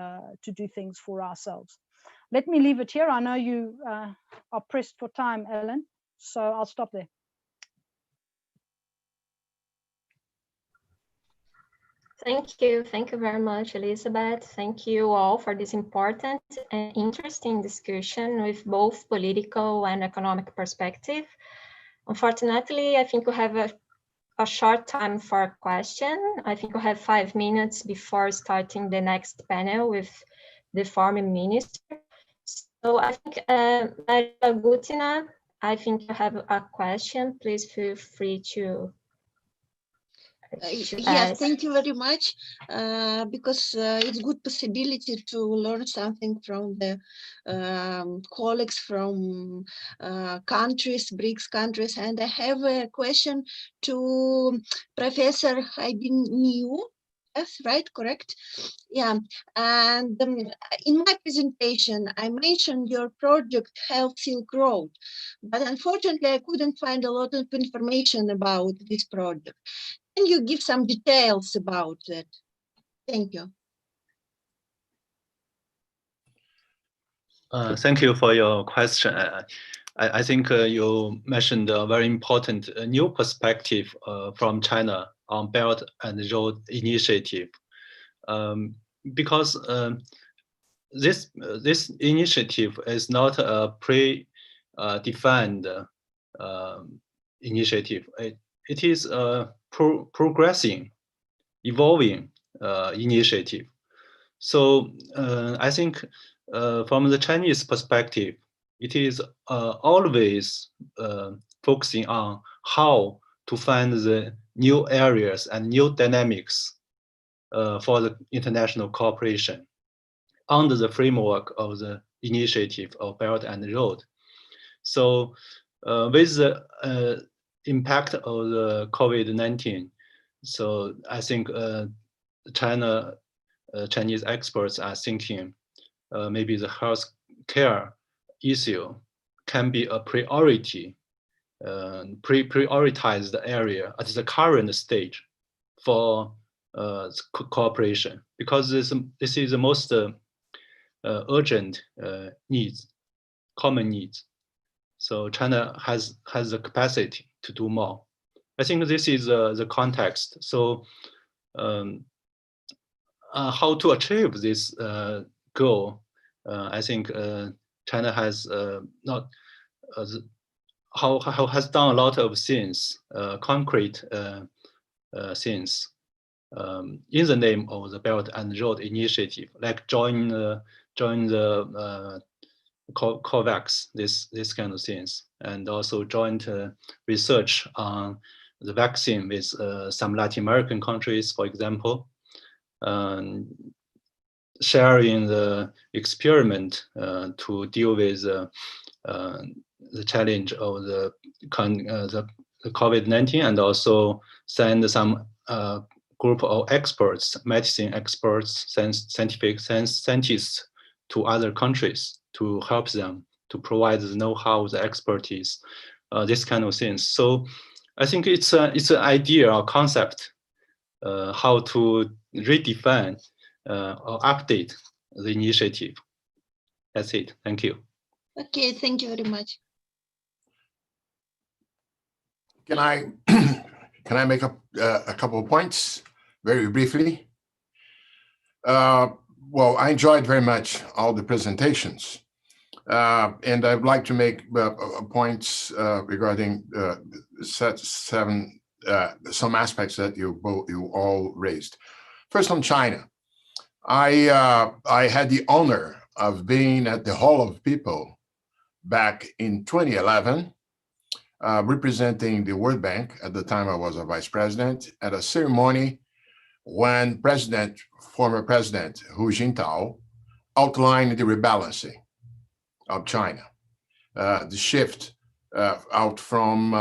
for ourselves. Let me leave it here. I know you are pressed for time, Ellen, so I'll stop there. Thank you very much, Elizabeth. Thank you all for this important and interesting discussion with both political and economic perspective. Unfortunately, I think we have a short time for a question. I think we have 5 minutes before starting the next panel with the Foreign Minister. So I think, Maria Gutina, I think you have a question. Please feel free to Yes, thank you very much, because it's good possibility to learn something from the colleagues from countries, Brics countries. And I have a question to Professor Haibin. Yes, right, correct? Yeah, and in my presentation, I mentioned your project Health Silk Road, but unfortunately, I couldn't find a lot of information about this project. Can you give some details about it? Thank you. Thank you for your question. I think you mentioned a very important new perspective from China on Belt and Road Initiative, because this initiative is not a pre-defined initiative. It is a progressing, evolving initiative. So I think from the Chinese perspective, it is always focusing on how to find the new areas and new dynamics for the international cooperation under the framework of the initiative of Belt and Road. So with the impact of the COVID-19, so I think Chinese experts are thinking maybe the health care issue can be a priority, prioritized area at the current stage for cooperation, because this is the most urgent needs, common needs. So China has the capacity to do more. I think this is the context. So how to achieve this goal? I think China has has done a lot of things, concrete things, in the name of the Belt and Road Initiative, like join the COVAX, this kind of things, and also joint research on the vaccine with some Latin American countries, for example, sharing the experiment to deal with the challenge of the COVID-19, and also send some group of experts, medicine experts, scientists to other countries to help them, to provide the know-how, the expertise, this kind of things. So I think it's an idea or concept how to redefine or update the initiative. That's it. Thank you. Okay, thank you very much. Can I make a couple of points very briefly? Well, I enjoyed very much all the presentations, and I'd like to make points regarding some aspects that you all raised. First, on China, I had the honor of being at the Hall of People back in 2011, representing the World Bank. At the time, I was a vice president at a ceremony when former President Hu Jintao outlined the rebalancing of China. the shift out from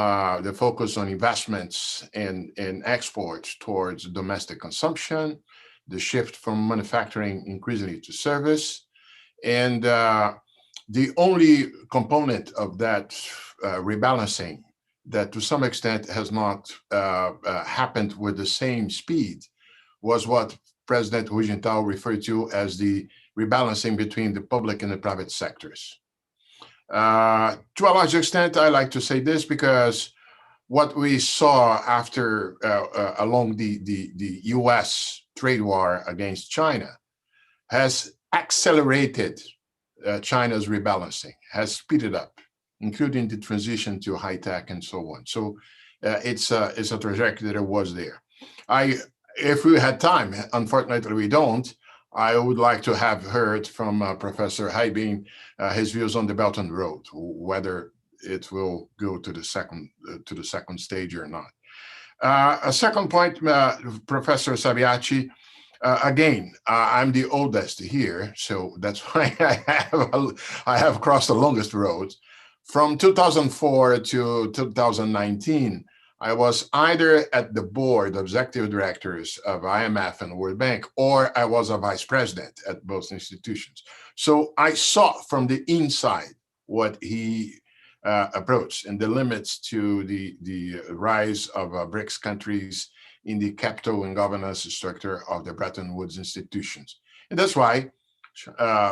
the focus on investments and exports towards domestic consumption, the shift from manufacturing increasingly to service. And the only component of that rebalancing that to some extent has not happened with the same speed was what President Hu Jintao referred to as the rebalancing between the public and the private sectors. To a large extent, I like to say this because what we saw after along the US trade war against China has accelerated China's rebalancing, has speeded up, including the transition to high tech and so on. So it's a trajectory that was there. If we had time, unfortunately we don't, I would like to have heard from Professor Haibin his views on the Belt and Road, whether it will go to the second stage or not. A second point, Professor Sabiachi, again, I'm the oldest here, so that's why I have crossed the longest roads. From 2004 to 2019, I was either at the board of executive directors of IMF and World Bank, or I was a vice president at both institutions. So I saw from the inside what he approached and the limits to the rise of Brics countries in the capital and governance structure of the Bretton Woods institutions. And that's why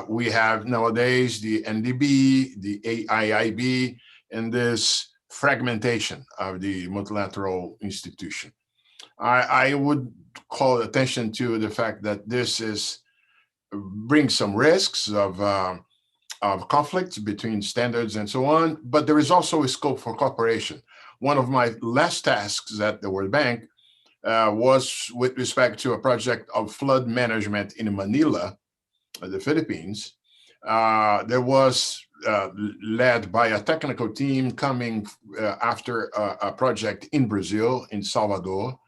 we have nowadays the NDB, the AIIB, and this fragmentation of the multilateral institution. I would call attention to the fact that this brings some risks of conflicts between standards and so on, but there is also a scope for cooperation. One of my last tasks at the World Bank was with respect to a project of flood management in Manila, the Philippines. There was led by a technical team coming after a project in Brazil, in Salvador,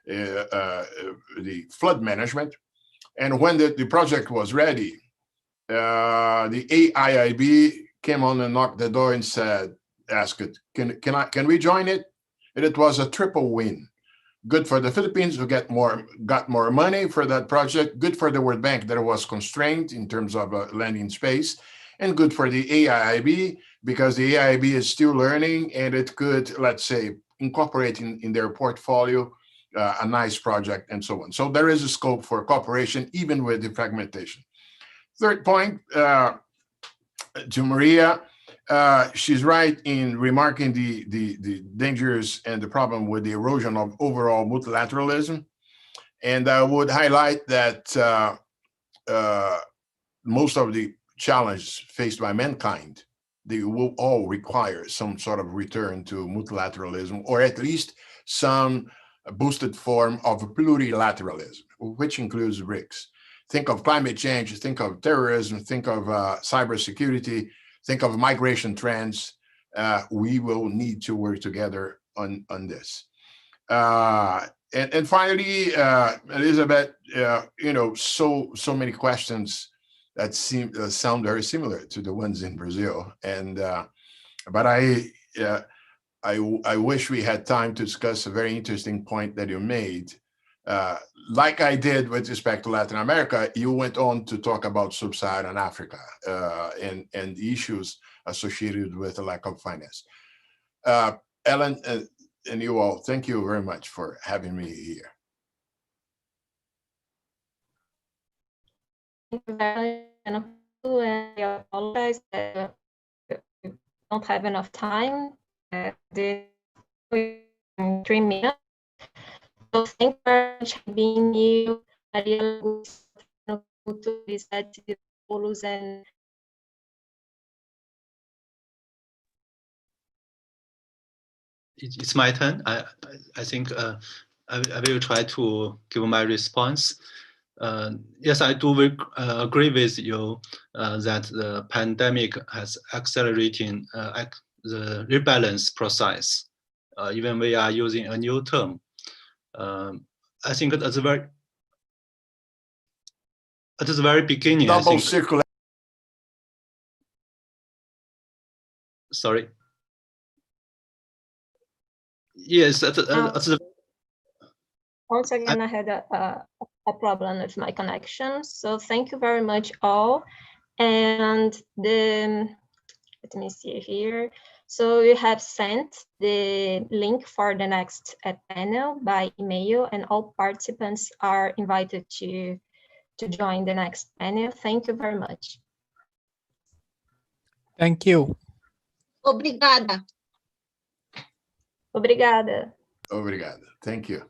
the flood management. And when the project was ready, the AIIB came on and knocked the door and asked it, can we join it? And it was a triple win. Good for the Philippines who got more money for that project, good for the World Bank that was constrained in terms of lending space, and good for the AIIB because the AIIB is still learning and it could, let's say, incorporate in their portfolio a nice project and so on. So there is a scope for cooperation even with the fragmentation. Third point, to Maria, she's right in remarking the dangers and the problem with the erosion of overall multilateralism. And I would highlight that most of the challenges faced by mankind, they will all require some sort of return to multilateralism, or at least some boosted form of plurilateralism, which includes Brics. Think of climate change, think of terrorism, think of cybersecurity, think of migration trends. We will need to work together on this. And finally, Elizabeth, so many questions that sound very similar to the ones in Brazil. And but I wish we had time to discuss a very interesting point that you made. Like I did with respect to Latin America, you went on to talk about sub-Saharan Africa and the issues associated with the lack of finance. Ellen and you all, thank you very much for having me here. Thank you very much, and I apologize that we don't have enough time. This 3 minutes. So thank you very much for being here, Maria, and It's my turn. I think I will try to give my response. Yes, I do agree with you that the pandemic has accelerated the rebalance process. Even we are using a new term. I think at the very beginning, Double circular. Sorry. Yes, Once again, I had a problem with my connection. So thank you very much all. And let me see here. So you have sent the link for the next panel by email, and all participants are invited to join the next panel. Thank you very much. Thank you. Obrigada. Obrigada. Obrigado. Thank you.